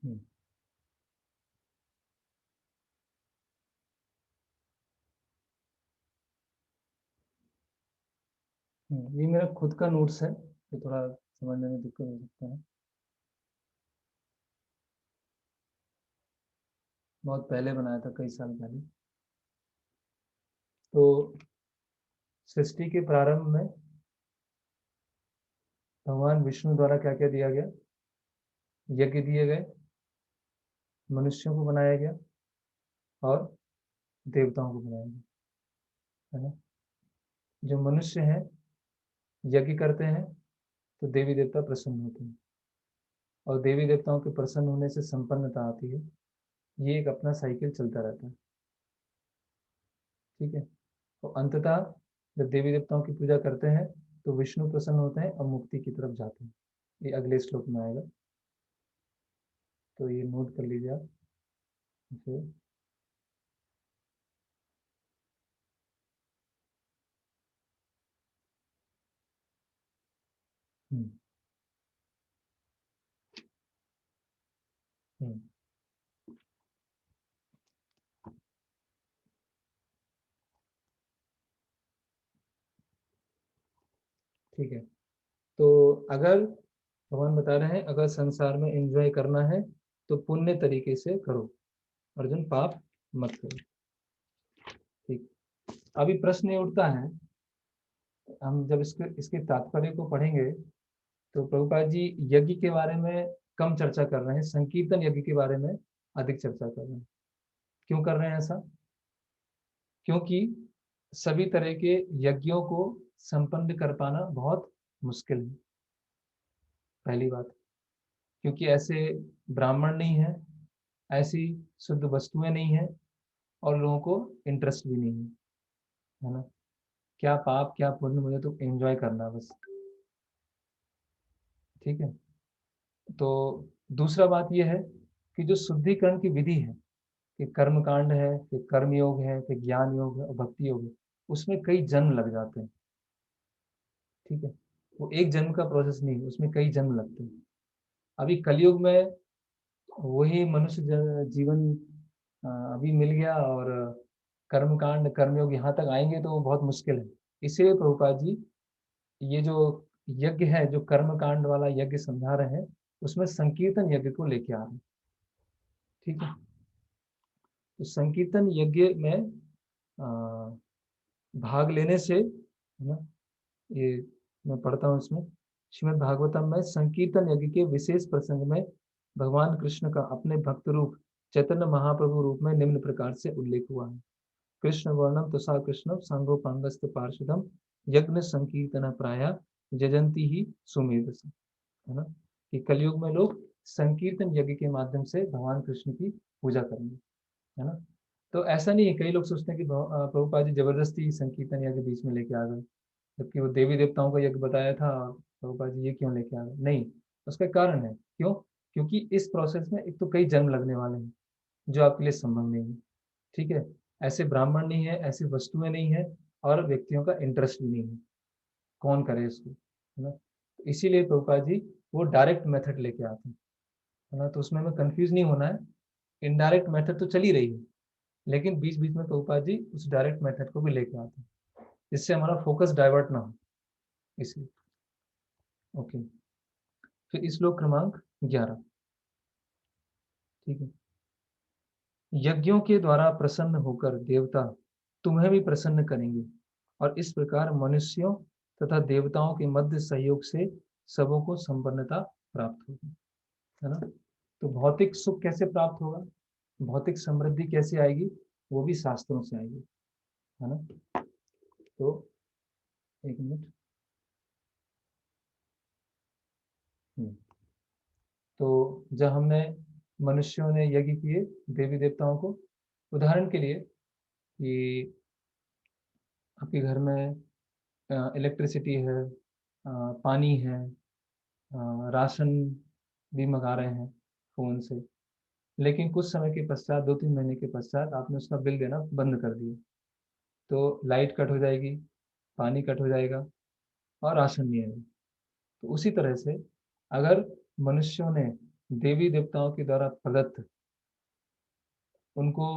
हम्म, ये मेरा खुद का नोट्स है, तो थोड़ा समझने में दिक्कत हो सकता है। बहुत पहले बनाया था, कई साल पहले। तो सृष्टि के प्रारंभ में भगवान विष्णु द्वारा क्या क्या दिया गया? यज्ञ दिए गए, मनुष्यों को बनाया गया और देवताओं को बनाया गया, है ना। जो मनुष्य हैं, यज्ञ करते हैं तो देवी देवता प्रसन्न होते हैं, और देवी देवताओं के प्रसन्न होने से संपन्नता आती है। ये एक अपना साइकिल चलता रहता है। ठीक है। तो अंततः जब देवी देवताओं की पूजा करते हैं तो विष्णु प्रसन्न होते हैं और मुक्ति की तरफ जाते हैं। ये अगले श्लोक में आएगा, तो ये नोट कर लीजिए आप। फिर हम्म, हम्म, ठीक है। तो अगर भगवान बता रहे हैं, अगर संसार में एंजॉय करना है तो पुण्य तरीके से करो, अर्जुन पाप मत करो। ठीक। अभी प्रश्न ये उठता है, हम जब इसके इसके तात्पर्य को पढ़ेंगे तो प्रभुपाद जी यज्ञ के बारे में कम चर्चा कर रहे हैं, संकीर्तन यज्ञ के बारे में अधिक चर्चा कर रहे हैं। क्यों कर रहे हैं ऐसा? क्योंकि सभी तरह के यज्ञों को संपन्न कर पाना बहुत मुश्किल है, पहली बात। क्योंकि ऐसे ब्राह्मण नहीं है, ऐसी शुद्ध वस्तुएं नहीं है, और लोगों को इंटरेस्ट भी नहीं है ना। क्या पाप क्या पुण्य, मुझे तो एंजॉय करना बस। ठीक है। तो दूसरा बात यह है कि जो शुद्धिकरण की विधि है, कि कर्म कांड है, कि कर्म योग है, कि ज्ञान योग है और भक्ति योग है, उसमें कई जन्म लग जाते हैं। ठीक है। वो एक जन्म का प्रोसेस नहीं, उसमें कई जन्म लगते हैं। अभी कलयुग में वही मनुष्य जीवन अभी मिल गया, और कर्मकांड कर्मयोग यहाँ तक आएंगे तो वो बहुत मुश्किल है। इसलिए प्रभुपाद जी ये जो यज्ञ है, जो कर्मकांड वाला यज्ञ समझा रहे हैं, उसमें संकीर्तन यज्ञ को लेके आ रहे हैं। ठीक है। तो संकीर्तन यज्ञ में भाग लेने से, है ना, ये मैं पढ़ता हूँ इसमें, श्रीमद् भागवतम में संकीर्तन यज्ञ के विशेष प्रसंग में भगवान कृष्ण का अपने भक्त रूप चैतन्य महाप्रभु रूप में निम्न प्रकार से उल्लेख हुआ है। कृष्ण वर्णम तुषा कृष्ण संगोपांगस्त पार्षदम यज्ञ संकीर्तन प्राय जजंती ही सुमेध से, है ना। कि कलयुग में लोग संकीर्तन यज्ञ के माध्यम से भगवान कृष्ण की पूजा करेंगे, है ना। तो ऐसा नहीं है, कई लोग सोचते हैं कि प्रभुपाद जी जबरदस्ती संकीर्तन यज्ञ बीच में लेके आ गए, जबकि वो देवी देवताओं का यज्ञ बताया था, प्रभुपाद जी ये क्यों लेके आ गए? नहीं, उसका कारण है। क्यों? क्योंकि इस प्रोसेस में एक तो कई जन्म लगने वाले हैं, जो आपके लिए संभव नहीं है। ठीक है। ऐसे ब्राह्मण नहीं है, ऐसी वस्तुएं नहीं है, और व्यक्तियों का इंटरेस्ट भी नहीं है। कौन करे इसको, है ना। तो इसीलिए प्रभुपाद जी वो डायरेक्ट मेथड लेके आते हैं, है ना। तो उसमें हमें कंफ्यूज नहीं होना है। इनडायरेक्ट मेथड तो चली रही है, लेकिन बीच बीच में प्रभुपाद जी उस डायरेक्ट मेथड को भी लेके आते हैं, जिससे हमारा फोकस डाइवर्ट ना हो, इसलिए। ओके। फिर श्लोक क्रमांक 11। ठीक है। यज्ञों के द्वारा प्रसन्न होकर देवता तुम्हें भी प्रसन्न करेंगे, और इस प्रकार मनुष्यों तथा देवताओं के मध्य सहयोग से सबों को संपन्नता प्राप्त होगी, है ना। तो भौतिक सुख कैसे प्राप्त होगा, भौतिक समृद्धि कैसे आएगी, वो भी शास्त्रों से आएगी, है ना। तो एक मिनट। हम्म, तो जब हमने मनुष्यों ने यज्ञ किए देवी देवताओं को, उदाहरण के लिए कि आपके घर में इलेक्ट्रिसिटी है, पानी है, राशन भी मंगा रहे हैं फोन से, लेकिन कुछ समय के पश्चात, 2-3 महीने के पश्चात आपने उसका बिल देना बंद कर दिया, तो लाइट कट हो जाएगी, पानी कट हो जाएगा, और राशन नहीं आएगा। तो उसी तरह से अगर मनुष्यों ने देवी देवताओं के द्वारा प्रदत्त, उनको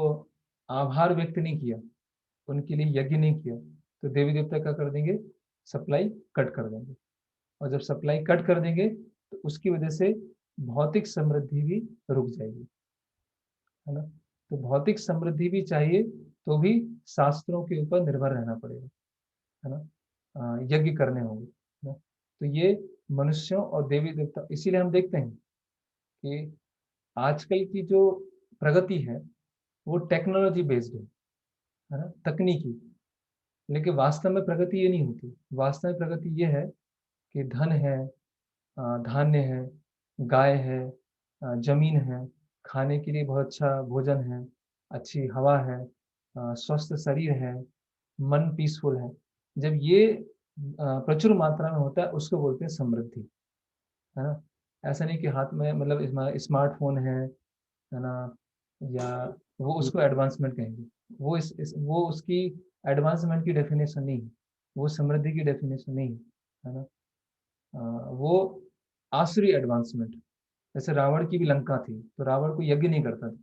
आभार व्यक्त नहीं किया, उनके लिए यज्ञ नहीं किया, तो देवी देवता क्या कर देंगे, सप्लाई कट कर देंगे। और जब सप्लाई कट कर देंगे तो उसकी वजह से भौतिक समृद्धि भी रुक जाएगी, है ना। तो भौतिक समृद्धि भी चाहिए तो भी शास्त्रों के ऊपर निर्भर रहना पड़ेगा, है ना। यज्ञ करने होंगे, है ना। तो ये मनुष्यों और देवी देवता, इसीलिए हम देखते हैं कि आजकल की जो प्रगति है वो टेक्नोलॉजी बेस्ड है ना, तकनीकी। लेकिन वास्तव में प्रगति ये नहीं होती, वास्तव में प्रगति ये है कि धन है, धान्य है, गाय है, जमीन है, खाने के लिए बहुत अच्छा भोजन है, अच्छी हवा है, स्वस्थ शरीर है, मन पीसफुल है। जब ये प्रचुर मात्रा में होता है उसको बोलते हैं समृद्धि, है ना। ऐसा नहीं कि हाथ में मतलब स्मार्टफोन है ना, या वो उसको एडवांसमेंट कहेंगे। वो उसकी एडवांसमेंट की डेफिनेशन नहीं है, वो समृद्धि की डेफिनेशन नहीं है ना। वो आसुरी एडवांसमेंट। जैसे रावण की भी लंका थी, तो रावण को यज्ञ नहीं करता था,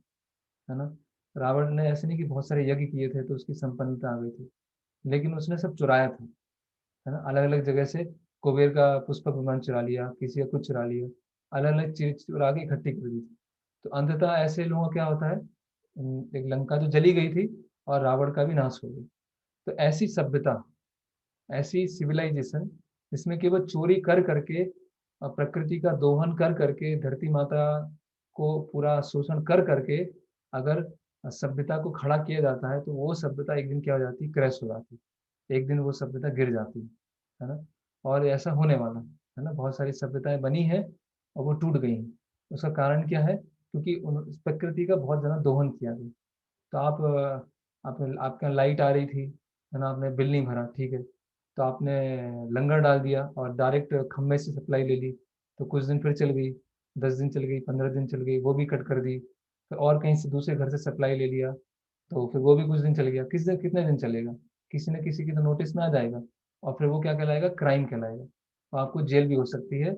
है ना। रावण ने ऐसे नहीं कि बहुत सारे यज्ञ किए थे तो उसकी संपन्नता आ गई थी, लेकिन उसने सब चुराया था, है ना। अलग अलग जगह से कुबेर का पुष्पक विमान चुरा लिया, किसी का कुछ चुरा लिया, अलग अलग चीज चुरा के इकट्ठी कर दी थी। तो अंततः ऐसे लोगों का क्या होता है, एक लंका जो जली गई थी और रावण का भी नाश हो गया। तो ऐसी सभ्यता, ऐसी सिविलाइजेशन जिसमें केवल चोरी कर करके, प्रकृति का दोहन कर करके, धरती माता को पूरा शोषण कर करके अगर सभ्यता को खड़ा किया जाता है, तो वो सभ्यता एक दिन क्या हो जाती है, क्रैश हो जाती है, एक दिन वो सभ्यता गिर जाती है ना। और ऐसा होने वाला है ना, बहुत सारी सभ्यताएं बनी है और वो टूट गई हैं। उसका कारण क्या है, क्योंकि प्रकृति का बहुत ज्यादा दोहन किया गया। तो आप आपके यहाँ लाइट आ रही थी, है ना, आपने बिल नहीं भरा, ठीक है, तो आपने लंगर डाल दिया और डायरेक्ट खम्भे से सप्लाई ले ली, तो कुछ दिन फिर चल गई, 10 दिन चल गई, 15 दिन चल गई, वो भी कट कर दी। फिर और कहीं से दूसरे घर से सप्लाई ले लिया, तो फिर वो भी कुछ दिन चल गया। कितने दिन चलेगा, किसी न किसी की तो नोटिस में आ जाएगा, और फिर वो क्या कहलाएगा, क्राइम कहलाएगा, तो आपको जेल भी हो सकती है,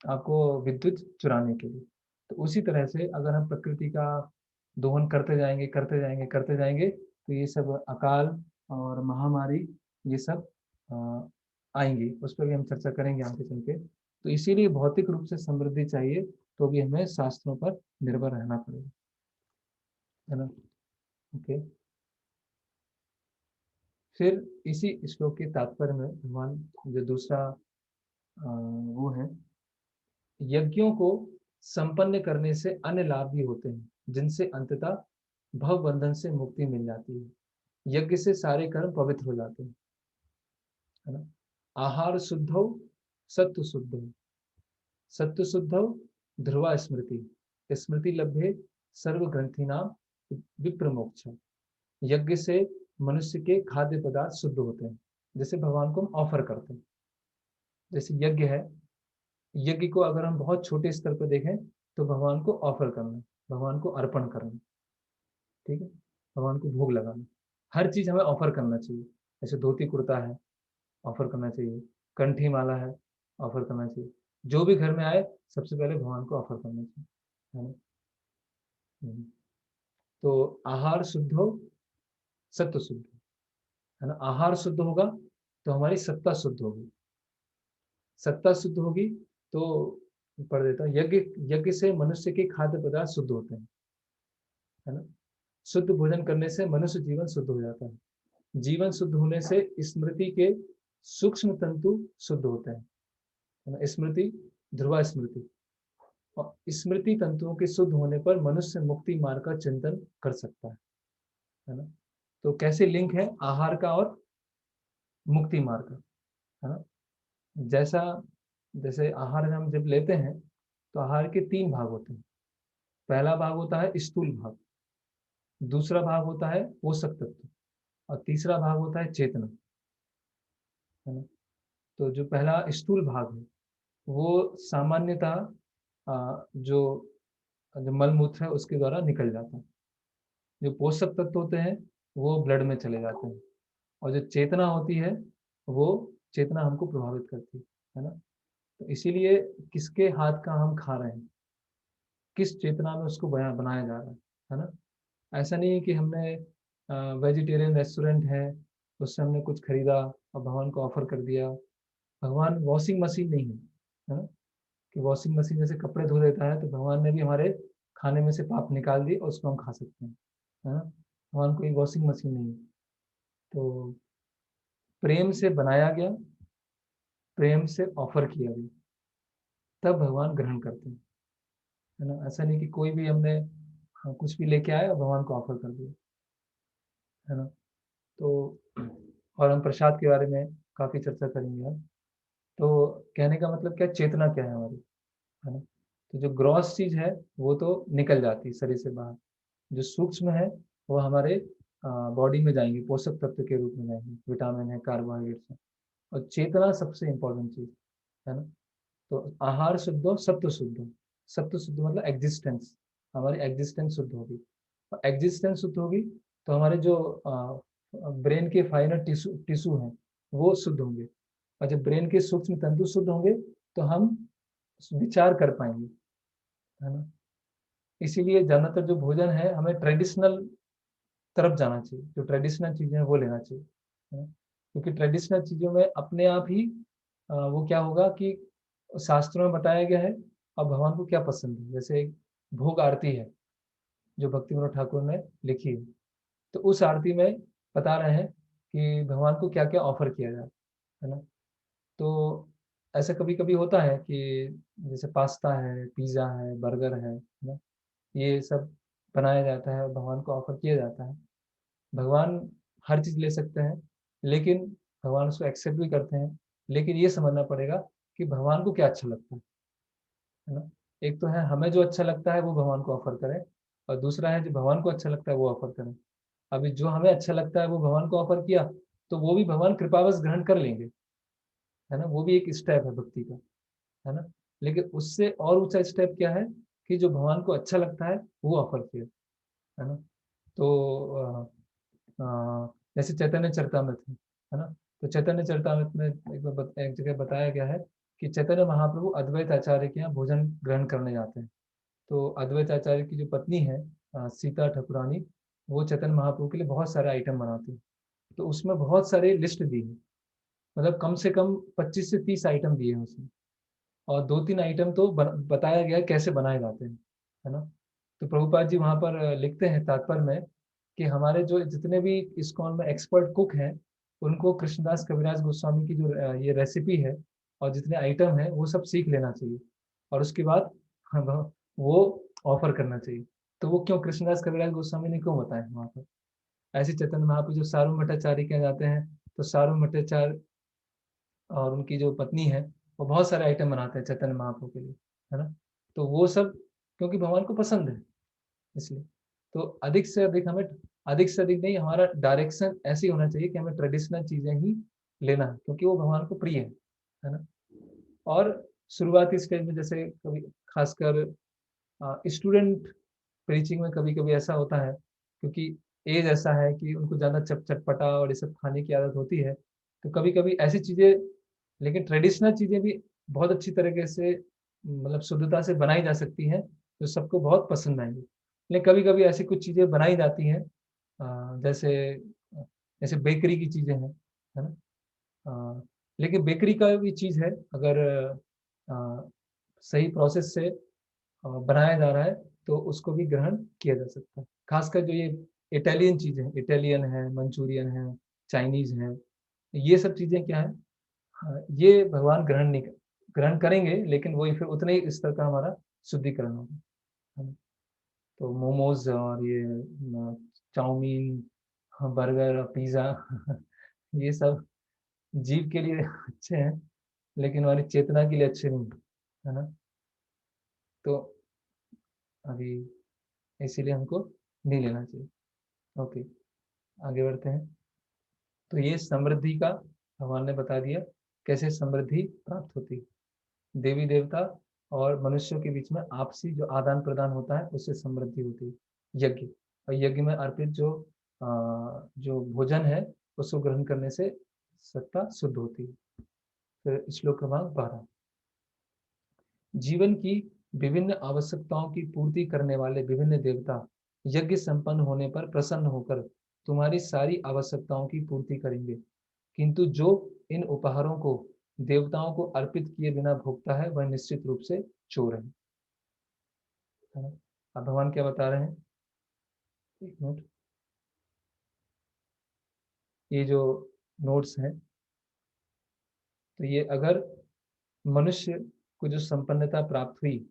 आपको विद्युत चुराने के लिए। तो उसी तरह से अगर हम प्रकृति का दोहन करते जाएंगे, करते जाएंगे, करते जाएंगे, तो ये सब अकाल और महामारी, ये सब आएंगी। उस पर भी हम चर्चा करेंगे आगे चल के। तो इसीलिए भौतिक रूप से समृद्धि चाहिए तो भी हमें शास्त्रों पर निर्भर रहना पड़ेगा, है ना। ओके। फिर इसी श्लोक के तात्पर्य में भगवान जो दूसरा वो है, यज्ञों को संपन्न करने से अन्य लाभ भी होते हैं जिनसे अंततः भव बंधन से मुक्ति मिल जाती है। यज्ञ से सारे कर्म पवित्र हो जाते हैं, है ना। आहार शुद्धो, सत्व शुद्धो, सत्व शुद्धो, ध्रुवा स्मृति, स्मृति लभ्ये सर्व ग्रंथि नाम विप्र मोक्ष। यज्ञ से मनुष्य के खाद्य पदार्थ शुद्ध होते हैं, जैसे भगवान को हम ऑफर करते हैं। जैसे यज्ञ है, यज्ञ को अगर हम बहुत छोटे स्तर पर देखें तो भगवान को ऑफर करना, भगवान को अर्पण करना, ठीक है, भगवान को भोग लगाना। हर चीज हमें ऑफर करना चाहिए। जैसे धोती कुर्ता है, ऑफर करना चाहिए, कंठी माला है, ऑफर करना चाहिए। जो भी घर में आए सबसे पहले भगवान को ऑफर करना चाहिए, है ना। हम्म। तो आहार शुद्ध हो, सत्व शुद्ध हो, है ना। आहार शुद्ध होगा तो हमारी सत्ता शुद्ध होगी, सत्ता शुद्ध होगी तो पढ़ देता हूँ, यज्ञ, यज्ञ से मनुष्य के खाद्य पदार्थ शुद्ध होते हैं, है ना। शुद्ध भोजन करने से मनुष्य जीवन शुद्ध हो जाता है। जीवन शुद्ध होने से स्मृति के सूक्ष्म तंतु शुद्ध होते हैं, है ना। स्मृति, ध्रुवा स्मृति, और स्मृति तंतुओं के शुद्ध होने पर मनुष्य मुक्ति मार्ग का चिंतन कर सकता है ना। तो कैसे लिंक है आहार का और मुक्ति मार्ग का, है ना। जैसा, जैसे आहार हम जब लेते हैं तो आहार के 3 भाग होते हैं। पहला भाग होता है स्थूल भाग, दूसरा भाग होता है पोषक तत्व, और तीसरा भाग होता है चेतना, है ना। तो जो पहला स्थूल भाग है वो सामान्यतः जो जो मल मूत्र है उसके द्वारा निकल जाता है। जो पोषक तत्व होते हैं वो ब्लड में चले जाते हैं, और जो चेतना होती है वो चेतना हमको प्रभावित करती है ना। तो इसीलिए किसके हाथ का हम खा रहे हैं, किस चेतना में उसको बनाया जा रहा है ना? ऐसा नहीं है कि हमने वेजिटेरियन रेस्टोरेंट है, उससे हमने कुछ खरीदा और भगवान को ऑफ़र कर दिया। भगवान वॉशिंग मशीन नहीं है ना? कि वॉशिंग मशीन जैसे कपड़े धो देता है, तो भगवान ने भी हमारे खाने में से पाप निकाल दिए और उसको हम खा सकते हैं, है ना? भगवान कोई वॉशिंग मशीन नहीं है। तो प्रेम से बनाया गया, प्रेम से ऑफ़र किया गया, तब भगवान ग्रहण करते हैं, है ना? ऐसा नहीं कि कोई भी हमने कुछ भी लेके आए और भगवान को ऑफ़र कर दिया, है ना? तो और हम प्रसाद के बारे में काफ़ी चर्चा करेंगे आज। तो कहने का मतलब क्या, चेतना क्या है हमारी, है ना? तो जो ग्रॉस चीज़ है, वो तो निकल जाती है शरीर से बाहर। जो सूक्ष्म है, वो हमारे बॉडी में जाएँगी, पोषक तत्व के रूप में जाएँगी, विटामिन है, कार्बोहाइड्रेट्स हैं। और चेतना सबसे इम्पोर्टेंट चीज़, है ना? तो आहार शुद्ध हो, सत्व शुद्ध हो। सत्व शुद्ध मतलब एग्जिस्टेंस, हमारी एग्जिस्टेंस शुद्ध होगी। और एग्जिस्टेंस शुद्ध होगी, तो हमारे जो ब्रेन के फाइनल टिश्यू टिश्यू हैं, वो शुद्ध होंगे। और जब ब्रेन के सूक्ष्म तंतु शुद्ध होंगे, तो हम विचार कर पाएँगे, है ना? इसीलिए ज़्यादातर जो भोजन है, हमें ट्रेडिशनल तरफ जाना चाहिए, जो ट्रेडिशनल चीज़ें हैं वो लेना चाहिए, है ना? क्योंकि ट्रेडिशनल चीज़ों में अपने आप ही वो क्या होगा कि शास्त्रों में बताया गया है और भगवान को क्या पसंद है। जैसे एक भोग आरती है, जो भक्ति विनोद ठाकुर ने लिखी है, तो उस आरती में बता रहे हैं कि भगवान को क्या-क्या ऑफ़र किया जाए, है ना? तो ऐसा कभी-कभी होता है कि जैसे पास्ता है, पिज़्ज़ा है, बर्गर है ना? ये सब बनाया जाता है और भगवान को ऑफ़र किया जाता है। भगवान हर चीज़ ले सकते हैं, लेकिन भगवान उसको एक्सेप्ट भी करते हैं। लेकिन ये समझना पड़ेगा कि भगवान को क्या अच्छा लगता है ना? एक तो है हमें जो अच्छा लगता है वो भगवान को ऑफ़र करें और दूसरा है जो भगवान को अच्छा लगता है वो ऑफ़र करें। अभी जो हमें अच्छा लगता है वो भगवान को ऑफ़र किया, तो वो भी भगवान कृपावश ग्रहण कर लेंगे, है ना? वो भी एक स्टेप है भक्ति का, है ना? लेकिन उससे और ऊँचा स्टेप क्या है कि जो भगवान को अच्छा लगता है वो ऑफ़र किया, है ना? तो जैसे चैतन्य चरितामृत है ना? तो चैतन्य चरितामृत में एक जगह बताया गया है कि चैतन्य महाप्रभु अद्वैत आचार्य के यहाँ भोजन ग्रहण करने जाते हैं। तो अद्वैत आचार्य की जो पत्नी है सीता ठाकुरानी, वो चैतन्य महाप्रभु के लिए बहुत सारे आइटम बनाती है। तो उसमें बहुत सारे लिस्ट दी है, मतलब कम से कम 25 से 30 आइटम दिए हैं उसमें। और 2-3 आइटम तो बताया गया है कैसे बनाए जाते हैं, है ना? तो प्रभुपाद जी वहाँ पर लिखते हैं तात्पर्य में कि हमारे जो जितने भी इस्कॉन में एक्सपर्ट कुक हैं, उनको कृष्णदास कविराज गोस्वामी की जो ये रेसिपी है और जितने आइटम हैं, वो सब सीख लेना चाहिए। और उसके बाद हाँ, वो ऑफ़र करना चाहिए। तो वो क्यों कृष्णदास कविराज गोस्वामी ने क्यों बताया वहाँ पर? ऐसे चैतन्य महाप्रभु जो सारू भट्टाचार्य के यहाँ जाते हैं, तो सारू भट्टाचार्य और उनकी जो पत्नी है, वो बहुत सारे आइटम बनाते हैं चैतन्य महाप्रभु के लिए, है ना? तो वो सब क्योंकि भगवान को पसंद है, इसलिए। तो अधिक से अधिक नहीं, हमारा डायरेक्शन ऐसे ही होना चाहिए कि हमें ट्रेडिशनल चीज़ें ही लेना है, क्योंकि वो भगवान को प्रिय है ना? और शुरुआती स्टेज में जैसे कभी खासकर स्टूडेंट प्रीचिंग में कभी-कभी ऐसा होता है, क्योंकि ऐज ऐसा है कि उनको ज़्यादा चटपटा और ये सब खाने की आदत होती है। तो कभी-कभी ऐसी चीज़ें, लेकिन ट्रेडिशनल चीज़ें भी बहुत अच्छी तरीके से मतलब शुद्धता से बनाई जा सकती हैं, जो सबको बहुत पसंद आएँगी। लेकिन कभी-कभी ऐसी कुछ चीज़ें बनाई जाती हैं जैसे जैसे बेकरी की चीज़ें हैं, है ना? अ, लेकिन बेकरी का भी चीज़ है, अगर सही प्रोसेस से बनाया जा रहा है, तो उसको भी ग्रहण किया जा सकता है। खासकर जो ये इटालियन चीज़ें हैं, इटालियन है, मंचूरियन है, चाइनीज़ है, ये सब चीज़ें क्या है, ये भगवान ग्रहण नहीं कर ग्रहण करेंगे, लेकिन वही फिर उतने ही स्तर का हमारा शुद्धिकरण होगा, है ना? तो मोमोज़ और ये चाउमीन, हाँ, बर्गर और पिज़्ज़ा ये सब जीभ के लिए अच्छे हैं, लेकिन हमारी चेतना के लिए अच्छे नहीं, है ना? तो अभी इसीलिए हमको नहीं लेना चाहिए। ओके, आगे बढ़ते हैं। तो ये समृद्धि का भगवान ने बता दिया, कैसे समृद्धि प्राप्त होती है। देवी-देवता और मनुष्यों के बीच में आपसी जो आदान-प्रदान होता है, उससे समृद्धि होती है। यज्ञ और यज्ञ में अर्पित जो भोजन है, उसको ग्रहण करने से सत्ता शुद्ध होती है। फिर श्लोक क्रमांक 12 जीवन की विभिन्न आवश्यकताओं की पूर्ति करने वाले विभिन्न देवता यज्ञ संपन्न होने पर प्रसन्न होकर तुम्हारी सारी आवश्यकताओं की पूर्ति करेंगे, किंतु जो इन उपहारों को देवताओं को अर्पित किए बिना भोगता है वह निश्चित रूप से चोर है ना? अब भगवान क्या बता रहे हैं, एक मिनट, ये जो नोट्स हैं, तो ये अगर मनुष्य को जो संपन्नता प्राप्त हुई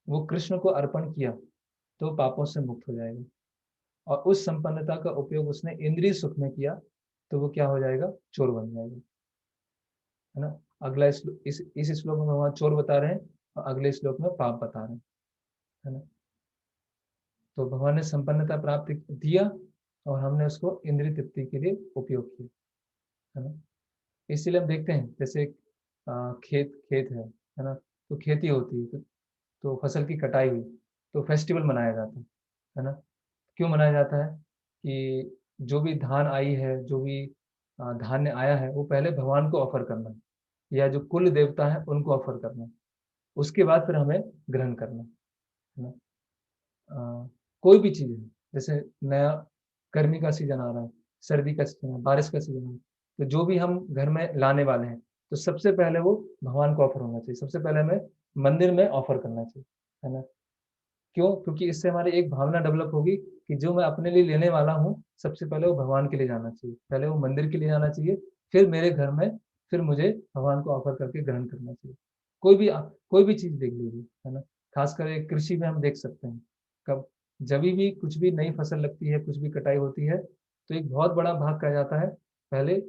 वो कृष्ण को अर्पण किया तो पापों से मुक्त हो जाएगा, और उस संपन्नता का उपयोग उसने इंद्रिय सुख में किया तो वो क्या हो जाएगा, चोर बन जाएगा, है ना? अगला इस श्लोक में भगवान चोर बता रहे हैं और अगले श्लोक में पाप बता रहे हैं, है ना? तो भगवान ने संपन्नता प्राप्त दिया और हमने उसको इंद्रिय तृप्ति के लिए उपयोग किया, है ना? इसीलिए हम देखते हैं जैसे खेत खेत है ना? तो खेती होती है तो फसल की कटाई हुई तो फेस्टिवल मनाया जाता है ना? क्यों मनाया जाता है कि जो भी धान आई है, जो भी धान्य आया है वो पहले भगवान को ऑफर करना है, या जो कुल देवता है उनको ऑफर करना है, उसके बाद फिर हमें ग्रहण करना है ना? कोई भी चीज़ है, जैसे नया गर्मी का सीज़न आ रहा है, सर्दी का सीज़न है, बारिश का सीज़न है, तो जो भी हम घर में लाने वाले हैं, तो सबसे पहले वो भगवान को ऑफ़र होना चाहिए, सबसे पहले हमें मंदिर में ऑफ़र करना चाहिए, है ना? क्यों? क्योंकि इससे हमारी एक भावना डेवलप होगी कि जो मैं अपने लिए लेने वाला हूँ, सबसे पहले वो भगवान के लिए जाना चाहिए, पहले वो मंदिर के लिए जाना चाहिए, फिर मेरे घर में, फिर मुझे भगवान को ऑफ़र करके ग्रहण करना चाहिए। कोई भी चीज़ देख लीजिए, है ना? ख़ासकर एक कृषि में हम देख सकते हैं, कब जभी भी कुछ भी नई फसल लगती है, कुछ भी कटाई होती है, तो एक बहुत बड़ा भाग कहा जाता है, पहले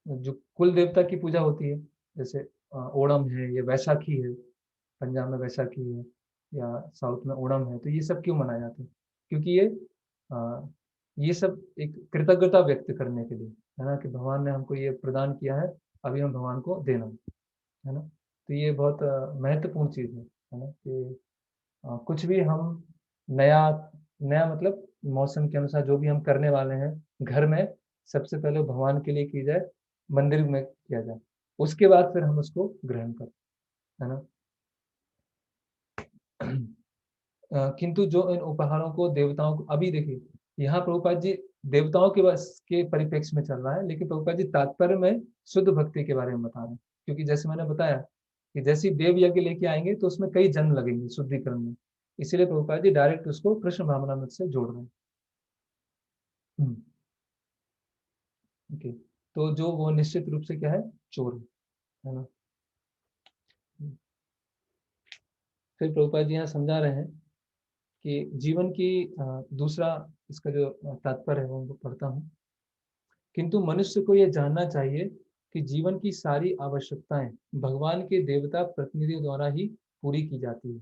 जो कुल देवता की पूजा होती है, जैसे ओणम है या वैशाखी है, पंजाब में वैशाखी है या साउथ में ओणम है, तो ये सब क्यों मनाए जाते हैं? क्योंकि ये सब एक कृतज्ञता व्यक्त करने के लिए, है ना? कि भगवान ने हमको ये प्रदान किया है, अभी हम भगवान को देना है ना? तो ये बहुत महत्वपूर्ण चीज़ है ना? कि कुछ भी हम नया नया मतलब मौसम के अनुसार जो भी हम करने वाले हैं, घर में सबसे पहले भगवान के लिए की जाए, मंदिर में किया जाए। उसके बाद फिर हम उसको ग्रहण करें, है ना? किंतु जो इन उपहारों को देवताओं को अभी देखिए, यहाँ प्रभुपाद जी देवताओं के बस के परिप्रेक्ष्य में चल रहा है, लेकिन प्रभुपाद जी तात्पर्य में शुद्ध भक्ति के बारे में बता रहे हैं। क्योंकि जैसे मैंने बताया कि जैसे ही देव यज्ञ लेके आएँगे तो उसमें कई जन्म लगेंगे शुद्धिकरण में। इसीलिए प्रभुपाद जी डायरेक्ट उसको कृष्ण भावनामृत से जोड़ रहे हैं। हुँ, ओके। तो जो वो निश्चित रूप से क्या है? चोर है ना? हुँ। फिर प्रभुपाद जी यहाँ समझा रहे हैं कि जीवन की दूसरा इसका जो तात्पर्य है वो पढ़ता हूँ। किंतु मनुष्य को यह जानना चाहिए कि जीवन की सारी आवश्यकताएं भगवान के देवता प्रतिनिधियों द्वारा ही पूरी की जाती है,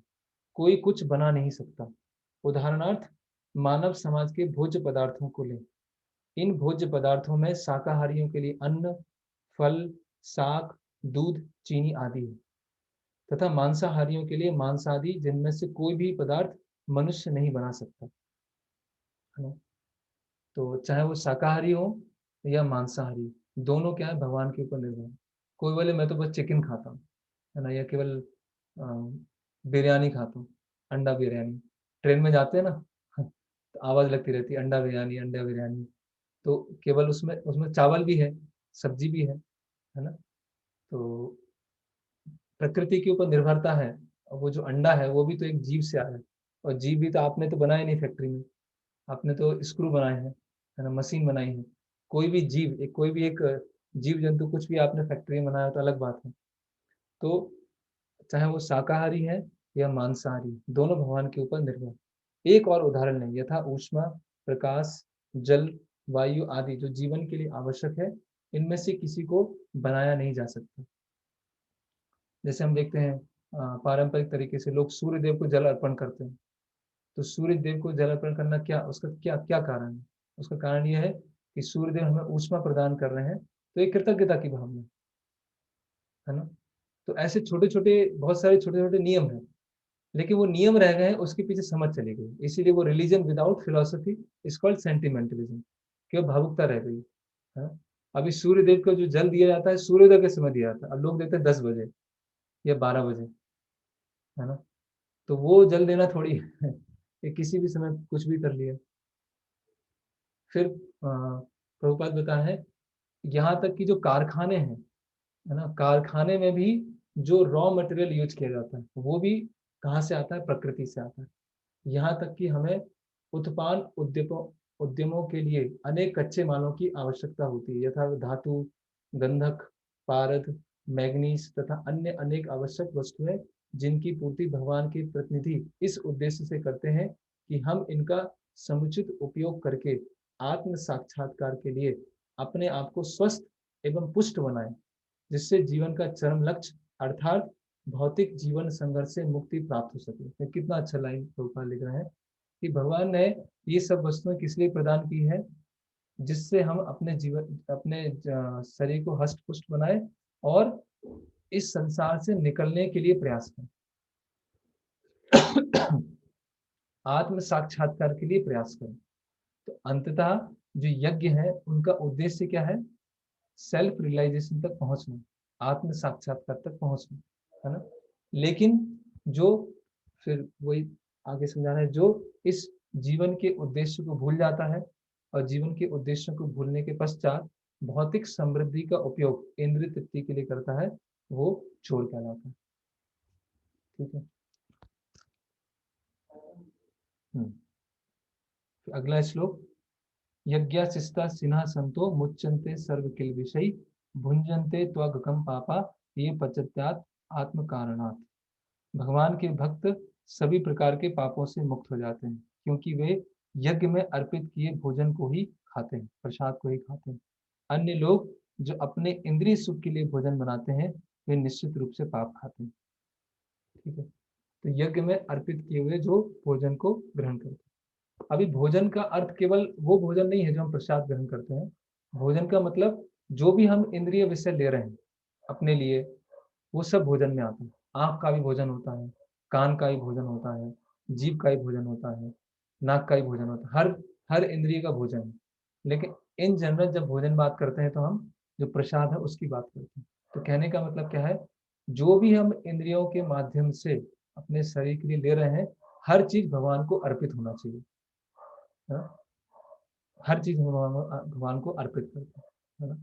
कोई कुछ बना नहीं सकता। उदाहरणार्थ मानव समाज के भोज्य पदार्थों को लें। इन भोज्य पदार्थों में शाकाहारियों के लिए अन्न, फल, शाक, दूध, चीनी आदि है, तथा मांसाहारियों के लिए मांस आदि, जिनमें से कोई भी पदार्थ मनुष्य नहीं बना सकता, है ना? तो चाहे वो शाकाहारी हो या मांसाहारी, दोनों क्या है, भगवान के ऊपर निर्भर है। कोई बोले मैं तो बस चिकन खाता हूँ, है ना? या केवल बिरयानी खाता हूँ, अंडा बिरयानी। ट्रेन में जाते हैं ना, तो आवाज़ लगती रहती है अंडा बिरयानी, अंडा बिरयानी। तो केवल उसमें उसमें चावल भी है, सब्ज़ी भी है ना? तो प्रकृति के ऊपर निर्भरता है, और वो जो अंडा है वो भी तो एक जीव से आया है, और जीव भी तो आपने तो बनाया नहीं फैक्ट्री में। आपने तो स्क्रू बनाए हैं, है ना? मशीन बनाई है। कोई भी एक जीव-जंतु कुछ भी आपने फैक्ट्री में बनाया तो अलग बात है। तो चाहे वो शाकाहारी है या मांसाहारी, दोनों भगवान के ऊपर निर्भर है। एक और उदाहरण लें, यथा ऊष्मा, प्रकाश, जल, वायु आदि जो जीवन के लिए आवश्यक है, इनमें से किसी को बनाया नहीं जा सकता। जैसे हम देखते हैं पारंपरिक तरीके से लोग सूर्य देव को जल अर्पण करते हैं। तो सूर्य देव को जल अर्पण करना क्या उसका क्या क्या कारण है? उसका कारण ये है कि सूर्य देव हमें ऊष्मा प्रदान कर रहे हैं, तो एक कृतज्ञता की भावना, है ना? तो ऐसे छोटे-छोटे बहुत सारे छोटे-छोटे नियम हैं, लेकिन वो नियम रह गए हैं, उसके पीछे समझ चली गई। इसीलिए वो religion without philosophy is called sentimentalism, केवल भावुकता रह गई, है ना? अभी सूर्य देव को जो जल दिया जाता है, सूर्योदय के समय दिया जाता है, अब लोग देते हैं 10 बजे या 12 बजे। है ना। तो वो जल देना थोड़ी है कि किसी भी समय कुछ भी कर लिया। फिर प्रभुपाद बताया है, यहाँ तक कि जो कारखाने हैं, है ना, कारखाने में भी जो रॉ मटेरियल यूज किया जाता है वो भी कहाँ से आता है, प्रकृति से आता है। यहाँ तक कि हमें उत्पादन उद्यमों के लिए अनेक कच्चे मालों की आवश्यकता होती है, यथा धातु, गंधक, पारद, मैग्नीज तथा अन्य अनेक आवश्यक वस्तुएं, जिनकी पूर्ति भगवान के प्रतिनिधि इस उद्देश्य से करते हैं कि हम इनका समुचित उपयोग करके आत्म साक्षात्कार के लिए अपने आप को स्वस्थ एवं पुष्ट बनाएं, जिससे जीवन का चरम लक्ष्य अर्थात भौतिक जीवन संघर्ष से मुक्ति प्राप्त हो सके। तो कितना अच्छा लाइन प्रभुपाद लिख रहे हैं कि भगवान ने ये सब वस्तुएं किस लिए प्रदान की है, जिससे हम अपने जीवन, अपने शरीर को हष्ट पुष्ट बनाए और इस संसार से निकलने के लिए प्रयास करें आत्म साक्षात्कार के लिए प्रयास करें। तो अंततः जो यज्ञ है उनका उद्देश्य क्या है, सेल्फ रियलाइजेशन तक पहुंचना, आत्म साक्षात्कार तक पहुंचना, है ना। लेकिन जो, फिर वही आगे समझाना है, जो इस जीवन के उद्देश्य को भूल जाता है और जीवन के उद्देश्यों को भूलने के पश्चात भौतिक समृद्धि का उपयोग इंद्रिय तृप्ति के लिए करता है, वो चोर कहलाता है। ठीक है। अगला श्लोक, यज्ञाशिष्टा सिन्हा संतो मुच्यन्ते सर्व किल विषय भुंजन्ते त्वगकम पापा ये पश्चात आत्म कारणात्। भगवान के भक्त सभी प्रकार के पापों से मुक्त हो जाते हैं, क्योंकि वे यज्ञ में अर्पित किए भोजन को ही खाते हैं, प्रसाद को ही खाते हैं। अन्य लोग जो अपने इंद्रिय सुख के लिए भोजन बनाते हैं, वे निश्चित रूप से पाप खाते हैं। ठीक है। तो यज्ञ में अर्पित किए हुए जो भोजन को ग्रहण करते हैं। अभी भोजन का अर्थ केवल वो भोजन नहीं है जो हम प्रसाद ग्रहण करते हैं। भोजन का मतलब जो भी हम इंद्रिय विषय ले रहे हैं अपने लिए, वो सब भोजन में आता है। आंख का भी भोजन होता है, कान का भी भोजन होता है, जीभ का भी भोजन होता है, नाक का भी भोजन होता है, हर हर इंद्रिय का भोजन है। लेकिन इन जनरल जब भोजन बात करते हैं तो हम जो प्रसाद है उसकी बात करते हैं। तो कहने का मतलब क्या है, जो भी हम इंद्रियों के माध्यम से अपने शरीर के लिए ले रहे हैं, हर चीज भगवान को अर्पित होना चाहिए। है? हर चीज भगवान को अर्पित करते हैं, है ना।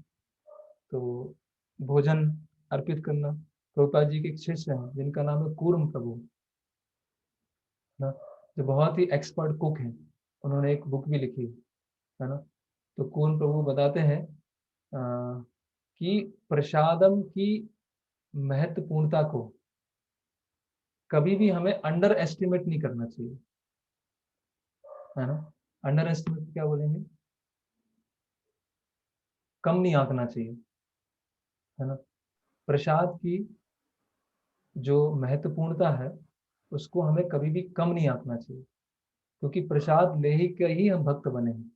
तो भोजन अर्पित करना, प्रभुपाद जी के एक शिष्य हैं जिनका नाम है कूर्म प्रभु, ना, जो बहुत ही एक्सपर्ट कुक हैं। उन्होंने एक बुक भी लिखी है ना। तो कूर्म प्रभु बताते हैं कि प्रसादम की महत्वपूर्णता को कभी भी हमें अंडर एस्टिमेट नहीं करना चाहिए, है ना। अंडर एस्टिमेट क्या बोलेंगे, कम नहीं आंकना चाहिए, है ना। प्रसाद की जो महत्वपूर्णता है उसको हमें कभी भी कम नहीं आंकना चाहिए, क्योंकि प्रसाद ले ही के ही हम भक्त बने हैं।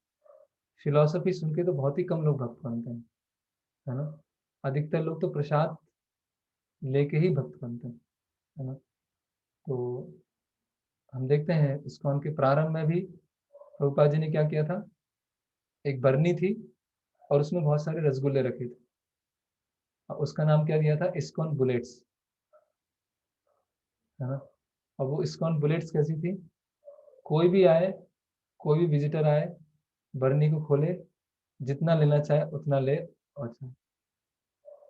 फिलॉसफी सुन के तो बहुत ही कम लोग भक्त बनते हैं, है ना। अधिकतर लोग तो प्रसाद लेके ही भक्त बनते हैं, है ना। तो हम देखते हैं इस्कॉन के प्रारंभ में भी प्रभुपाद जी ने क्या किया था, एक बरनी थी और उसमें बहुत सारे रसगुल्ले रखे थे और उसका नाम क्या दिया था, इस्कॉन बुलेट्स, है ना। और वो इस्कॉन बुलेट्स कैसी थी, कोई भी आए, कोई भी विजिटर आए, बरनी को खोले, जितना लेना चाहे उतना ले और जाए।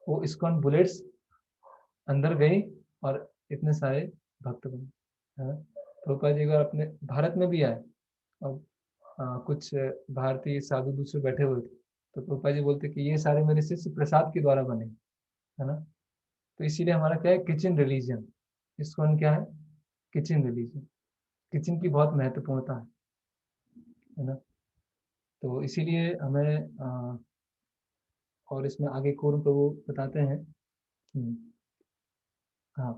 वो इस्कॉन बुलेट्स अंदर गई और इतने सारे भक्त बने, है ना। प्रभुपाद जी अगर अपने भारत में भी आए और कुछ भारतीय साधु दूसरे बैठे हुए थे, तो प्रभुपाद जी बोलते कि ये सारे मेरे शिष्य प्रसाद के द्वारा बने, है ना। तो इसीलिए हमारा क्या है, किचन रिलीजन, इस्कॉन क्या है, किचन रिलीजन, किचन की बहुत महत्वपूर्णता है ना। तो इसीलिए हमें और इसमें आगे कूर्म प्रभु बताते हैं। हाँ,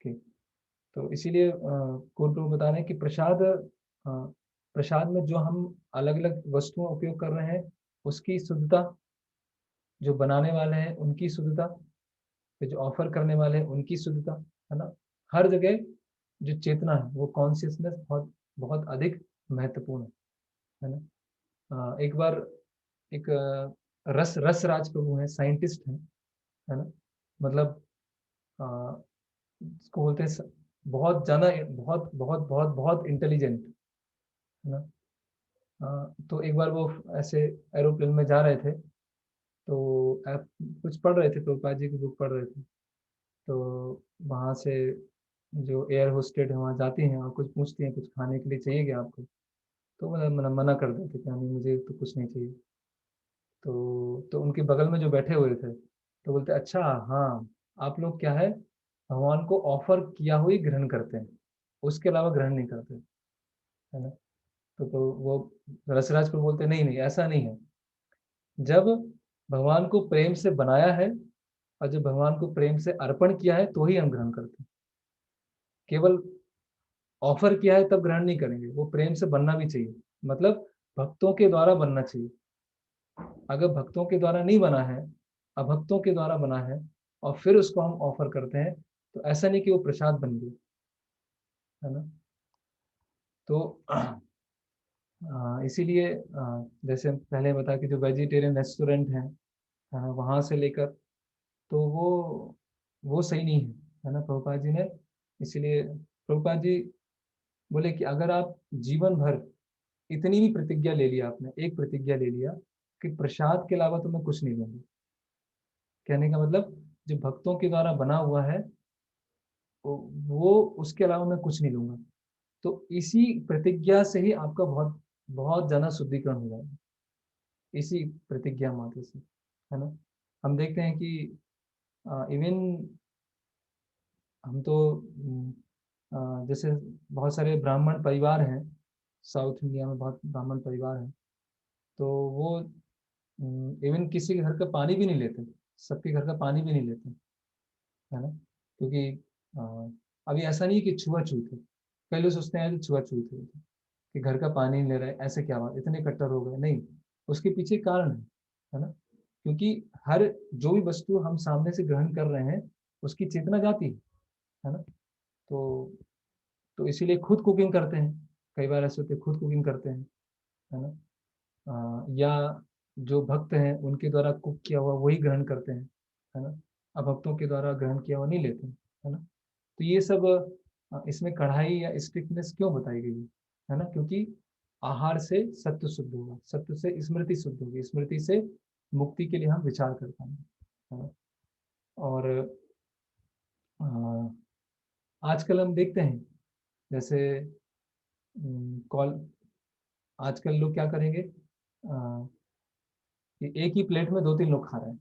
ठीक। तो इसीलिए कूर्म प्रभु बता रहे हैं कि प्रसाद, प्रसाद में जो हम अलग अलग वस्तुओं उपयोग कर रहे हैं उसकी शुद्धता, जो बनाने वाले हैं उनकी शुद्धता, फिर जो ऑफर करने वाले हैं उनकी शुद्धता, है ना। हर जगह जो चेतना है वो कॉन्शियसनेस बहुत बहुत अधिक महत्वपूर्ण है ना। एक बार एक रस राज प्रभु हैं, साइंटिस्ट हैं, है ना। मतलब इसको बोलते हैं बहुत ज्यादा, बहुत बहुत बहुत बहुत इंटेलिजेंट, है ना। तो एक बार वो ऐसे एरोप्लेन में जा रहे थे, तो आप कुछ पढ़ रहे थे, प्रभुपाद जी की बुक पढ़ रहे थे। तो वहाँ से जो एयर होस्टेड है वहाँ जाती हैं और कुछ पूछती हैं, कुछ खाने के लिए चाहिए क्या आपको? तो मतलब मना कर देते कि नहीं, मुझे तो कुछ नहीं चाहिए। तो उनके बगल में जो बैठे हुए थे, तो बोलते अच्छा, हाँ, आप लोग क्या है, भगवान को ऑफर किया हुई ग्रहण करते हैं, उसके अलावा ग्रहण नहीं करते, है ना। तो वो रसराज को बोलते नहीं नहीं, ऐसा नहीं है। जब भगवान को प्रेम से बनाया है और जब भगवान को प्रेम से अर्पण किया है तो ही हम ग्रहण करते हैं। केवल ऑफर किया है तब ग्रहण नहीं करेंगे, वो प्रेम से बनना भी चाहिए, मतलब भक्तों के द्वारा बनना चाहिए। अगर भक्तों के द्वारा नहीं बना है, अभक्तों के द्वारा बना है, और फिर उसको हम ऑफर करते हैं, तो ऐसा नहीं कि वो प्रसाद बन गई, है ना। तो इसीलिए जैसे पहले बता कि जो वेजिटेरियन रेस्टोरेंट हैं, वहाँ से लेकर, तो वो सही नहीं है ना, प्रभुपाद जी ने। इसीलिए प्रभुपाद जी बोले कि अगर आप जीवन भर इतनी भी प्रतिज्ञा ले लिया, आपने एक प्रतिज्ञा ले लिया कि प्रसाद के अलावा तो मैं कुछ नहीं लूंगा, कहने का मतलब जो भक्तों के द्वारा बना हुआ है, वो उसके अलावा मैं कुछ नहीं लूंगा, तो इसी प्रतिज्ञा से ही आपका बहुत बहुत ज्यादा शुद्धिकरण हो जाएगा, इसी प्रतिज्ञा मात्र से, है ना। हम देखते हैं कि इवन हम तो जैसे बहुत सारे ब्राह्मण परिवार हैं, साउथ इंडिया में बहुत ब्राह्मण परिवार हैं, तो वो इवन किसी के घर का पानी भी नहीं लेते, सबके घर का पानी भी नहीं लेते, है ना। क्योंकि अ, अभी ऐसा नहीं कि छुआछूत है, कई लोग सोचते हैं कि छुआछूत है कि घर का पानी नहीं ले रहे, ऐसे क्या बात, इतने कट्टर हो गए, नहीं, उसके पीछे कारण है ना। क्योंकि हर जो भी वस्तु हम सामने से ग्रहण कर रहे हैं, उसकी चेतना जाती है ना। तो इसीलिए खुद कुकिंग करते हैं, कई बार ऐसे होते हैं, खुद कुकिंग करते हैं, है ना। या जो भक्त हैं उनके द्वारा कुक किया हुआ वही ग्रहण करते हैं, है ना। अभक्तों के द्वारा ग्रहण किया हुआ नहीं लेते हैं, है ना। तो ये सब इसमें कढ़ाई या स्ट्रिक्टनेस क्यों बताई गई है ना, क्योंकि आहार से सत्व शुद्ध होगा, सत्व से स्मृति शुद्ध होगी, स्मृति से मुक्ति के लिए हम विचार कर पाएंगे, है ना। और आजकल हम देखते हैं, जैसे कॉल आजकल लोग क्या करेंगे, कि एक ही प्लेट में दो तीन लोग खा रहे हैं,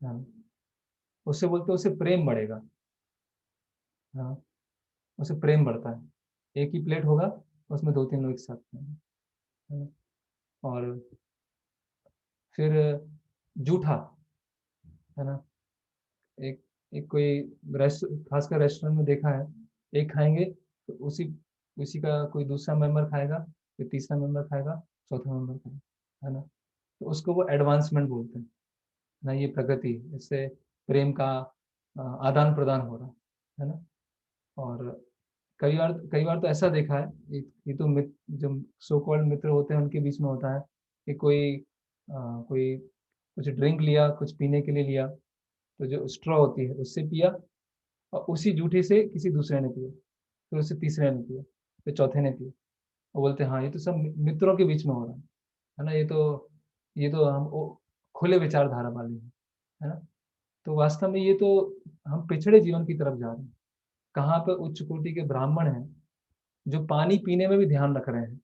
हाँ, उससे बोलते हैं उससे प्रेम बढ़ेगा, हाँ, उससे प्रेम बढ़ता है, एक ही प्लेट होगा, उसमें दो तीन लोग एक साथ खाएंगे, है ना। और फिर जूठा, है ना, एक एक कोई रेस्ट खासकर रेस्टोरेंट में देखा है, एक खाएंगे तो उसी उसी का कोई दूसरा मेंबर खाएगा, फिर तीसरा मेंबर खाएगा, चौथा मेंबर खाएगा, है ना। तो उसको वो एडवांसमेंट बोलते हैं ना, ये प्रगति, इससे प्रेम का आदान प्रदान हो रहा है ना। और कई बार तो ऐसा देखा है, ये तो जो सो कॉल्ड मित्र होते हैं उनके बीच में होता है कि कोई कुछ ड्रिंक लिया, कुछ पीने के लिए लिया, तो जो स्ट्रॉ होती है उससे पिया, और उसी जूठे से किसी दूसरे ने पिया, फिर उससे तीसरे ने पिया, फिर चौथे ने पिया, वो बोलते हैं हाँ, ये तो सब मित्रों के बीच में हो रहा है ना, ये तो हम खुले विचारधारा वाले हैं, है ना। तो वास्तव में ये तो हम पिछड़े जीवन की तरफ जा रहे हैं। कहाँ पे उच्च कोटि के ब्राह्मण हैं जो पानी पीने में भी ध्यान रख रहे हैं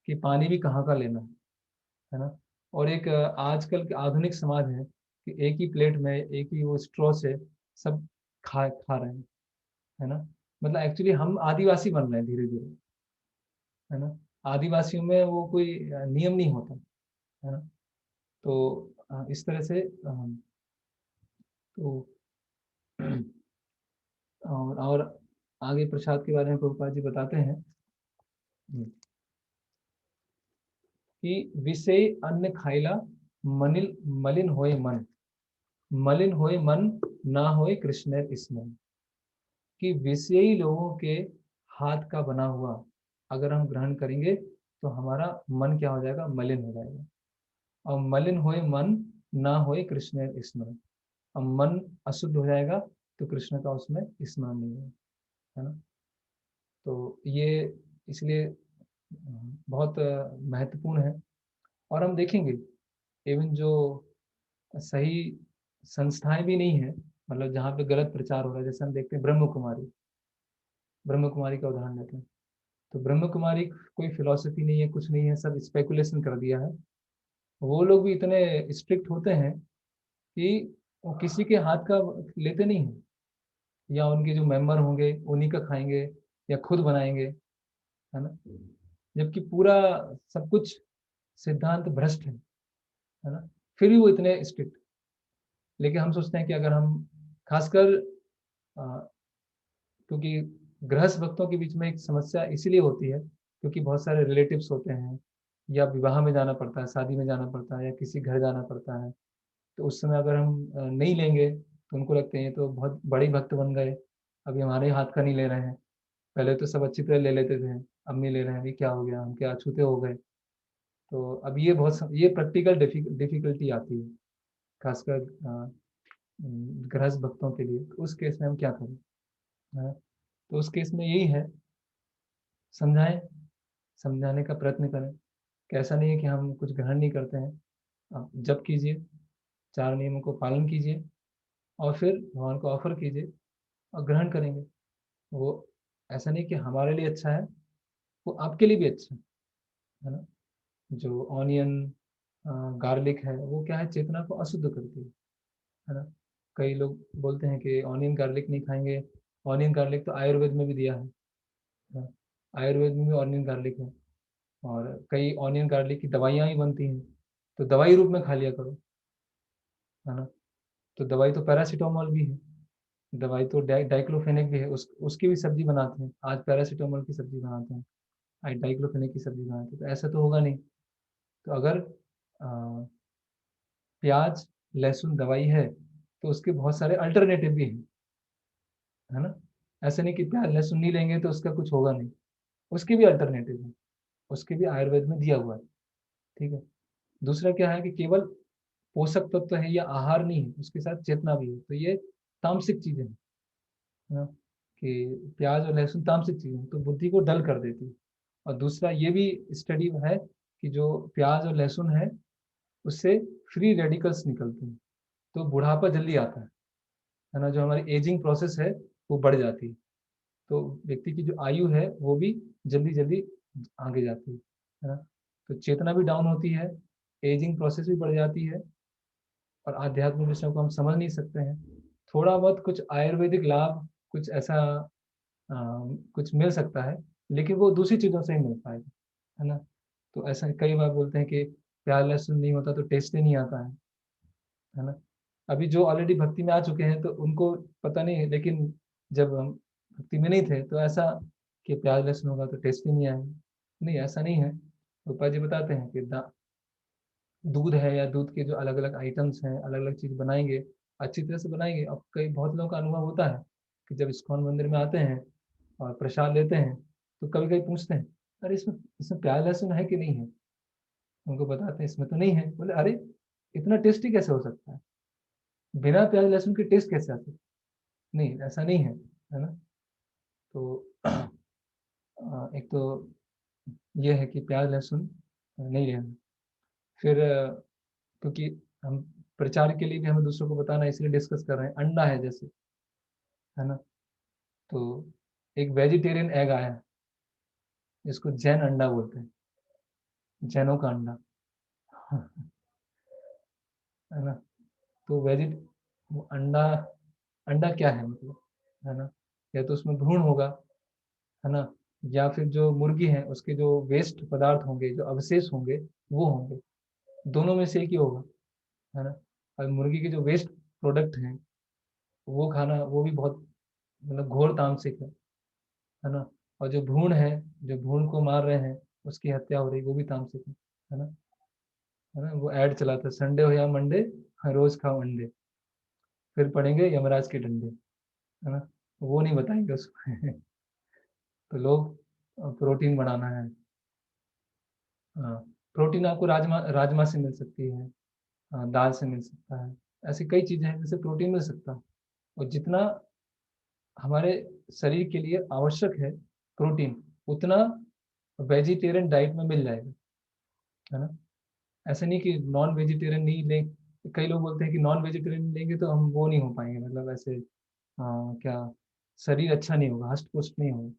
कि पानी भी कहाँ का लेना है ना। और एक आजकल के आधुनिक समाज है कि एक ही प्लेट में एक ही वो स्ट्रॉ से सब खा रहे हैं, है ना। मतलब एक्चुअली हम आदिवासी बन रहे हैं धीरे धीरे, है ना। आदिवासियों में वो कोई नियम नहीं होता, है ना। तो इस तरह से तो और आगे प्रसाद के बारे में प्रभुपाद जी बताते हैं कि विषय अन्न खाइला मनिल मलिन होए मन, मलिन होए मन, ना होए कृष्ण स्मरण। कि विषयी लोगों के हाथ का बना हुआ अगर हम ग्रहण करेंगे तो हमारा मन क्या हो जाएगा, मलिन हो जाएगा। और मलिन होए मन, ना होए कृष्ण स्मरण। अब मन अशुद्ध हो जाएगा तो कृष्ण का उसमें स्मरण नहीं है ना। तो ये इसलिए बहुत महत्वपूर्ण है। और हम देखेंगे इवन जो सही संस्थाएं भी नहीं है, मतलब जहाँ पे गलत प्रचार हो रहा है, जैसे हम देखते हैं ब्रह्म कुमारी का उदाहरण लेते हैं। तो ब्रह्म कुमारी कोई फिलॉसफी नहीं है, कुछ नहीं है, सब स्पेकुलेशन कर दिया है। वो लोग भी इतने स्ट्रिक्ट होते हैं कि वो किसी के हाथ का लेते नहीं है, या उनके जो मेंबर होंगे उन्हीं का खाएंगे या खुद बनाएंगे, है ना। जबकि पूरा सब कुछ सिद्धांत भ्रष्ट है ना, फिर भी वो इतने स्ट्रिक्ट। लेकिन हम सोचते हैं कि अगर हम खासकर क्योंकि गृहस्थ भक्तों के बीच में एक समस्या इसीलिए होती है क्योंकि बहुत सारे रिलेटिव्स होते हैं, या विवाह में जाना पड़ता है, शादी में जाना पड़ता है, या किसी घर जाना पड़ता है। तो उस समय अगर हम नहीं लेंगे तो उनको लगते हैं ये तो बहुत बड़े भक्त बन गए, अभी हमारे हाथ का नहीं ले रहे हैं, पहले तो सब अच्छी तरह ले लेते थे, अब नहीं ले रहे हैं, अभी क्या हो गया, हम क्या अछूते हो गए। तो अब ये ये प्रैक्टिकल डिफिकल्टी आती है, खासकर गृहस्थ भक्तों के लिए। तो उस केस में हम क्या करें, है? तो उस केस में यही है, समझाएं, समझाने का प्रयत्न करें कि ऐसा नहीं है कि हम कुछ ग्रहण नहीं करते हैं। आप जप कीजिए, 4 नियमों को पालन कीजिए, और फिर भगवान को ऑफर कीजिए और ग्रहण करेंगे। वो ऐसा नहीं कि हमारे लिए अच्छा है, वो आपके लिए भी अच्छा है ना। जो ऑनियन गार्लिक है वो क्या है, चेतना को अशुद्ध करती है ना। कई लोग बोलते हैं कि ऑनियन गार्लिक नहीं खाएंगे। ऑनियन गार्लिक तो आयुर्वेद में भी दिया है ना? आयुर्वेद में भी ऑनियन गार्लिक है, और कई ऑनियन गार्लिक की दवाइयाँ भी बनती हैं, तो दवाई रूप में खा लिया करो, है ना। तो दवाई तो पैरासीटामोल भी है, दवाई तो डाइक्लोफेनेक भी है, उसकी भी सब्जी बनाते हैं। आज पैरासीटामोल की सब्जी बनाते हैं, आज डाइक्लोफेनेक की सब्जी बनाते हैं। तो ऐसा तो होगा नहीं। तो अगर प्याज लहसुन दवाई है तो उसके बहुत सारे अल्टरनेटिव भी हैं, है ना। ऐसे नहीं कि प्याज लहसुन नहीं लेंगे तो उसका कुछ होगा नहीं, उसके भी अल्टरनेटिव है, उसके भी आयुर्वेद में दिया हुआ है। ठीक है। दूसरा क्या है कि केवल पोषक तत्व तो है या आहार नहीं है, उसके साथ चेतना भी है। तो ये तामसिक चीजें हैं, है ना, कि प्याज और लहसुन तामसिक चीजें हैं, तो बुद्धि को डल कर देती है। और दूसरा ये भी स्टडी है कि जो प्याज और लहसुन है उससे फ्री रेडिकल्स निकलते हैं, तो बुढ़ापा जल्दी आता है ना। जो हमारी एजिंग प्रोसेस है वो बढ़ जाती है, तो व्यक्ति की जो आयु है वो भी जल्दी जल्दी आगे जाती है ना। तो चेतना भी डाउन होती है, एजिंग प्रोसेस भी बढ़ जाती है, और आध्यात्मिक विषयों को हम समझ नहीं सकते हैं। थोड़ा बहुत कुछ आयुर्वेदिक लाभ, कुछ ऐसा कुछ मिल सकता है, लेकिन वो दूसरी चीज़ों से ही मिल पाएगा, है ना। तो ऐसा कई बार बोलते हैं कि प्याज लहसुन नहीं होता तो टेस्ट ही नहीं आता है ना। अभी जो ऑलरेडी भक्ति में आ चुके हैं तो उनको पता नहीं है, लेकिन जब हम भक्ति में नहीं थे तो ऐसा कि प्याज लहसुन होगा तो टेस्ट ही नहीं आएगा। नहीं, ऐसा नहीं है। रूपा जी बताते हैं कि दूध है या दूध के जो अलग अलग आइटम्स हैं, अलग अलग चीज बनाएंगे, अच्छी तरह से बनाएंगे। अब कई बहुत लोगों का अनुभव होता है कि जब इस्कॉन मंदिर में आते हैं और प्रसाद लेते हैं तो कभी कभी पूछते हैं, अरे इसमें इसमें प्याज लहसुन है कि नहीं है। उनको बताते हैं इसमें तो नहीं है। बोले अरे इतना टेस्टी कैसे हो सकता है, बिना प्याज लहसुन के टेस्ट कैसे आ सकता है। नहीं, ऐसा नहीं है ना। तो एक तो ये है कि प्याज लहसुन नहीं लेना। फिर क्योंकि हम प्रचार के लिए भी हमें दूसरों को बताना है, इसलिए डिस्कस कर रहे हैं। अंडा है जैसे, है ना, तो एक वेजिटेरियन एग आया है जिसको जैन अंडा बोलते हैं, जैनों का अंडा है ना। तो वो अंडा, अंडा क्या है मतलब, है ना, या तो उसमें भ्रूण होगा, है ना, या फिर जो मुर्गी है उसके जो वेस्ट पदार्थ होंगे, जो अवशेष होंगे, वो होंगे। दोनों में से एक ही होगा, है ना। और मुर्गी के जो वेस्ट प्रोडक्ट हैं वो खाना, वो भी बहुत मतलब घोर तामसिक है ना। और जो भ्रूण है, जो भ्रूण को मार रहे हैं, उसकी हत्या हो रही, वो भी तामसिक है ना। है ना, वो ऐड चला था, संडे हो या मंडे, हर रोज खाओ अंडे, फिर पड़ेंगे यमराज के डंडे, है ना। वो नहीं बताएंगे उसको तो लोग प्रोटीन बढ़ाना है। हाँ, प्रोटीन आपको राजमा राजमा से मिल सकती है, दाल से मिल सकता है, ऐसी कई चीजें हैं जिससे प्रोटीन मिल सकता है। और जितना हमारे शरीर के लिए आवश्यक है प्रोटीन, उतना वेजिटेरियन डाइट में मिल जाएगा, है ना। ऐसा नहीं कि नॉन वेजिटेरियन नहीं ले, कई लोग बोलते हैं कि नॉन वेजिटेरियन लेंगे तो हम वो नहीं हो पाएंगे, मतलब ऐसे क्या शरीर अच्छा नहीं होगा, हष्ट पुष्ट नहीं होगा,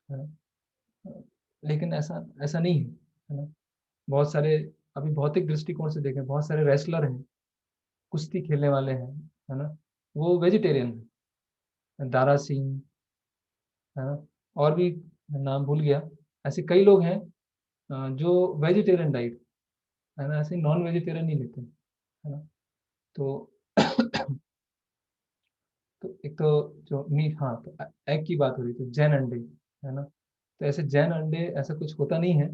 है ना। लेकिन ऐसा ऐसा नहीं है ना। बहुत सारे, अभी भौतिक दृष्टिकोण से देखें, बहुत सारे रेसलर हैं, कुश्ती खेलने वाले हैं, है ना, वो वेजिटेरियन है, दारा सिंह, है ना, और भी नाम भूल गया। ऐसे कई लोग हैं जो वेजिटेरियन डाइट, है ना, ऐसे नॉन वेजिटेरियन नहीं लेते, है ना। तो तो एक तो जो मीट, हाँ, तो एग की बात हो रही थी, जैन अंडे, है ना। तो ऐसे जैन अंडे ऐसा कुछ होता नहीं है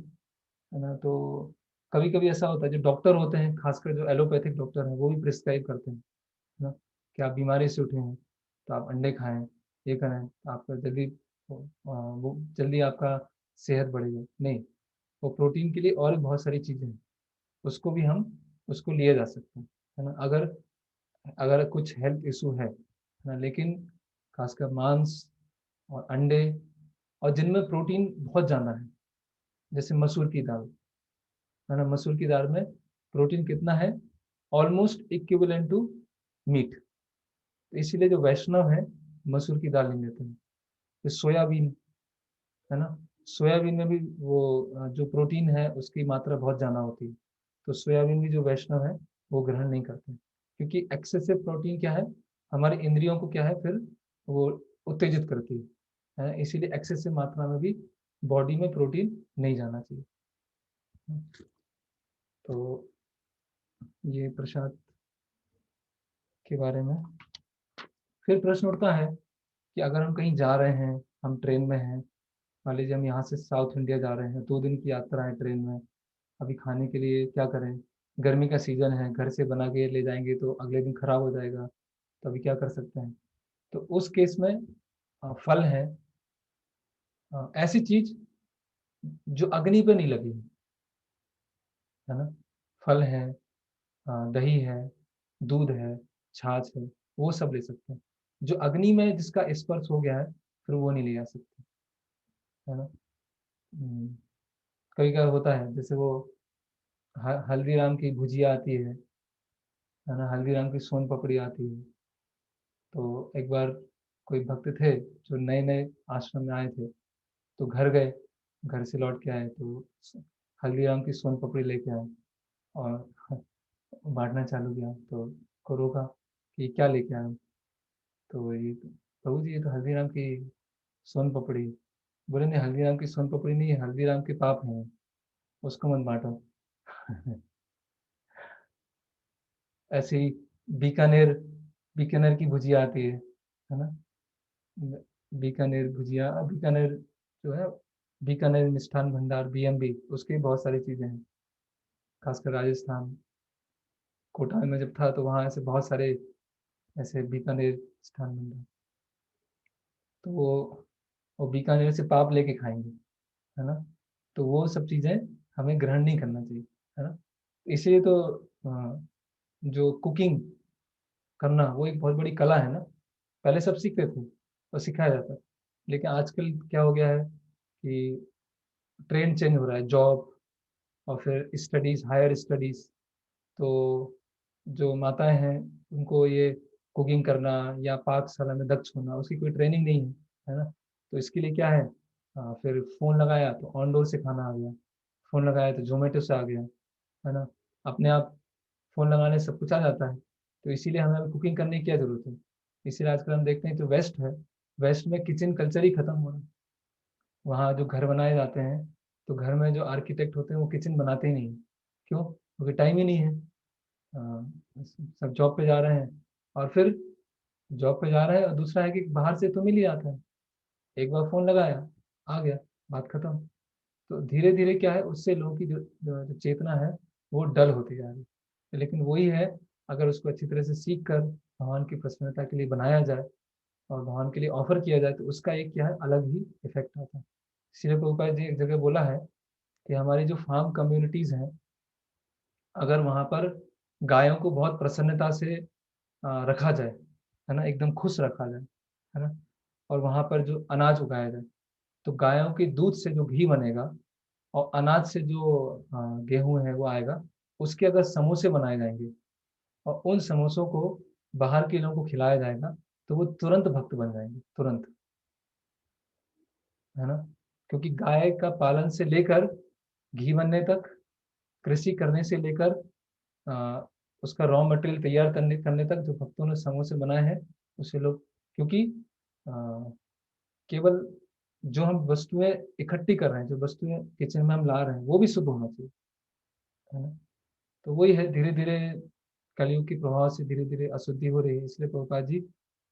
ना। तो कभी कभी ऐसा होता है, जो डॉक्टर होते हैं, खासकर जो एलोपैथिक डॉक्टर हैं, वो भी प्रिस्क्राइब करते हैं, है ना, कि आप बीमारी से उठे हैं तो आप अंडे खाएं, ये करें, तो आपका जल्दी वो जल्दी आपका सेहत बढ़ेगा। नहीं, वो प्रोटीन के लिए और भी बहुत सारी चीज़ें हैं, उसको भी हम उसको लिया जा सकता है ना, अगर अगर कुछ हेल्थ इशू है ना। लेकिन खासकर मांस और अंडे, और जिनमें प्रोटीन बहुत ज़्यादा है, जैसे मसूर की दाल, है ना, मसूर की दाल में प्रोटीन कितना है, ऑलमोस्ट इक्विवेलेंट टू मीट। तो इसीलिए जो वैष्णव है मसूर की दाल नहीं लेते हैं। फिर सोयाबीन, है ना, सोयाबीन में भी वो जो प्रोटीन है उसकी मात्रा बहुत ज़्यादा होती है, तो सोयाबीन भी जो वैष्णव है वो ग्रहण नहीं करते, क्योंकि एक्सेसिव प्रोटीन क्या है, हमारे इंद्रियों को क्या है, फिर वो उत्तेजित करती है ना, इसीलिए एक्सेसिव मात्रा में भी बॉडी में प्रोटीन नहीं जाना चाहिए। तो ये प्रसाद के बारे में। फिर प्रश्न उठता है कि अगर हम कहीं जा रहे हैं, हम ट्रेन में हैं, मान लीजिए हम यहाँ से साउथ इंडिया जा रहे हैं, 2 दिन की यात्रा है ट्रेन में, अभी खाने के लिए क्या करें, गर्मी का सीजन है, घर से बना के ले जाएंगे तो अगले दिन खराब हो जाएगा, तो अभी क्या कर सकते हैं। तो उस केस में फल है, ऐसी चीज जो अग्नि पे नहीं लगी, है ना, फल है, दही है, दूध है, छाछ है, वो सब ले सकते हैं। जो अग्नि में जिसका स्पर्श हो गया है, फिर वो नहीं ले जा सकते, है ना। कभी कभी होता है, जैसे वो हल्दीराम की भुजिया आती है ना, हल्दीराम की सोन पपड़ी आती है। तो एक बार कोई भक्त थे जो नए नए आश्रम में आए थे, तो घर गए, घर से लौट के आए तो हल्दीराम की सोन पपड़ी लेके आए और बांटना चालू किया, तो को रोका कि क्या लेके आए हो? तो ये प्रभु जी, ये तो हल्दीराम की सोन पपड़ी। बोले नहीं, हल्दीराम की सोन पपड़ी नहीं है, हल्दीराम के पाप हैं, उसको मत बांटो। ऐसे ही बीकानेर, बीकानेर की भुजिया आती है ना, बीकानेर भुजिया, बीकानेर जो है, बीकानेर मिष्ठान भंडार, बीएमबी, उसकी बहुत सारी चीजें हैं, खासकर राजस्थान, कोटा में जब था तो वहाँ ऐसे बहुत सारे ऐसे बीकानेर मिष्ठान भंडार, तो वो बीकानेर से पाप लेके खाएंगे, है ना। तो वो सब चीजें हमें ग्रहण नहीं करना चाहिए, है ना। इसलिए तो जो कुकिंग करना वो एक बहुत बड़ी कला है ना। पहले सब सीखते थे और सिखाया जाता है, लेकिन आजकल क्या हो गया है कि ट्रेंड चेंज हो रहा है, जॉब और फिर स्टडीज, हायर स्टडीज। तो जो माताएं हैं उनको ये कुकिंग करना या पाकशाला में दक्ष होना, उसकी कोई ट्रेनिंग नहीं है ना। तो इसके लिए क्या है, फिर फ़ोन लगाया तो ऑन डोर से खाना आ गया, फ़ोन लगाया तो जोमेटो से आ गया, है ना, अपने आप फ़ोन लगाने से सब कुछ आ जाता है। तो इसीलिए हमें अब कुकिंग करने की क्या ज़रूरत है। इसीलिए आजकल हम देखते हैं जो वेस्ट है, वेस्ट में किचन कल्चर ही खत्म हो रहा है। वहाँ जो घर बनाए जाते हैं, तो घर में जो आर्किटेक्ट होते हैं वो किचन बनाते ही नहीं हैं। क्यों? क्योंकि टाइम ही नहीं है। सब जॉब पे जा रहे हैं, और फिर जॉब पे जा रहे हैं, और दूसरा है कि बाहर से तो मिल ही आता है, एक बार फ़ोन लगाया, आ गया, बात खत्म। तो धीरे धीरे क्या है, उससे लोगों की जो चेतना है वो डल होती जा रही है। लेकिन वही है, अगर उसको अच्छी तरह से सीख कर भगवान की प्रसन्नता के लिए बनाया जाए और भगवान के लिए ऑफर किया जाए, तो उसका एक क्या है, अलग ही इफेक्ट आता है। इसलिए प्रभुपाद जी एक जगह बोला है कि हमारी जो फार्म कम्युनिटीज हैं, अगर वहाँ पर गायों को बहुत प्रसन्नता से रखा जाए, है ना, एकदम खुश रखा जाए, है ना, और वहाँ पर जो अनाज उगाया जाए, तो गायों के दूध से जो घी बनेगा और अनाज से जो गेहूं है वो आएगा, उसके अगर समोसे बनाए जाएंगे और उन समोसों को बाहर के लोगों को खिलाया जाएगा, तो वो तुरंत भक्त बन जाएंगे, तुरंत, है ना। क्योंकि गाय का पालन से लेकर घी बनने तक, कृषि करने से लेकर आ, उसका रॉ मटेरियल तैयार करने करने तक जो भक्तों ने समोसे बनाए हैं, उसे लोग, क्योंकि आ, केवल जो हम वस्तुएं इकट्ठी कर रहे हैं, जो वस्तुएं किचन में हम ला रहे हैं, वो भी शुद्ध होना चाहिए, है ना। तो वही है, धीरे धीरे कलयुग के प्रभाव से धीरे धीरे अशुद्धि हो रही है, इसलिए प्रभुपाद जी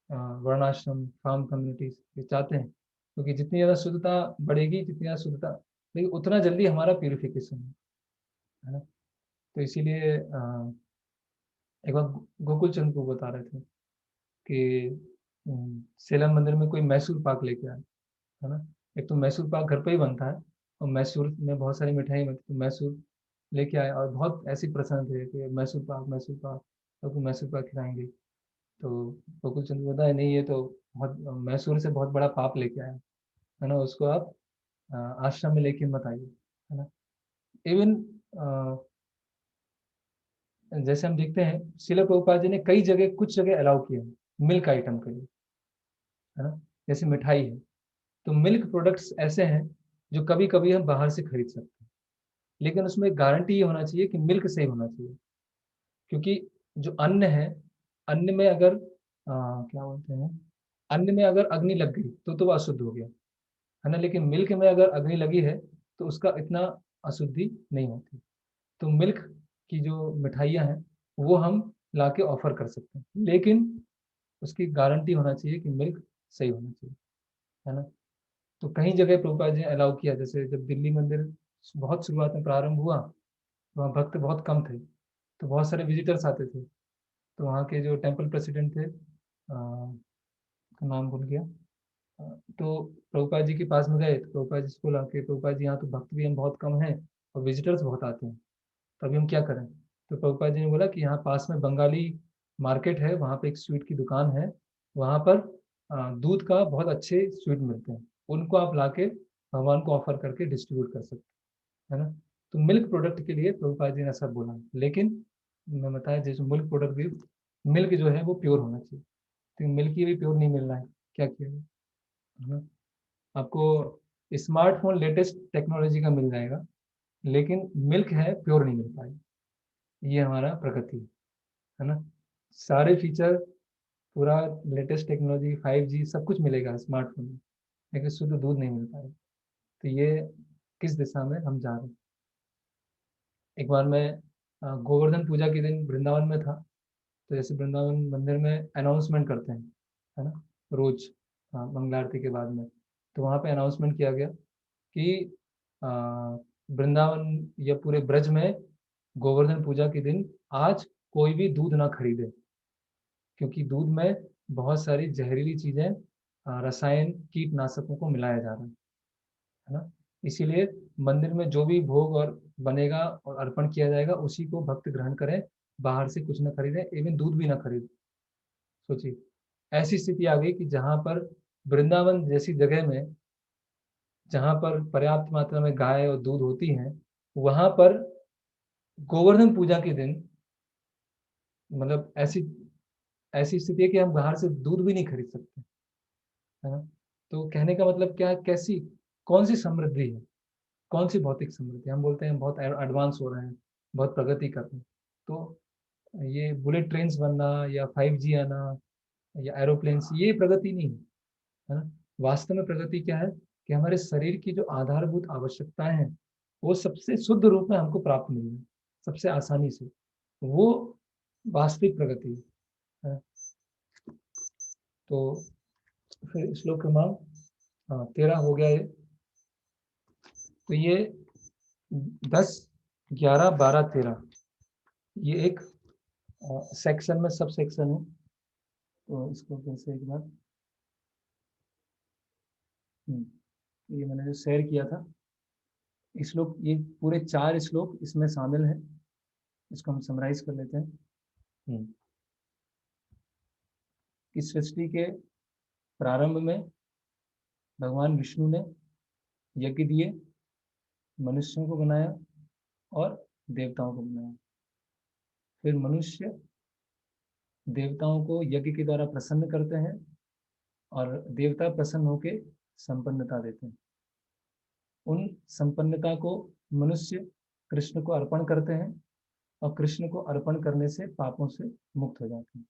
वर्णाश्रम, फार्म कम्युनिटीज ये चाहते हैं, क्योंकि जितनी ज़्यादा शुद्धता बढ़ेगी, जितनी ज़्यादा शुद्धता, लेकिन उतना जल्दी हमारा प्यूरिफिकेशन है ना। तो इसीलिए एक बार गोकुल चंद को बता रहे थे कि सेलम मंदिर में कोई मैसूर पाक लेके आया, है ना। एक तो मैसूर पाक घर पे ही बनता है, और मैसूर में बहुत सारी मिठाई बनती, तो मैसूर लेके आए और बहुत ऐसी प्रसन्न थे कि मैसूर पाक, मैसूर पाक, तो मैसूर पाक खिलाएंगे। तो गोकुल चंद बताया, नहीं ये तो बहुत मैसूर से बहुत बड़ा पाप लेके आया, है ना, उसको आप आश्रम में लेके मत आइए, है ना। इवन जैसे हम देखते हैं, शिला प्रभुपाद जी ने कई जगह, कुछ जगह अलाउ किया है मिल्क आइटम के लिए, है ना। जैसे मिठाई है, तो मिल्क प्रोडक्ट्स ऐसे हैं जो कभी कभी हम बाहर से खरीद सकते हैं, लेकिन उसमें गारंटी ये होना चाहिए कि मिल्क सही होना चाहिए। क्योंकि जो अन्न है, अन्न में अगर क्या बोलते हैं, अन्न में अगर अग्नि लग गई तो वो अशुद्ध हो गया, है ना। लेकिन मिल्क में अगर अग्नि लगी है तो उसका इतना अशुद्धि नहीं होती। तो मिल्क की जो मिठाइयाँ हैं, वो हम ला के ऑफर कर सकते हैं, लेकिन उसकी गारंटी होना चाहिए कि मिल्क सही होना चाहिए, है ना। तो कई जगह प्रभुपाद जी ने अलाउ किया, जैसे जब दिल्ली मंदिर बहुत शुरुआत में प्रारंभ हुआ, वहाँ भक्त बहुत कम थे, तो बहुत सारे विजिटर्स आते थे। तो वहाँ के जो टेम्पल प्रेसिडेंट थे, नाम भूल गया, तो प्रभुपाद जी के पास में गए, तो प्रभुपाद जी को ला के, प्रभुपाद जी यहाँ तो भक्त भी हम बहुत कम हैं और विजिटर्स बहुत आते हैं, तो अभी हम क्या करें। तो प्रभुपाद जी ने बोला कि यहाँ पास में बंगाली मार्केट है, वहाँ पे एक स्वीट की दुकान है, वहाँ पर दूध का बहुत अच्छे स्वीट मिलते हैं, उनको आप लाके भगवान को ऑफर करके डिस्ट्रीब्यूट कर सकते हैं, है ना। तो मिल्क प्रोडक्ट के लिए प्रभुपाद जी ने ऐसा बोला, लेकिन मैं बताया जैसे मिल्क प्रोडक्ट भी, मिल्क जो है वो प्योर होना चाहिए, तो मिल्क ही भी प्योर नहीं मिल रहा है, क्या किया जाए, है ना। आपको स्मार्टफोन लेटेस्ट टेक्नोलॉजी का मिल जाएगा, लेकिन मिल्क है प्योर नहीं मिल पाएगा। ये हमारा प्रगति है ना। सारे फीचर, पूरा लेटेस्ट टेक्नोलॉजी, 5G सब कुछ मिलेगा स्मार्टफोन में, लेकिन शुद्ध दूध नहीं मिल पाएगा। तो ये किस दिशा में हम जा रहे हैं। एक बार मैं गोवर्धन पूजा के दिन वृंदावन में था, तो जैसे वृंदावन मंदिर में अनाउंसमेंट करते हैं, है ना, रोज, हाँ, मंगला आरती के बाद में, तो वहाँ पे अनाउंसमेंट किया गया कि अ, वृंदावन या पूरे ब्रज में गोवर्धन पूजा के दिन आज कोई भी दूध ना खरीदे, क्योंकि दूध में बहुत सारी जहरीली चीजें, रसायन, कीटनाशकों को मिलाया जा रहा है ना। इसीलिए मंदिर में जो भी भोग और बनेगा और अर्पण किया जाएगा, उसी को भक्त ग्रहण करें, बाहर से कुछ ना खरीदें, इवन दूध भी ना खरीदें। सोचिए, ऐसी स्थिति आ गई कि जहां पर वृंदावन जैसी जगह में, जहां पर पर्याप्त मात्रा में गाय और दूध होती हैं, वहां पर गोवर्धन पूजा के दिन, मतलब ऐसी ऐसी स्थिति है कि हम बाहर से दूध भी नहीं खरीद सकते, है ना। तो कहने का मतलब क्या है, कैसी, कौन सी समृद्धि है, कौन सी भौतिक समृद्धि, हम बोलते हैं बहुत एडवांस हो रहे हैं, बहुत प्रगति कर रहे हैं, तो ये बुलेट ट्रेन बनना या 5G आना या एरोप्लेन्स, ये प्रगति नहीं है ना। वास्तव में प्रगति क्या है कि हमारे शरीर की जो आधारभूत आवश्यकताएं हैं, वो सबसे शुद्ध रूप में हमको प्राप्त मिल रही है, सबसे आसानी से, वो वास्तविक प्रगति है। तो फिर श्लोक क्रमांक 13 हो गया ये। तो ये 10, 11, 12, 13, ये एक सेक्शन में सब सेक्शन है। तो इसको फिर से एक बार, ये मैंने जो शेयर किया था, श्लोक, ये पूरे 4 श्लोक इसमें शामिल हैं। इसको हम समराइज कर लेते हैं। कि सृष्टि के प्रारंभ में भगवान विष्णु ने यज्ञ दिए, मनुष्यों को बनाया और देवताओं को बनाया। फिर मनुष्य देवताओं को यज्ञ के द्वारा प्रसन्न करते हैं और देवता प्रसन्न होकर संपन्नता देते हैं। उन संपन्नता को मनुष्य कृष्ण को अर्पण करते हैं और कृष्ण को अर्पण करने से पापों से मुक्त हो जाते हैं।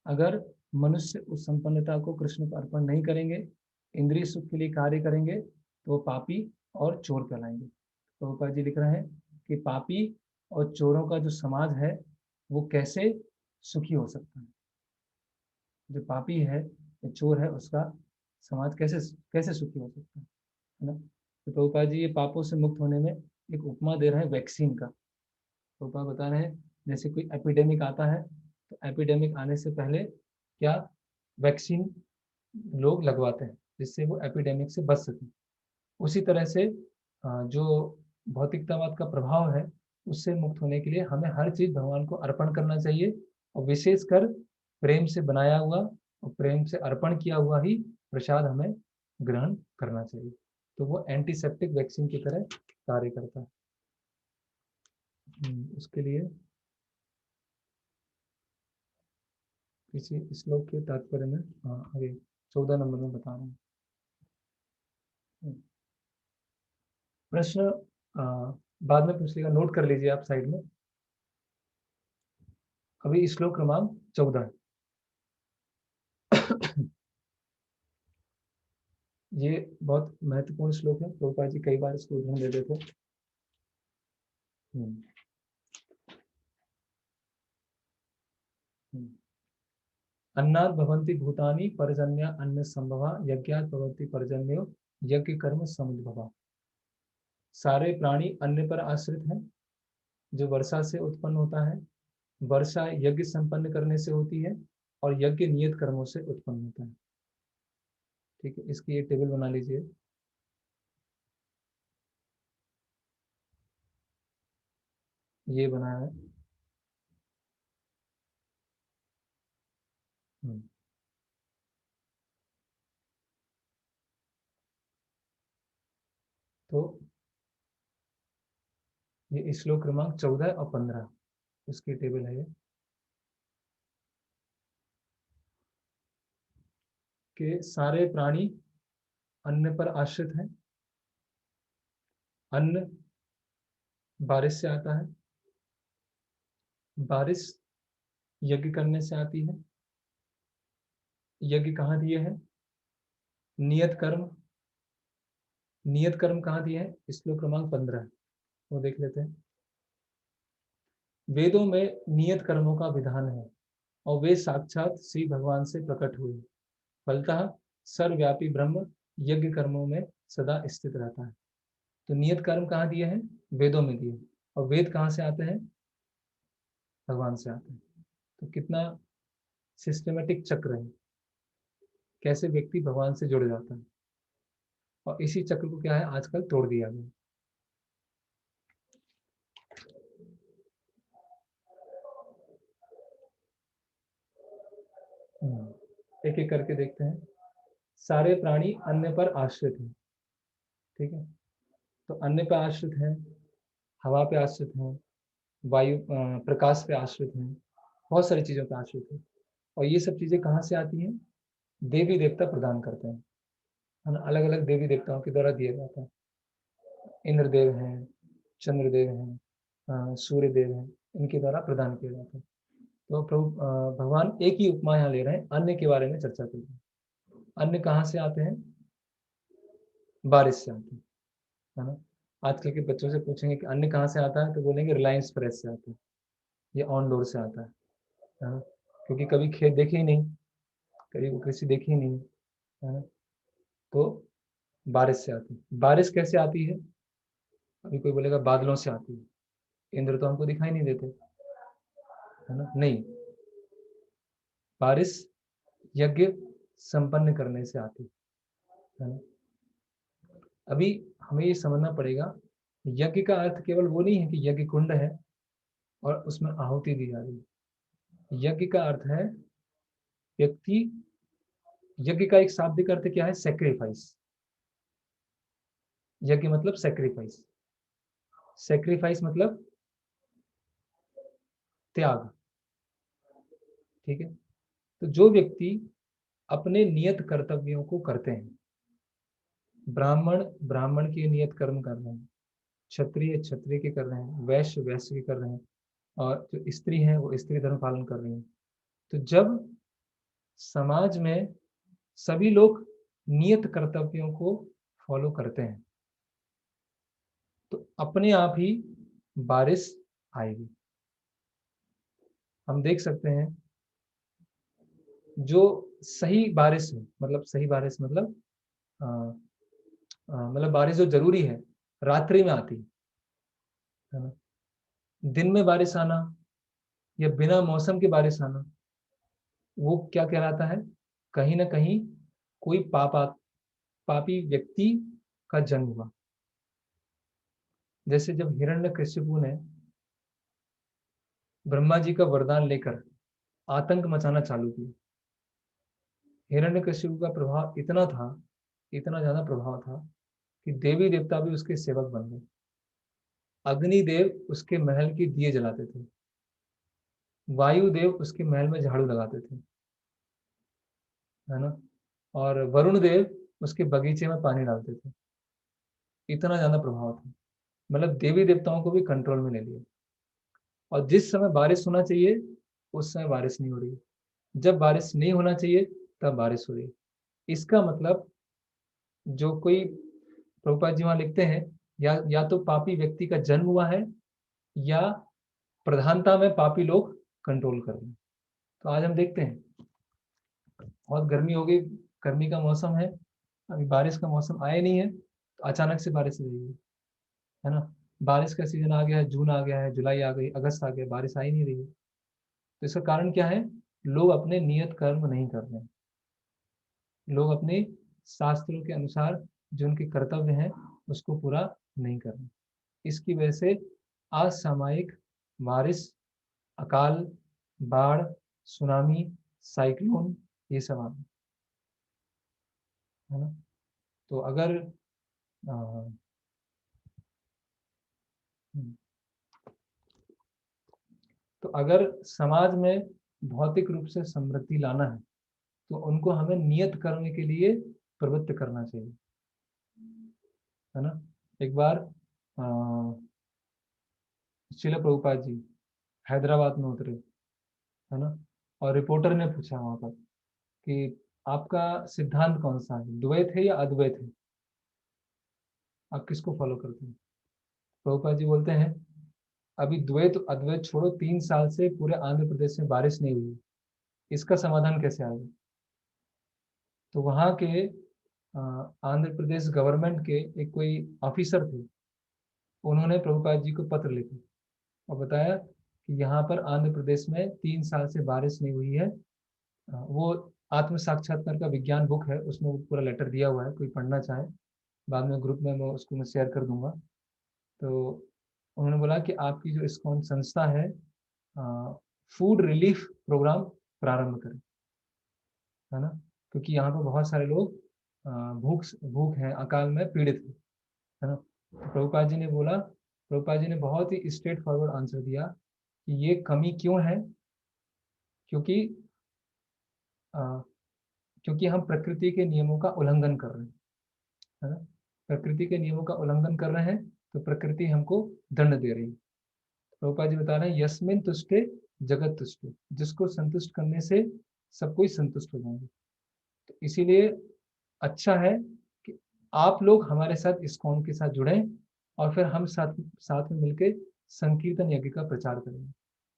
अगर मनुष्य उस संपन्नता को कृष्ण को अर्पण नहीं करेंगे, इंद्रिय सुख के लिए कार्य करेंगे, तो वो पापी और चोर कहलाएंगे। प्रभुपाद जी लिख रहे हैं कि पापी और चोरों का जो समाज है वो कैसे सुखी हो सकता है। जो पापी है, जो चोर है, उसका समाज कैसे कैसे सुखी हो सकता है ना। तो प्रभुपाद जी ये पापों से मुक्त होने में एक उपमा दे रहे हैं वैक्सीन का। प्रभुपाद बता रहे हैं जैसे कोई एपिडेमिक आता है, तो एपिडेमिक आने से पहले क्या वैक्सीन लोग लगवाते हैं जिससे वो एपिडेमिक से बच सके। उसी तरह से जो भौतिकतावाद का प्रभाव है उससे मुक्त होने के लिए हमें हर चीज भगवान को अर्पण करना चाहिए और विशेषकर प्रेम से बनाया हुआ और प्रेम से अर्पण किया हुआ ही प्रसाद हमें ग्रहण करना चाहिए। तो वो एंटीसेप्टिक वैक्सीन की तरह कार्य करता है। उसके लिए किसी श्लोक के तात्पर्य में आगे 14 नंबर में बता रहे हैं। प्रश्न बाद में पूछ लेगा, नोट कर लीजिए आप साइड में। अभी श्लोक क्रमांक 14 ये बहुत महत्वपूर्ण श्लोक है। प्रभुपाद जी कई बार इसको उदाहरण दे देते थे। अन्नात् भवन्ति भूतानि पर्जन्य अन्न संभवा यज्ञात् भवति पर्जन्यो यज्ञ कर्म समुद्भवा। सारे प्राणी अन्न पर आश्रित हैं जो वर्षा से उत्पन्न होता है। वर्षा यज्ञ संपन्न करने से होती है और यज्ञ नियत कर्मों से उत्पन्न होता है। ठीक है, इसकी एक टेबल बना लीजिए। ये बनाया है। तो ये श्लोक क्रमांक 14 और 15 उसकी टेबल है ये कि सारे प्राणी अन्न पर आश्रित हैं। अन्न बारिश से आता है, बारिश यज्ञ करने से आती है। यज्ञ कहाँ दिए हैं? नियत कर्म। नियत कर्म कहाँ दिए हैं? श्लोक क्रमांक 15 वो देख लेते हैं। वेदों में नियत कर्मों का विधान है और वे साक्षात श्री भगवान से प्रकट हुए। फलतः सर्वव्यापी ब्रह्म यज्ञ कर्मों में सदा स्थित रहता है। तो नियत कर्म कहाँ दिए हैं? वेदों में दिए। और वेद कहाँ से आते हैं? भगवान से आते हैं। तो कितना सिस्टमेटिक चक्र है, कैसे व्यक्ति भगवान से जुड़ जाता है। और इसी चक्र को क्या है आजकल तोड़ दिया गया। एक एक करके देखते हैं। सारे प्राणी अन्न पर आश्रित हैं। ठीक है, तो अन्न पर आश्रित हैं, हवा पे आश्रित हैं, वायु प्रकाश पे आश्रित हैं, बहुत सारी चीजों पे आश्रित हैं। और ये सब चीजें कहाँ से आती हैं? देवी देवता प्रदान करते हैं। अलग अलग देवी देवताओं के द्वारा दिया जाता है। इंद्रदेव हैं, चंद्रदेव हैं, सूर्य देव हैं, इनके द्वारा प्रदान किया जाता है। तो प्रभु भगवान एक ही उपमा यहाँ ले रहे हैं, अन्न के बारे में चर्चा कर रहे हैं। अन्न कहाँ से आते हैं? बारिश से आते हैं, है ना। आजकल के बच्चों से पूछेंगे कि अन्न कहाँ से आता है, तो बोलेंगे रिलायंस फ्रेश से आता है, ये ऑन डोर से आता है ना। क्योंकि कभी खेत देखे ही नहीं, कभी वो कृषि देखी ही नहीं, है ना। तो बारिश से आती है। बारिश कैसे आती है? अभी कोई बोलेगा बादलों से आती है। इंद्र तो हमको दिखाई नहीं देते, है ना। नहीं, बारिश यज्ञ संपन्न करने से आती है ना। अभी हमें ये समझना पड़ेगा, यज्ञ का अर्थ केवल वो नहीं है कि यज्ञ कुंड है और उसमें आहुति दी जा रही है। यज्ञ का अर्थ है व्यक्ति, यज्ञ का एक शाब्दिक अर्थ क्या है? सेक्रीफाइस। यज्ञ मतलब सेक्रीफाइस, सेक्रीफाइस मतलब त्याग, ठीक है। तो जो व्यक्ति अपने नियत कर्तव्यों को करते हैं, ब्राह्मण ब्राह्मण के नियत कर्म कर रहे हैं, क्षत्रिय क्षत्रिय के कर रहे हैं, वैश्य वैश्य के कर रहे हैं, और जो स्त्री है वो स्त्री धर्म पालन कर रही है, तो जब समाज में सभी लोग नियत कर्तव्यों को फॉलो करते हैं तो अपने आप ही बारिश आएगी। हम देख सकते हैं जो सही बारिश है, मतलब सही बारिश मतलब मतलब बारिश जो जरूरी है रात्रि में आती है ना। दिन में बारिश आना या बिना मौसम की बारिश आना वो क्या कहलाता है, कहीं ना कहीं कोई पापी व्यक्ति का जन्म हुआ। जैसे जब हिरण्यकशिपु ने ब्रह्मा जी का वरदान लेकर आतंक मचाना चालू किया, हिरण्यकशिपु का प्रभाव इतना था, इतना ज्यादा प्रभाव था कि देवी देवता भी उसके सेवक बन गए। अग्निदेव उसके महल की दिए जलाते थे, वायुदेव उसके महल में झाड़ू लगाते थे, है ना, और वरुण देव उसके बगीचे में पानी डालते थे। इतना ज्यादा प्रभाव था, मतलब देवी देवताओं को भी कंट्रोल में ले लिया। और जिस समय बारिश होना चाहिए उस समय बारिश नहीं हो रही, जब बारिश नहीं होना चाहिए तब बारिश हो रही। इसका मतलब जो कोई, प्रभुपाद जी वहां लिखते हैं, या तो पापी व्यक्ति का जन्म हुआ है या प्रधानता में पापी लोग कंट्रोल कर रहे हैं। तो आज हम देखते हैं बहुत गर्मी हो गई, गर्मी का मौसम है, अभी बारिश का मौसम आया नहीं है, तो अचानक से बारिश हो रही है ना। बारिश का सीजन आ गया है, जून आ गया है, जुलाई आ गई, अगस्त आ गया, बारिश आ ही नहीं रही है। तो इसका कारण क्या है, लोग अपने नियत कर्म नहीं कर रहे हैं, लोग अपने शास्त्रों के अनुसार जो उनके कर्तव्य हैं उसको पूरा नहीं कर रहे। इसकी वजह से असामयिक बारिश, अकाल, बाढ़, सुनामी, साइक्लोन, ये सब आ रहे हैं, है ना। तो अगर अ, तो अगर समाज में भौतिक रूप से समृद्धि लाना है तो उनको हमें नियत करने के लिए प्रवृत्त करना चाहिए, है ना। एक बार श्रील प्रभुपाद जी हैदराबाद में उतरे, है ना, और रिपोर्टर ने पूछा वहां पर कि आपका सिद्धांत कौन सा है, द्वैत है या अद्वैत है, आप किसको फॉलो करते हैं। प्रभुपाद जी बोलते हैं अभी द्वैत अद्वैत छोड़ो, 3 साल से पूरे आंध्र प्रदेश में बारिश नहीं हुई, इसका समाधान कैसे आएगा। तो वहाँ के आंध्र प्रदेश गवर्नमेंट के एक कोई ऑफिसर थे, उन्होंने प्रभुपाद जी को पत्र लिखा और बताया कि यहाँ पर आंध्र प्रदेश में 3 साल से बारिश नहीं हुई है। वो आत्म साक्षात्कार का विज्ञान बुक है, उसमें वो पूरा लेटर दिया हुआ है, कोई पढ़ना चाहे बाद में ग्रुप में मैं उसको मैं शेयर कर दूंगा। तो उन्होंने बोला कि आपकी जो इस्कॉन संस्था है फूड रिलीफ प्रोग्राम प्रारंभ करें, है ना, क्योंकि यहाँ पर बहुत सारे लोग भूख भूख हैं, अकाल में पीड़ित है ना। तो प्रभुपाद जी ने बोला, प्रभुपाद जी ने बहुत ही स्ट्रेट फॉरवर्ड आंसर दिया कि ये कमी क्यों है, क्योंकि अ, क्योंकि हम प्रकृति के नियमों का उल्लंघन कर रहे हैं, है ना, प्रकृति के नियमों का उल्लंघन कर रहे हैं तो प्रकृति हमको दंड दे रही है। प्रभुपाद जी बता रहे हैं यस्मिन तुष्टे जगत तुष्टे, जिसको संतुष्ट करने से सब कोई संतुष्ट हो जाएंगे। तो इसीलिए अच्छा है कि आप लोग हमारे साथ इस कौम के साथ जुड़ें और फिर हम साथ साथ में मिलकर संकीर्तन यज्ञ का प्रचार करेंगे।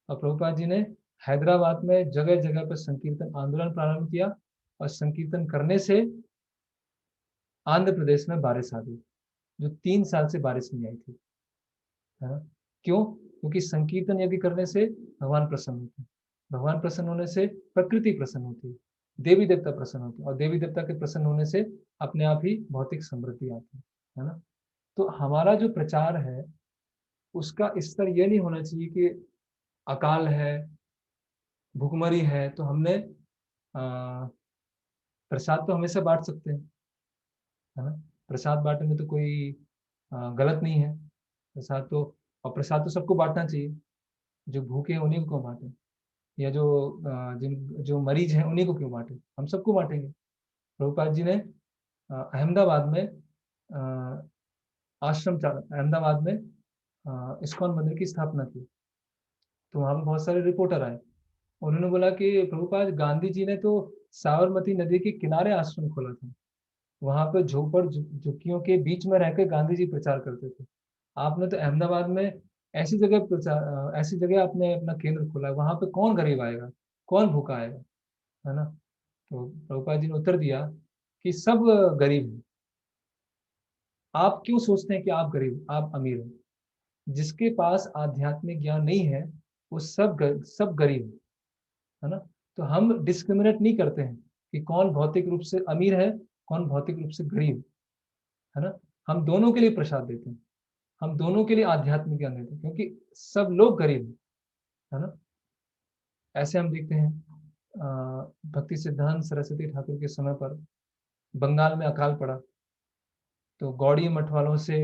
और प्रभुपाद जी ने हैदराबाद में जगह जगह पर संकीर्तन आंदोलन प्रारंभ किया और संकीर्तन करने से आंध्र प्रदेश में बारिश आ गई, जो 3 साल से बारिश नहीं आई थी, है ना। क्यों, क्योंकि संकीर्तन यज्ञ करने से भगवान प्रसन्न होते हैं, भगवान प्रसन्न होने से प्रकृति प्रसन्न होती है, देवी देवता प्रसन्न होते हैं, और देवी देवता के प्रसन्न होने से अपने आप ही भौतिक समृद्धि आती है ना। तो हमारा जो प्रचार है उसका स्तर यह नहीं होना चाहिए कि अकाल है, भुखमरी है तो हमने प्रसाद तो हमेशा बांट सकते हैं, है ना। प्रसाद बांटने में तो कोई गलत नहीं है प्रसाद तो। और प्रसाद तो सबको बांटना चाहिए, जो भूखे हैं उन्हीं को क्यों बांटे, या जो जिन जो मरीज हैं उन्हीं को क्यों बांटे, हम सबको बांटेंगे। प्रभुपाद जी ने अहमदाबाद में अहमदाबाद में इस्कॉन मंदिर की स्थापना की। तो वहां पर बहुत सारे रिपोर्टर आए, उन्होंने बोला कि प्रभुपाद गांधी जी ने तो साबरमती नदी के किनारे आश्रम खोला था, वहां पर झोपड़ झुग्गियों के बीच में रहकर गांधी जी प्रचार करते थे। आपने तो अहमदाबाद में ऐसी जगह ऐसी जगह आपने अपना केंद्र खोला है, वहां पे कौन गरीब आएगा, कौन भूखा आएगा, है ना। तो प्रभुपाद जी ने उत्तर दिया कि सब गरीब हैं। आप क्यों सोचते हैं कि आप गरीब, आप अमीर हैं? जिसके पास आध्यात्मिक ज्ञान नहीं है वो सब गरीब है ना। तो हम डिस्क्रिमिनेट नहीं करते हैं कि कौन भौतिक रूप से अमीर है, कौन भौतिक रूप से गरीब है ना। हम दोनों के लिए प्रसाद देते हैं, हम दोनों के लिए आध्यात्मिक ज्ञान देते हैं, क्योंकि सब लोग गरीब है ना। ऐसे हम देखते हैं भक्ति सिद्धांत सरस्वती ठाकुर के समय पर बंगाल में अकाल पड़ा, तो गौड़ी मठ वालों से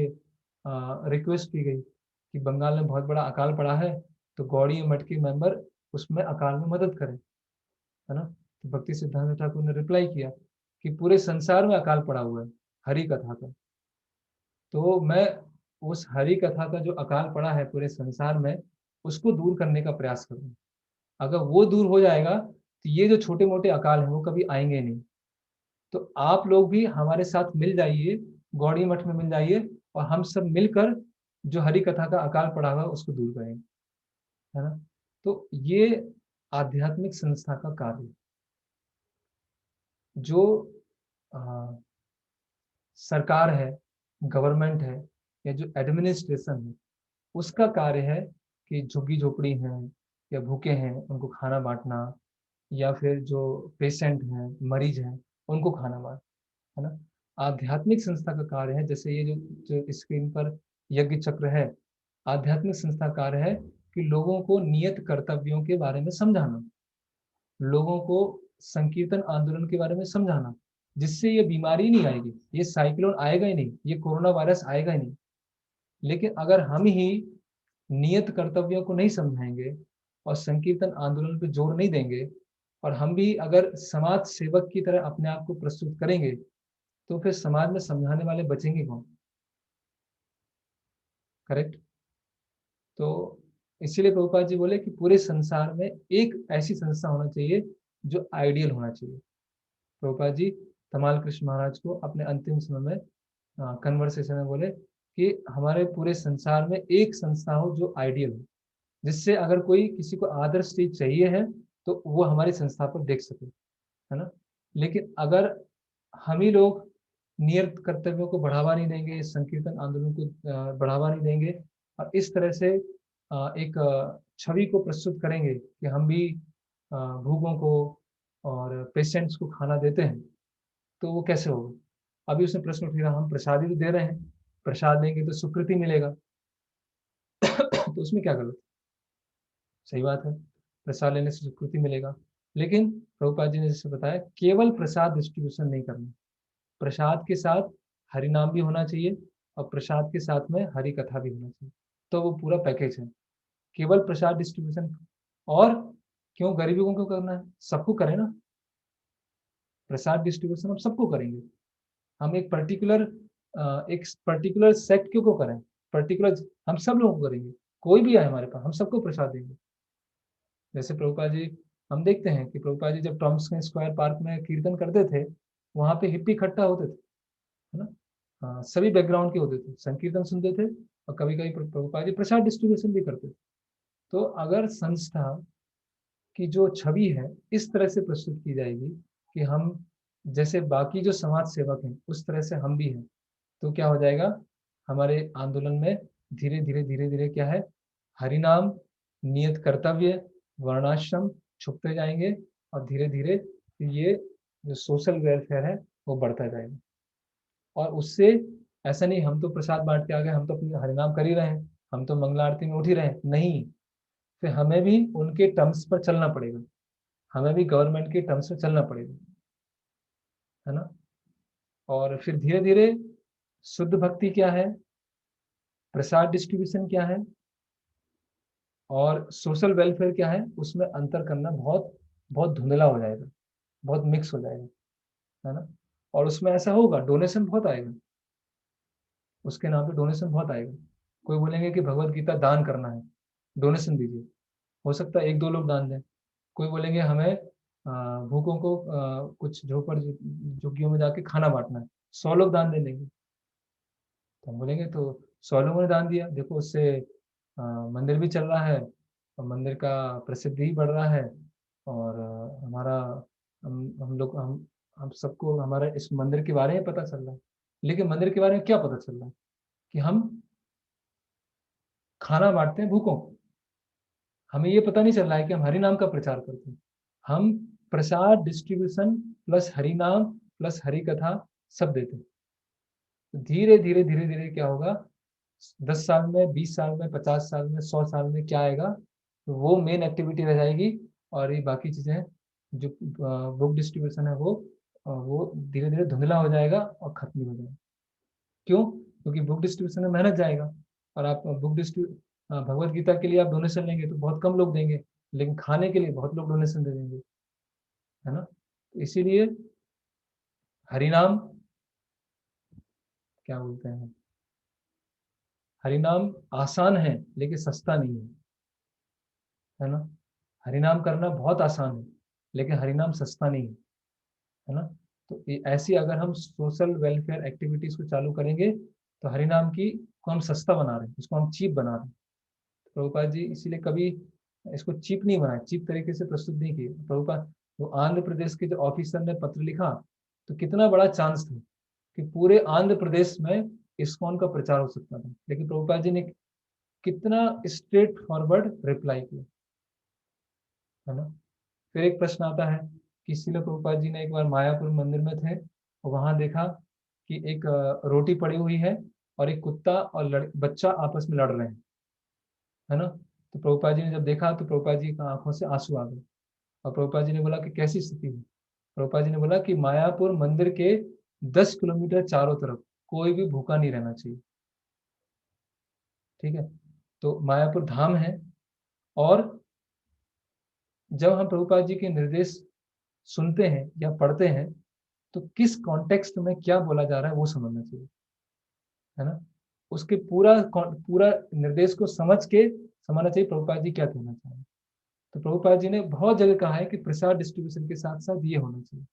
रिक्वेस्ट की गई कि बंगाल में बहुत बड़ा अकाल पड़ा है, तो गौड़ी मठ के मेंबर उसमें अकाल में मदद करें, है ना। तो भक्ति सिद्धांत ठाकुर ने रिप्लाई किया कि पूरे संसार में अकाल पड़ा हुआ है हरि कथा का, तो मैं उस हरि कथा का जो अकाल पड़ा है पूरे संसार में उसको दूर करने का प्रयास करूँ। अगर वो दूर हो जाएगा तो ये जो छोटे मोटे अकाल हैं वो कभी आएंगे नहीं। तो आप लोग भी हमारे साथ मिल जाइए, गौड़ी मठ में मिल जाइए, और हम सब मिलकर जो हरि कथा का अकाल पड़ा हुआ है उसको दूर करेंगे, है ना। तो ये आध्यात्मिक संस्था का कार्य, जो आ, सरकार है, गवर्नमेंट है, या जो एडमिनिस्ट्रेशन है, उसका कार्य है कि झुग्गी झोपड़ी हैं या भूखे हैं उनको खाना बांटना, या फिर जो पेशेंट हैं, मरीज हैं, उनको खाना बांटना, है ना। आध्यात्मिक संस्था का कार्य है, जैसे ये जो स्क्रीन पर यज्ञ चक्र है, आध्यात्मिक संस्था का कार्य है कि लोगों को नियत कर्तव्यों के बारे में समझाना, लोगों को संकीर्तन आंदोलन के बारे में समझाना, जिससे ये बीमारी नहीं आएगी, ये साइक्लोन आएगा ही नहीं, ये कोरोना वायरस आएगा ही नहीं। लेकिन अगर हम ही नियत कर्तव्यों को नहीं समझाएंगे और संकीर्तन आंदोलन पे जोर नहीं देंगे, और हम भी अगर समाज सेवक की तरह अपने आप को प्रस्तुत करेंगे, तो फिर समाज में समझाने वाले बचेंगे कौन? करेक्ट। तो इसीलिए प्रभुपाद जी बोले कि पूरे संसार में एक ऐसी संस्था होना चाहिए जो आइडियल होना चाहिए। प्रभुपाद जी तमाल कृष्ण महाराज को अपने अंतिम समय में कन्वर्सेशन में बोले कि हमारे पूरे संसार में एक संस्था हो जो आइडियल हो, जिससे अगर कोई किसी को आदर्श चीज चाहिए है तो वो हमारी संस्था पर देख सके, है ना। लेकिन अगर हम ही लोग नियत कर्तव्यों को बढ़ावा नहीं देंगे, संकीर्तन आंदोलन को बढ़ावा नहीं देंगे, और इस तरह से एक छवि को प्रस्तुत करेंगे कि हम भी भूखों को और पेशेंट्स को खाना देते हैं, तो वो कैसे होगा। अभी उसने प्रश्न उठेगा, हम प्रसाद ही तो दे रहे हैं, प्रसाद देंगे तो सुकृति मिलेगा तो उसमें क्या गलत। सही बात है, प्रसाद लेने से सुकृति मिलेगा। लेकिन प्रभुपाद जी ने जैसे बताया, केवल प्रसाद डिस्ट्रीब्यूशन नहीं करना, प्रसाद के साथ हरि नाम भी होना चाहिए, और प्रसाद के साथ में हरि कथा भी होना चाहिए, तो वो पूरा पैकेज है। केवल प्रसाद डिस्ट्रीब्यूशन, और क्यों गरीबों को करना है, सबको करें ना। प्रसाद डिस्ट्रीब्यूशन हम सबको करेंगे, हम एक पर्टिकुलर सेक्ट क्यों को करें, पर्टिकुलर हम सब लोगों को करेंगे। कोई भी आए हमारे पास हम सबको प्रसाद देंगे। जैसे प्रभुपाद जी, हम देखते हैं कि प्रभुपाद जी जब टॉम्सन स्क्वायर पार्क में कीर्तन करते थे, वहां पे हिप्पी इकट्ठा होते थे, है ना। सभी बैकग्राउंड के होते थे, संकीर्तन सुनते थे, और कभी कभी प्रभुपाद जी प्रसाद डिस्ट्रीब्यूशन भी करते थे। तो अगर संस्था की जो छवि है इस तरह से प्रस्तुत की जाएगी कि हम जैसे बाकी जो समाज सेवक हैं उस तरह से हम भी हैं, तो क्या हो जाएगा, हमारे आंदोलन में धीरे धीरे क्या है, हरिनाम, नियत कर्तव्य, वर्णाश्रम छुपते जाएंगे, और धीरे धीरे ये जो सोशल वेलफेयर है वो बढ़ता जाएगा। और उससे ऐसा नहीं हम तो प्रसाद बांट के आ गए, हम तो अपने हरिनाम कर ही रहे हैं, हम तो मंगला आरती में उठ ही रहे हैं, नहीं। फिर हमें भी उनके टर्म्स पर चलना पड़ेगा, हमें भी गवर्नमेंट के टर्म्स पर चलना पड़ेगा, है ना। और फिर धीरे धीरे शुद्ध भक्ति क्या है, प्रसाद डिस्ट्रीब्यूशन क्या है और सोशल वेलफेयर क्या है, उसमें अंतर करना बहुत बहुत धुंधला हो जाएगा, बहुत मिक्स हो जाएगा, है ना। और उसमें ऐसा होगा, डोनेशन बहुत आएगा, उसके नाम पे डोनेशन बहुत आएगा। कोई बोलेंगे कि भगवत गीता दान करना है, डोनेशन दीजिए, हो सकता है एक दो लोग दान दें। कोई बोलेंगे हमें भूखों को कुछ झोपड़ झुग्गियों में जाके खाना बांटना है, 100 लोग दान दे देंगे। तो हम बोलेंगे तो 100 लोगों ने दान दिया, देखो उससे मंदिर भी चल रहा है और मंदिर का प्रसिद्धि ही बढ़ रहा है, और हमारा हम लोग हम सबको हमारे इस मंदिर के बारे में पता चल रहा है। लेकिन मंदिर के बारे में क्या पता चल रहा है कि हम खाना बांटते हैं भूखों को, हमें ये पता नहीं चल रहा है कि हम हरि नाम का प्रचार करते हैं। हम प्रसाद डिस्ट्रीब्यूशन प्लस हरि नाम प्लस हरि कथा सब देते हैं। तो धीरे धीरे धीरे धीरे क्या होगा, 10 साल में, 20 साल में, 50 साल में, 100 साल में क्या आएगा, तो वो मेन एक्टिविटी रह जाएगी। और ये बाकी चीजें जो बुक डिस्ट्रीब्यूशन है वो धीरे धीरे धुंधला हो जाएगा और खत्म भी हो जाएगा। क्यों? क्योंकि बुक डिस्ट्रीब्यूशन में मेहनत जाएगा, और आप भगवत गीता के लिए आप डोनेशन लेंगे तो बहुत कम लोग देंगे, लेकिन खाने के लिए बहुत लोग डोनेशन दे देंगे, है ना। तो इसीलिए हरिनाम क्या बोलते हैं, हरिनाम आसान है लेकिन सस्ता नहीं है ना। हरिनाम करना बहुत आसान है लेकिन हरिनाम सस्ता नहीं है ना। तो ऐसी अगर हम सोशल वेलफेयर एक्टिविटीज को चालू करेंगे तो हरिनाम की को हम सस्ता बना रहे हैं, उसको हम चीप बना रहे हैं। प्रभुपाद जी इसीलिए कभी इसको चीप नहीं बनाया, चीप तरीके से प्रस्तुत नहीं किए प्रभुपाद। वो आंध्र प्रदेश के जो ऑफिसर ने पत्र लिखा, तो कितना बड़ा चांस था कि पूरे आंध्र प्रदेश में इस्कॉन का प्रचार हो सकता था, लेकिन प्रभुपाद जी ने कितना स्ट्रेट फॉरवर्ड रिप्लाई किया, है ना। फिर एक प्रश्न आता है कि श्रील प्रभुपाद जी ने एक बार मायापुर मंदिर में थे और वहां देखा कि एक रोटी पड़ी हुई है और एक कुत्ता और बच्चा आपस में लड़ रहे हैं, है ना। तो प्रभुपाद जी ने जब देखा तो प्रभुपाद जी की आंखों से आंसू आ गए, और प्रभुपाद जी ने बोला कि कैसी स्थिति है। प्रभुपाद जी ने बोला कि मायापुर मंदिर के 10 किलोमीटर चारों तरफ कोई भी भूखा नहीं रहना चाहिए, ठीक है। तो मायापुर धाम है, और जब हम प्रभुपाद जी के निर्देश सुनते हैं या पढ़ते हैं तो किस कॉन्टेक्स्ट में क्या बोला जा रहा है वो समझना चाहिए, है ना। उसके पूरा निर्देश को समझ के समझना चाहिए प्रभुपाद जी क्या कहना चाह रहे हैं। तो प्रभुपाद जी ने बहुत जगह कहा है कि प्रसाद डिस्ट्रीब्यूशन के साथ साथ ये होना चाहिए।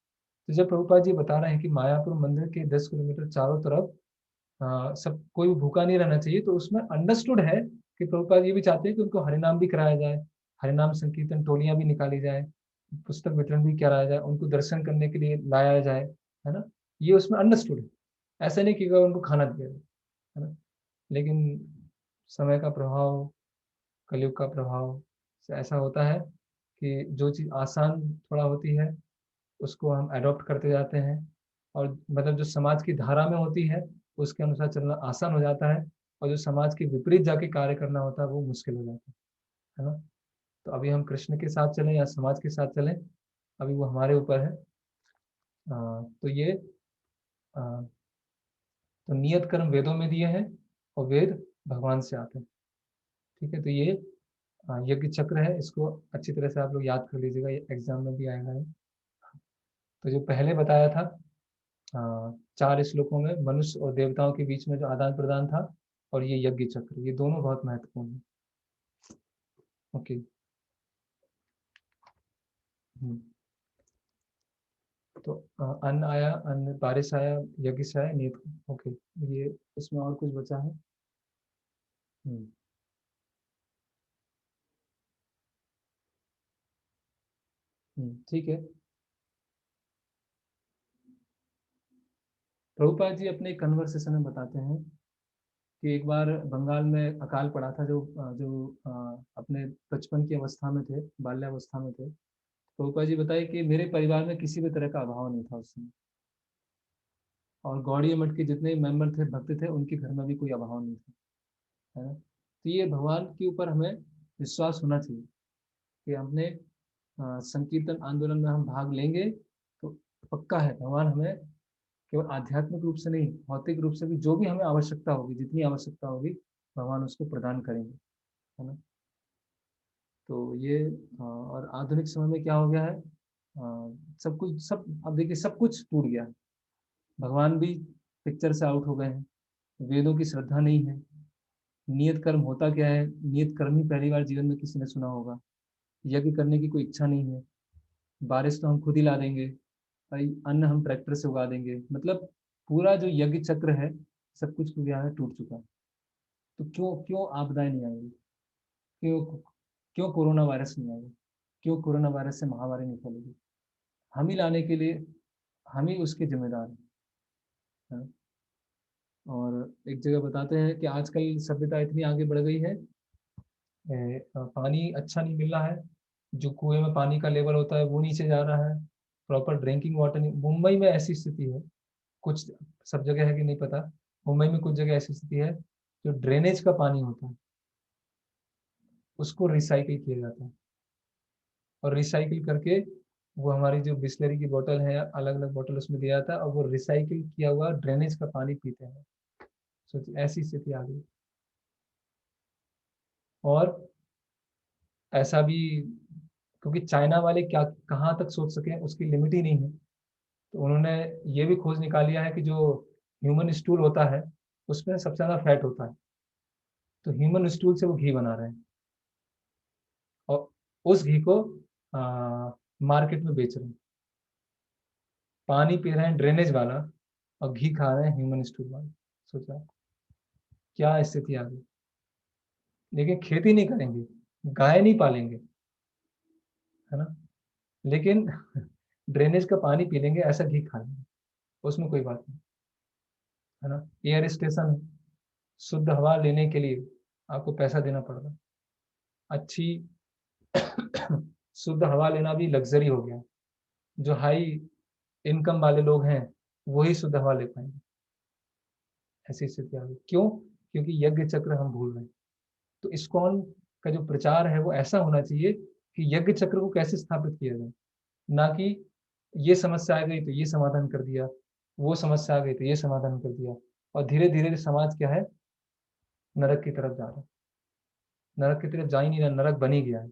तो जब प्रभुपाद जी बता रहे हैं कि मायापुर मंदिर के 10 किलोमीटर चारों तरफ सब कोई भूखा नहीं रहना चाहिए, तो उसमें अंडरस्टूड है कि प्रभुपाद ये भी चाहते हैं कि उनको हरिनाम भी कराया जाए, हरिनाम संकीर्तन टोलियां भी निकाली जाए, पुस्तक वितरण भी कराया जाए, उनको दर्शन करने के लिए लाया जाए, है ना। ये उसमें अंडरस्टूड है, ऐसा नहीं कि उनको खाना दिया जाए, है ना। लेकिन समय का प्रभाव, कलयुग का प्रभाव से ऐसा होता है कि जो चीज़ आसान थोड़ा होती है उसको हम अडॉप्ट करते जाते हैं, और मतलब जो समाज की धारा में होती है उसके अनुसार चलना आसान हो जाता है, और जो समाज के विपरीत जाके कार्य करना होता है वो मुश्किल हो जाता है ना। तो अभी हम कृष्ण के साथ चलें या समाज के साथ चलें, अभी वो हमारे ऊपर है। तो ये तो नियत कर्म वेदों में दिए हैं और वेद भगवान से आते हैं, ठीक है। तो ये यज्ञ चक्र है, इसको अच्छी तरह से आप लोग याद कर लीजिएगा, ये एग्जाम में भी आएगा है। तो जो पहले बताया था 4 श्लोकों में मनुष्य और देवताओं के बीच में जो आदान प्रदान था, और ये यज्ञ चक्र, ये दोनों बहुत महत्वपूर्ण है। ओके। तो अन्न आया, अन्न बारिश आया, यज्ञ से आया, नियत। ओके। ये इसमें और कुछ बचा है? हम्म, ठीक है। प्रभुपाद जी अपने कन्वर्सेशन में बताते हैं कि एक बार बंगाल में अकाल पड़ा था, जो अपने बचपन की अवस्था में थे, बाल्यावस्था में थे। प्रभुपाद जी बताए कि मेरे परिवार में किसी भी तरह का अभाव नहीं था उस समय, और गौड़ीय मठ के जितने मेंबर थे, भक्त थे, उनके घर में भी कोई अभाव नहीं था, है ना। तो ये भगवान के ऊपर हमें विश्वास होना चाहिए कि हमने संकीर्तन आंदोलन में हम भाग लेंगे तो पक्का है भगवान हमें केवल आध्यात्मिक रूप से नहीं, भौतिक रूप से भी जो भी हमें आवश्यकता होगी, जितनी आवश्यकता होगी भगवान उसको प्रदान करेंगे, है ना। तो ये और आधुनिक समय में क्या हो गया है, सब कुछ, सब अब देखिए सब कुछ टूट गया है। भगवान भी पिक्चर से आउट हो गए हैं, वेदों की श्रद्धा नहीं है। नियत कर्म होता क्या है, नियत कर्म ही पहली बार जीवन में किसी ने सुना होगा। यज्ञ करने की कोई इच्छा नहीं है। बारिश तो हम खुद ही ला देंगे भाई, अन्न हम ट्रैक्टर से उगा देंगे, मतलब पूरा जो यज्ञ चक्र है सब कुछ जो यहाँ है टूट चुका है। तो क्यों क्यों आपदाएं नहीं आएंगी, क्यों क्यों कोरोना वायरस नहीं आएगा, क्यों कोरोना वायरस से महामारी नहीं फैलेगी, हम ही लाने के लिए, हम ही उसके जिम्मेदार हैं, है ना? और एक जगह बताते हैं कि आजकल सभ्यता इतनी आगे बढ़ गई है, पानी अच्छा नहीं मिल रहा है, जो कुएं में पानी का लेवल होता है वो नीचे जा रहा है, प्रॉपर ड्रिंकिंग वाटर नहीं। मुंबई में ऐसी स्थिति है, कुछ सब जगह है कि नहीं पता, मुंबई में कुछ जगह ऐसी स्थिति है, जो ड्रेनेज का पानी होता है उसको रिसाइकिल किया जाता है, और रिसाइकिल करके वो हमारी जो बिस्लरी की बोतल है, अलग अलग बोतल उसमें दिया जाता है, और वो रिसाइकिल किया हुआ ड्रेनेज का पानी पीते हैं। सोचिए ऐसी स्थिति आ गई। और ऐसा भी, क्योंकि चाइना वाले क्या कहाँ तक सोच सके उसकी लिमिट ही नहीं है, तो उन्होंने ये भी खोज निकाल लिया है कि जो ह्यूमन स्टूल होता है उसमें सबसे ज्यादा फैट होता है, तो ह्यूमन स्टूल से वो घी बना रहे हैं, और उस घी को मार्केट में बेच रहे हैं। पानी पी रहे हैं ड्रेनेज वाला, और घी खा रहे हैं ह्यूमन स्टूल वाला। सोचा क्या स्थिति आ गई। लेकिन खेती नहीं करेंगे, गाय नहीं पालेंगे, है ना, लेकिन ड्रेनेज का पानी पी लेंगे, ऐसा घी खा लेंगे, उसमें कोई बात नहीं, है ना। एयर स्टेशन है, शुद्ध हवा लेने के लिए आपको पैसा देना पड़ता है। अच्छी शुद्ध हवा लेना भी लग्जरी हो गया। जो हाई इनकम वाले लोग हैं वही शुद्ध हवा ले पाएंगे। ऐसी स्थिति आ गई, क्यों? क्योंकि यज्ञ चक्र हम भूल रहे हैं। तो इस्कॉन का जो प्रचार है वो ऐसा होना चाहिए कि यज्ञ चक्र को कैसे स्थापित किया जाए, ना कि ये समस्या आ गई तो ये समाधान कर दिया, वो समस्या आ गई तो ये समाधान कर दिया, और धीरे धीरे समाज क्या है, नरक की तरफ जा रहा है। नरक की तरफ जा ही नहीं रहा, नरक बन ही गया है।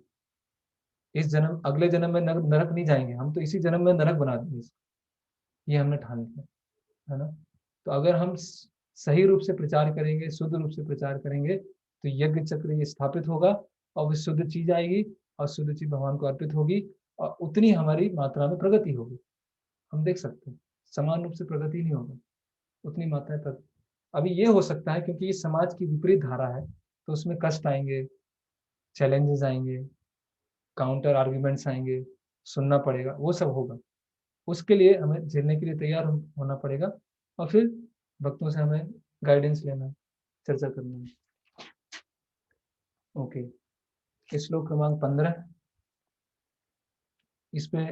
इस जन्म, अगले जन्म में नरक नहीं जाएंगे हम, तो इसी जन्म में नरक बना देंगे इसको। ये हमने ठान लिया, है ना। तो अगर हम सही रूप से प्रचार करेंगे, शुद्ध रूप से प्रचार करेंगे, तो यज्ञ चक्र ये स्थापित होगा, और वो शुद्ध चीज आएगी, और शुद्ध चीज भगवान को अर्पित होगी, और उतनी हमारी मात्रा में प्रगति होगी। हम देख सकते हैं समान रूप से प्रगति नहीं होगा, उतनी मात्रा में प्रगति। अभी ये हो सकता है क्योंकि ये समाज की विपरीत धारा है, तो उसमें कष्ट आएंगे, चैलेंजेस आएंगे, काउंटर आर्ग्यूमेंट्स आएंगे, सुनना पड़ेगा, वो सब होगा। उसके लिए हमें झेलने के लिए तैयार होना पड़ेगा, और फिर भक्तों से हमें गाइडेंस लेना है, चर्चा करना है। ओके, श्लोक क्रमांक 15, इस पे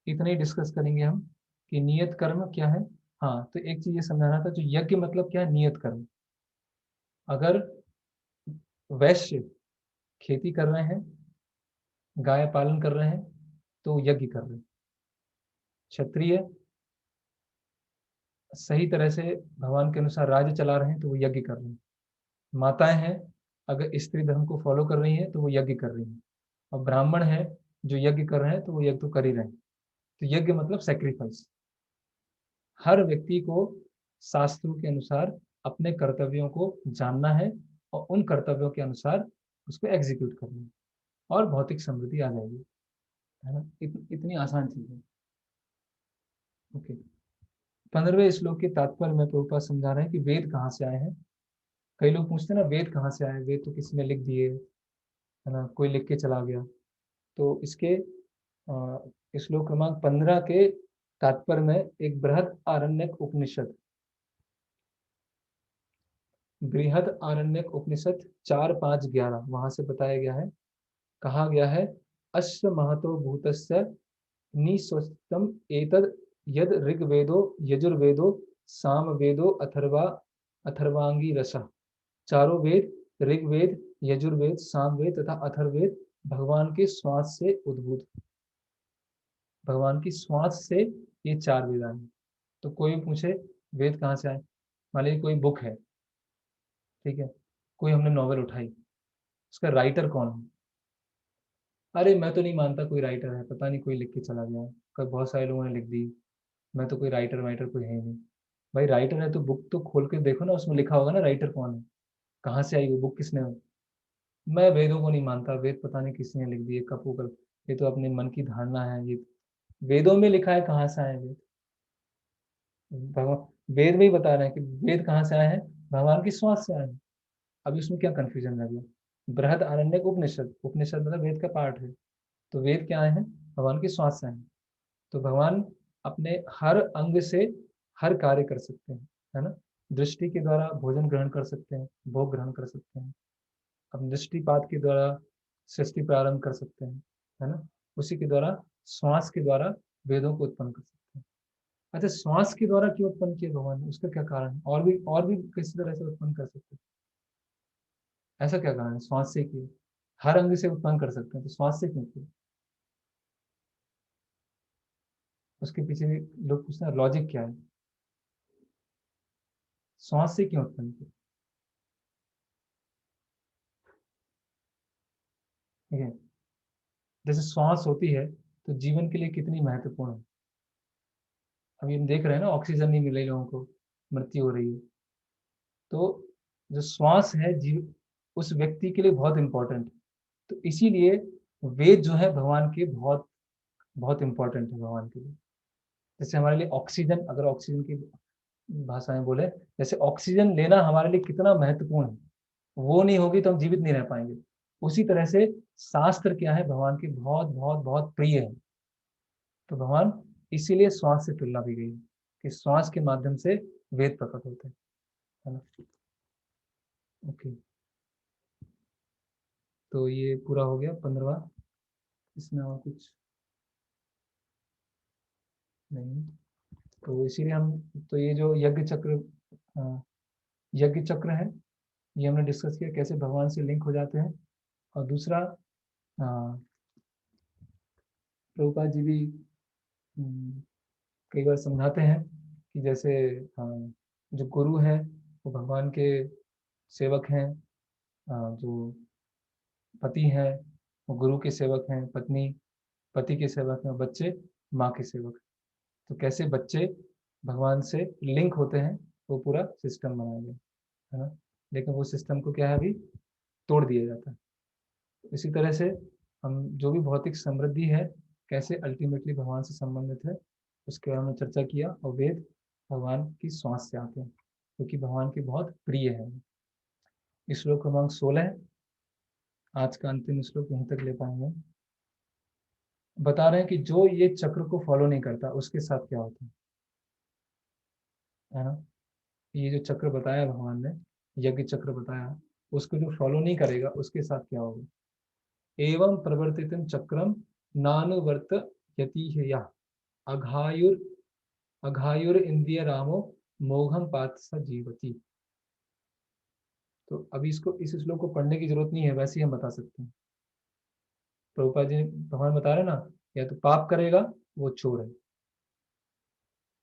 इतना ही डिस्कस करेंगे हम कि नियत कर्म क्या है। हाँ, तो एक चीज ये समझाना था, जो यज्ञ मतलब क्या है, नियत कर्म। अगर वैश्य खेती कर रहे हैं, गाय पालन कर रहे हैं, तो यज्ञ कर रहे हैं। क्षत्रिय सही तरह से भगवान के अनुसार राज्य चला रहे हैं, तो वो यज्ञ कर रहे हैं। माताएं हैं, अगर स्त्री धर्म को फॉलो कर रही हैं तो वो यज्ञ कर रही हैं। और ब्राह्मण है जो यज्ञ कर रहे हैं, तो वो यज्ञ तो कर ही रहे हैं। तो यज्ञ मतलब सेक्रीफाइस। हर व्यक्ति को शास्त्रों के अनुसार अपने कर्तव्यों को जानना है, और उन कर्तव्यों के अनुसार उसको एग्जीक्यूट करना है, और भौतिक समृद्धि आ जाएगी, है ना। इतनी आसान चीज है। ओके, 15वें श्लोक के तात्पर्य में प्रभुपाद समझा रहे हैं कि वेद कहाँ से आए हैं। कई लोग पूछते हैं ना, वेद कहाँ से आए, वेद तो किसी ने लिख दिए, है ना, कोई लिख के चला गया। तो इसके श्लोक क्रमांक 15 के तात्पर्य में एक बृहद आरण्यक उपनिषद, बृहद आरण्यक उपनिषद 4, 5, 11 वहां से बताया गया है, कहा गया है, अश्व महतो भूतस्य निस्वस्तम एतद यद ऋग्वेदो यजुर्वेदो सामवेदो अथर्वा अथर्वांगी रसः। चारों वेद, ऋग्वेद, यजुर्वेद, सामवेद तथा अथर्ववेद भगवान के श्वास से उद्भूत, भगवान की श्वास से ये चार वेद आए। तो कोई पूछे वेद कहाँ से आए, मान लीजिए कोई बुक है, ठीक है, कोई हमने नॉवेल उठाई, उसका राइटर कौन है? अरे मैं तो नहीं मानता कोई राइटर है, पता नहीं कोई लिख के चला गया, कल बहुत सारे लोगों ने लिख दी, मैं तो कोई राइटर वाइटर कोई है ही नहीं। भाई राइटर है तो बुक तो खोल के देखो ना, उसमें लिखा होगा ना राइटर कौन है, कहाँ से आई वो बुक, किसने। मैं वेदों को नहीं मानता, वेद पता नहीं किसने लिख दिए कपूकल, ये तो अपने मन की धारणा है ये। वेदों में लिखा है, कहाँ से आए वेद? भगवान वेद में ही बता रहे हैं कि वेद कहाँ से आए हैं, भगवान की श्वास से आए हैं। अब इसमें क्या कंफ्यूजन लग गया? बृहद आरण्यक उपनिषद, उपनिषद मतलब वेद का पार्ट है, तो वेद क्या आए हैं, भगवान की श्वास से आए हैं। तो भगवान अपने हर अंग से हर कार्य कर सकते हैं, है ना। दृष्टि के द्वारा भोजन ग्रहण कर सकते हैं, भोग ग्रहण कर सकते हैं, अपने दृष्टिपात के द्वारा सृष्टि प्रारंभ कर सकते हैं, है ना। उसी के द्वारा श्वास के द्वारा वेदों को उत्पन्न कर सकते हैं। अच्छा, श्वास के द्वारा क्यों उत्पन्न किया भगवान ने, उसका क्या कारण है? और भी किसी तरह से उत्पन्न कर सकते हैं, ऐसा क्या कारण है श्वास से क्यों? हर अंग से उत्पन्न कर सकते हैं, तो श्वास से क्यों किया? उसके पीछे भी लोग पूछते हैं लॉजिक क्या है, श्वास से क्यों उत्पन्न किया? ठीक है, जैसे श्वास होती है तो जीवन के लिए कितनी महत्वपूर्ण है। अभी हम देख रहे हैं ना, ऑक्सीजन नहीं मिल रही लोगों को, मृत्यु हो रही है। तो जो श्वास है जीव उस व्यक्ति के लिए बहुत इंपॉर्टेंट है। तो इसीलिए वेद जो है भगवान के बहुत बहुत इंपॉर्टेंट है भगवान के लिए। जैसे हमारे लिए ऑक्सीजन, अगर ऑक्सीजन की भाषा में बोले, जैसे ऑक्सीजन लेना हमारे लिए कितना महत्वपूर्ण है, वो नहीं होगी तो हम जीवित नहीं रह पाएंगे। उसी तरह से शास्त्र क्या है, भगवान के बहुत बहुत बहुत प्रिय है। तो भगवान इसीलिए श्वास से तुलना भी गई है कि श्वास के माध्यम से वेद प्रकट होते हैं, है ना। ओके, तो ये पूरा हो गया 15वां। इसमें और कुछ नहीं, तो इसीलिए हम, तो ये जो यज्ञ चक्र, यज्ञ चक्र है, ये हमने डिस्कस किया कैसे भगवान से लिंक हो जाते हैं। और दूसरा, प्रभुपाद जी भी कई बार समझाते हैं कि जैसे जो गुरु हैं वो भगवान के सेवक हैं, जो पति हैं वो गुरु के सेवक हैं, पत्नी पति के सेवक हैं, बच्चे माँ के सेवक हैं। तो कैसे बच्चे भगवान से लिंक होते हैं, वो पूरा सिस्टम बनाया गया है ना। लेकिन वो सिस्टम को क्या है, अभी तोड़ दिया जाता है। इसी तरह से हम जो भी भौतिक समृद्धि है कैसे अल्टीमेटली भगवान से संबंधित है, उसके बारे में चर्चा किया। और वेद भगवान की श्वास से आते हैं क्योंकि भगवान के बहुत प्रिय है। श्लोक क्रमांक 16, आज का अंतिम श्लोक यहीं तक ले पाएंगे। बता रहे हैं कि जो ये चक्र को फॉलो नहीं करता उसके साथ क्या होता है ना। ये जो चक्र बताया भगवान ने, यज्ञ चक्र बताया, उसको जो फॉलो नहीं करेगा उसके साथ क्या होगा। एवं प्रवर्तितम चक्रम नानुवर्त यति है यह अघायुर अघायुर इंद्रिय रामो मोघम पात स जीवती। तो अभी इसको, इस श्लोक को पढ़ने की जरूरत नहीं है, वैसे ही हम बता सकते हैं। प्रभुपाद जी भगवान बता रहे ना, या तो पाप करेगा वो चोर है,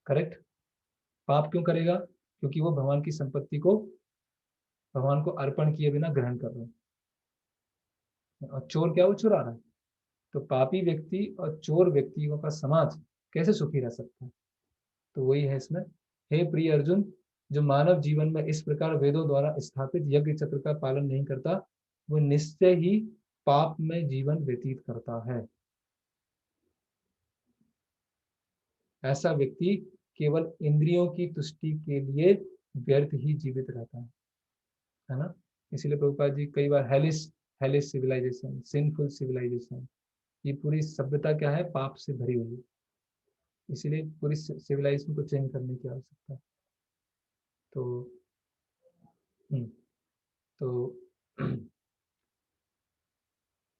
करेक्ट। पाप क्यों करेगा, क्योंकि वो भगवान की संपत्ति को भगवान को अर्पण किए बिना ग्रहण कर रहे हैं। और चोर क्या, वो चुरा रहा है। तो पापी व्यक्ति और चोर व्यक्तियों का समाज कैसे सुखी रह सकता है। तो वही है इसमें, हे प्रिय अर्जुन, जो मानव जीवन में इस प्रकार वेदों द्वारा स्थापित यज्ञ चक्र का पालन नहीं करता, वो निश्चय ही पाप में जीवन व्यतीत करता है। ऐसा व्यक्ति केवल इंद्रियों की तुष्टि के लिए व्यर्थ ही जीवित रहता है ना। इसीलिए प्रभुपाद जी कई बार हेलिस हेलिस सिविलाइजेशन, सिंफुल सिविलाइजेशन, ये पूरी सभ्यता क्या है, पाप से भरी हुई है। इसीलिए पूरी सिविलाइजेशन को चेंज करने की आवश्यकता है। तो हम्म, तो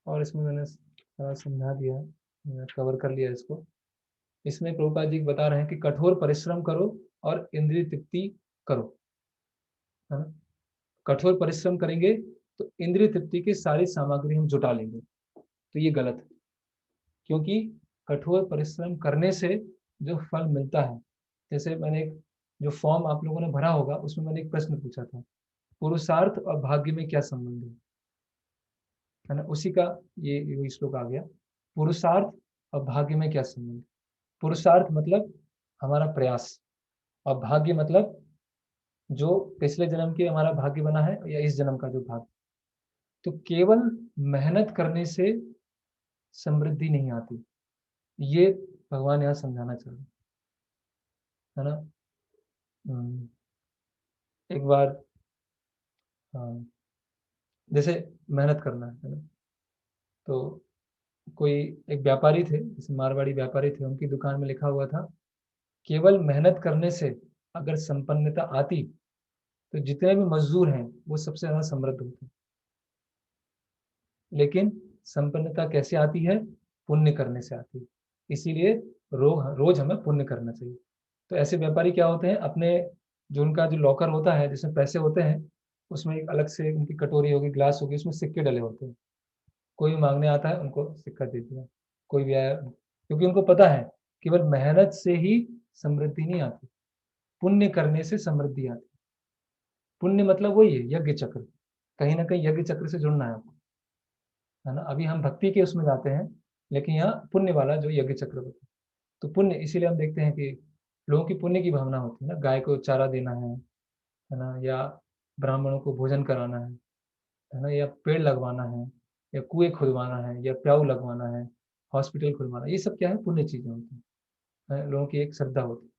और इसमें मैंने सारा समझा दिया है, मैंने कवर कर लिया इसको। इसमें प्रभुपाद जी बता रहे हैं कि कठोर परिश्रम करो और इंद्रिय तृप्ति करो, है ना। कठोर परिश्रम करेंगे तो इंद्रिय तृप्ति की सारी सामग्री हम जुटा लेंगे, तो ये गलत है। क्योंकि कठोर परिश्रम करने से जो फल मिलता है, जैसे मैंने एक जो फॉर्म आप लोगों ने भरा होगा उसमें मैंने एक प्रश्न पूछा था पुरुषार्थ और भाग्य में क्या संबंध है ना, उसी का ये श्लोक आ गया। पुरुषार्थ और भाग्य में क्या संबंध। पुरुषार्थ मतलब हमारा प्रयास, और भाग्य मतलब जो पिछले जन्म के हमारा भाग्य बना है या इस जन्म का जो भाग्य। तो केवल मेहनत करने से समृद्धि नहीं आती, ये भगवान यहाँ समझाना चाह रहे है ना। हम्म, एक बार हाँ, जैसे मेहनत करना है ना, तो कोई एक व्यापारी थे, जैसे मारवाड़ी व्यापारी थे, उनकी दुकान में लिखा हुआ था, केवल मेहनत करने से अगर संपन्नता आती तो जितने भी मजदूर हैं वो सबसे ज्यादा समृद्ध होते। लेकिन संपन्नता कैसे आती है, पुण्य करने से आती है। इसीलिए रोज हमें पुण्य करना चाहिए। तो ऐसे व्यापारी क्या होते हैं, अपने जो उनका जो लॉकर होता है जिसमें पैसे होते हैं, उसमें एक अलग से उनकी कटोरी होगी, ग्लास होगी, उसमें सिक्के डले होते हैं। कोई भी मांगने आता है उनको सिक्का दे दिया, कोई भी आया, क्योंकि उनको पता है केवल मेहनत से ही समृद्धि नहीं आती, पुण्य करने से समृद्धि आती। पुण्य मतलब वही है यज्ञ चक्र, कहीं ना कहीं यज्ञ चक्र से जुड़ना है आपको, है ना। अभी हम भक्ति के उसमें जाते हैं, लेकिन यहाँ पुण्य वाला जो यज्ञ चक्र होता है। तो पुण्य इसीलिए हम देखते हैं कि लोगों की पुण्य की भावना होती है ना, गाय को चारा देना है ना, या ब्राह्मणों को भोजन कराना है ना, या पेड़ लगवाना है, या कुएं खुदवाना है, या प्याऊ लगवाना है, हॉस्पिटल खुदवाना, ये सब क्या है, पुण्य चीजें होती हैं। लोगों की एक श्रद्धा होती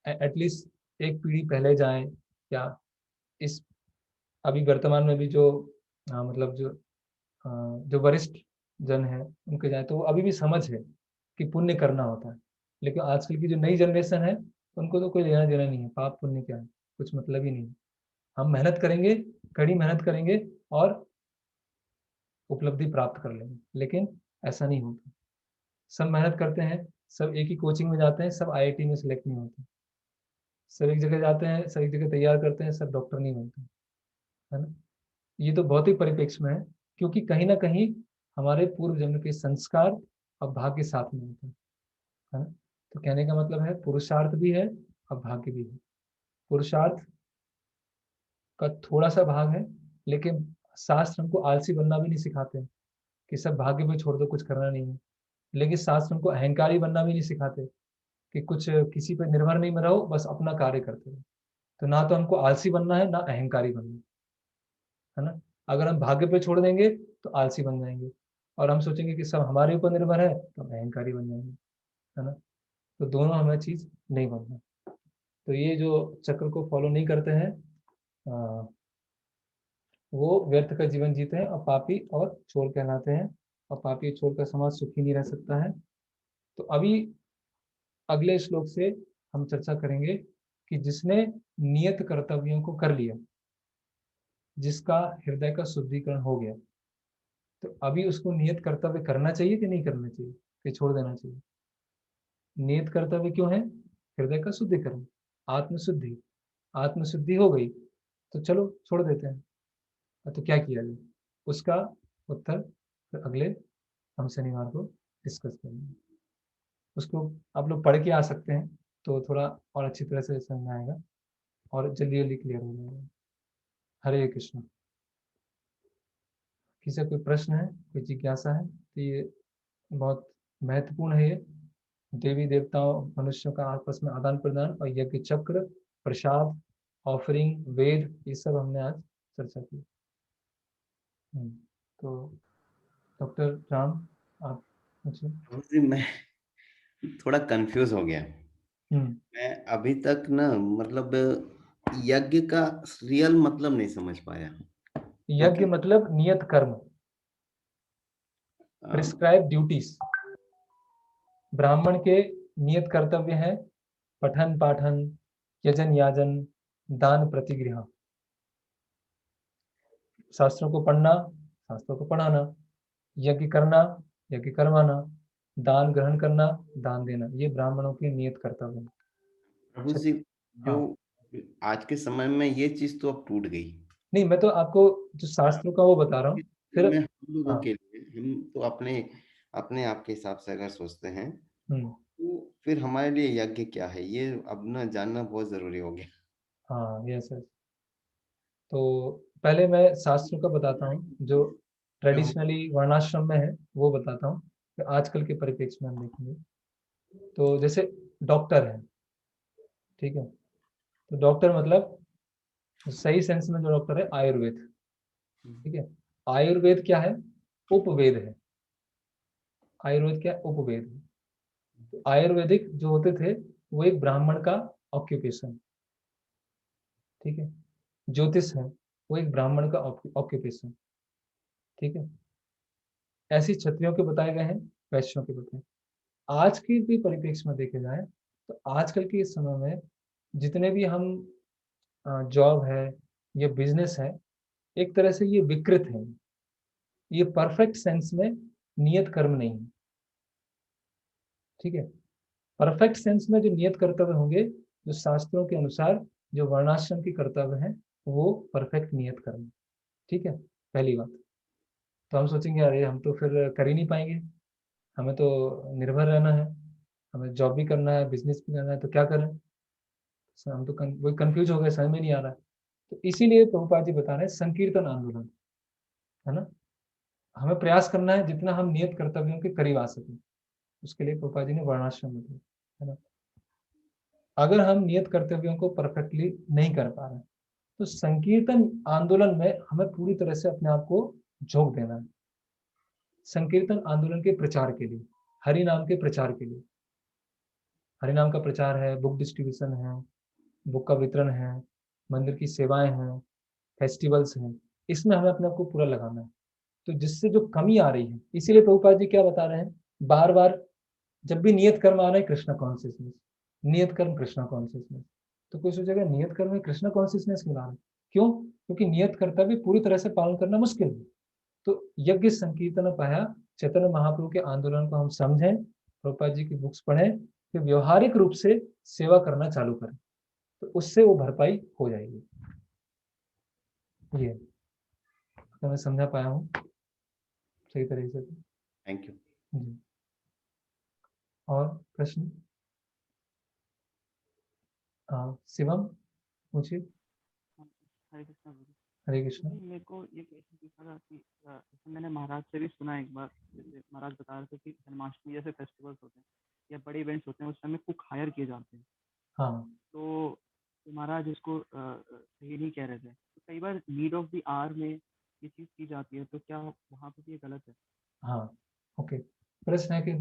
है, एटलीस्ट एक पीढ़ी पहले जाए, या इस अभी वर्तमान में भी जो मतलब जो वरिष्ठ जन है उनके जाए, तो वो अभी भी समझ है कि पुण्य करना होता है। लेकिन आजकल की जो नई जनरेशन है, उनको तो कोई लेना देना नहीं है, पाप पुण्य क्या है, कुछ मतलब ही नहीं है। हम मेहनत करेंगे, कड़ी मेहनत करेंगे और उपलब्धि प्राप्त कर लेंगे, लेकिन ऐसा नहीं होता। सब मेहनत करते हैं, सब एक ही कोचिंग में जाते हैं, सब आईआईटी में सिलेक्ट नहीं होते। सब एक जगह जाते हैं, सब एक जगह तैयार करते हैं, सब डॉक्टर नहीं बनते, है ना। ये तो भौतिक परिप्रेक्ष्य में है, क्योंकि कहीं ना कहीं हमारे पूर्व जन्म के संस्कार और भाग्य साथ में होते हैं, है ना। तो कहने का मतलब है पुरुषार्थ भी है और भाग्य भी है। पुरुषार्थ का थोड़ा सा भाग है, लेकिन शास्त्र हमको आलसी बनना भी नहीं सिखाते हैं कि सब भाग्य पे छोड़ दो, कुछ करना नहीं है। लेकिन शास्त्र हमको अहंकारी बनना भी नहीं सिखाते कि कुछ किसी पर निर्भर नहीं रहो, बस अपना कार्य करते रहो। तो ना तो हमको आलसी बनना है, ना अहंकारी बनना है ना। अगर हम भाग्य पे छोड़ देंगे तो आलसी बन जाएंगे, और हम सोचेंगे कि सब हमारे ऊपर निर्भर है तो हम अहंकारी बन जाएंगे, है ना। तो दोनों हमें चीज नहीं बनना। तो ये जो चक्र को फॉलो नहीं करते हैं, आ, वो व्यर्थ का जीवन जीते हैं और पापी और चोर कहलाते हैं। और पापी और चोर का समाज सुखी नहीं रह सकता है। तो अभी अगले श्लोक से हम चर्चा करेंगे कि जिसने नियत कर्तव्यों को कर लिया, जिसका हृदय का शुद्धिकरण हो गया, तो अभी उसको नियत कर्तव्य करना चाहिए कि नहीं करना चाहिए, कि छोड़ देना चाहिए। नियत कर्तव्य क्यों है, हृदय का शुद्धिकरण, आत्मशुद्धि। आत्मशुद्धि हो गई तो चलो छोड़ देते हैं। तो क्या किया जाए, उसका उत्तर फिर अगले हम शनिवार को डिस्कस करेंगे। उसको आप लोग पढ़ के आ सकते हैं, तो थोड़ा और अच्छी तरह से समझ में आएगा और जल्दी जल्दी क्लियर हो जाएगा। हरे कृष्ण। किसी का कोई प्रश्न है, कोई जिज्ञासा है, तो ये बहुत महत्वपूर्ण है। ये देवी देवताओं मनुष्यों का आपस में आदान प्रदान और यज्ञ चक्र, प्रसाद, ऑफरिंग, वेद, ये सब हमने आज चर्चा की। तो डॉक्टर राम, आप पूछिए। जी, मैं थोड़ा कंफ्यूज हो गया। हम्म मैं अभी तक ना, मतलब यज्ञ का रियल मतलब नहीं समझ पाया। यज्ञ क्योंकि मतलब नियत कर्म, अ, प्रिस्क्राइब ड्यूटीज। ब्राह्मण के नियत कर्तव्य हैं पठन पाठन, यजन याजन, दान प्रतिगृह। शास्त्रों को पढ़ना, शास्त्रों को पढ़ाना, यज्ञ करना, यज्ञ करवाना, दान ग्रहण करना, दान देना, ये ब्राह्मणों के नियत कर्तव्य हैं। प्रभु छठ जी, जो हाँ, आज के समय में ये चीज तो अब टूट गई। नहीं मैं तो आपको जो शास्त्रों का वो बता रहा हूँ। फिर में हम लोगों हाँ, के लिए, हम तो अपने अपने आप के हिसाब से अगर सोचते हैं, हम्म, तो फिर हमारे लिए यज्ञ क्या है, ये अब ना जानना बहुत जरूरी हो गया। हाँ, यस यस। तो पहले मैं शास्त्रों का बताता हूँ, जो ट्रेडिशनली वर्णाश्रम में है वो बताता हूँ, फिर आजकल के परिप्रेक्ष्य में हम देखेंगे। तो जैसे डॉक्टर है, ठीक है, तो डॉक्टर मतलब सही सेंस में जो डॉक्टर है आयुर्वेद, ठीक है। आयुर्वेद क्या है? उपवेद है। आयुर्वेद क्या है? उपवेद है। तो आयुर्वेदिक जो होते थे वो एक ब्राह्मण का ऑक्यूपेशन, ठीक है। ज्योतिष है वो एक ब्राह्मण का ऑक्यूपेशन, ठीक है। ऐसी क्षत्रियों के बताए गए हैं, वैश्यों के बताए। आज के भी परिप्रेक्ष्य में देखे जाए तो आजकल के इस समय में जितने भी हम जॉब है या बिजनेस है, एक तरह से ये विकृत है। ये परफेक्ट सेंस में नियत कर्म नहीं है, ठीक है। परफेक्ट सेंस में जो नियत कर्तव्य होंगे, जो शास्त्रों के अनुसार जो वर्णाश्रम की कर्तव्य है, वो परफेक्ट नियत कर्म, ठीक है। पहली बात। तो हम सोचेंगे अरे हम तो फिर कर ही नहीं पाएंगे, हमें तो निर्भर रहना है, हमें जॉब भी करना है, बिजनेस भी करना है, तो क्या करें? हम तो वही कंफ्यूज हो गए, समझ में नहीं आ रहा है। तो इसीलिए प्रभुपाद जी बता रहे हैं संकीर्तन आंदोलन, है ना। हमें प्रयास करना है जितना हम नियत कर्तव्यों के करीब आ सके, उसके लिए प्रभुपाद जी ने वर्णाश्रम में दिया, है ना। अगर हम नियत कर्तव्यों को परफेक्टली नहीं कर पा रहे हैं, तो संकीर्तन आंदोलन में हमें पूरी तरह से अपने आप को झोंक देना है। संकीर्तन आंदोलन के प्रचार के लिए, हरि नाम के प्रचार के लिए, हरि नाम का प्रचार है, बुक डिस्ट्रीब्यूशन है, बुक का वितरण है, मंदिर की सेवाएं हैं, फेस्टिवल्स हैं, इसमें हमें अपने आप को पूरा लगाना है। तो जिससे जो कमी आ रही है, इसीलिए प्रभुपाद जी क्या बता रहे हैं बार बार, जब भी नियत कर्म आ रहा है कृष्णा कॉन्शियसनेस, नियत कर्म कृष्णा कॉन्शियसनेस। तो कोई सोचेगा नियत कर्म में कृष्णा कॉन्शियसनेस मिला रहे, क्यों? क्योंकि नियत कर्तव्य पूरी तरह से पालन करना मुश्किल है। तो यज्ञ संकीर्तन पाया चैतन्य महाप्रभु के आंदोलन को हम समझें, प्रभुपाद जी की बुक्स पढ़ें, फिर व्यवहारिक रूप से सेवा करना चालू करें, तो उससे वो भरपाई हो जाएगी। ये तो मैं समझा पाया हूँ सही तरीके से। Thank you. जी, और प्रश्न? शिवम पूछिए। हरे कृष्णा गुरु। हरे कृष्ण। जी, मेरे को ये क्वेश्चन पूछना था कि जैसे मैंने महाराज से भी सुना एक बार, जैसे महाराज बता रहे थे कि जन्माष्टमी जैसे फेस्टिवल्स होते हैं या बड़े इवेंट्स होते हैं, उस समय कुक हायर किए जाते हैं। हाँ तो महाराज इसको सही नहीं कह रहे थे, तो कई बार नीड ऑफ द आवर में ये चीज़ की जाती है, तो क्या वहाँ पे भी ये गलत है? हाँ, ओके। प्रश्न है कि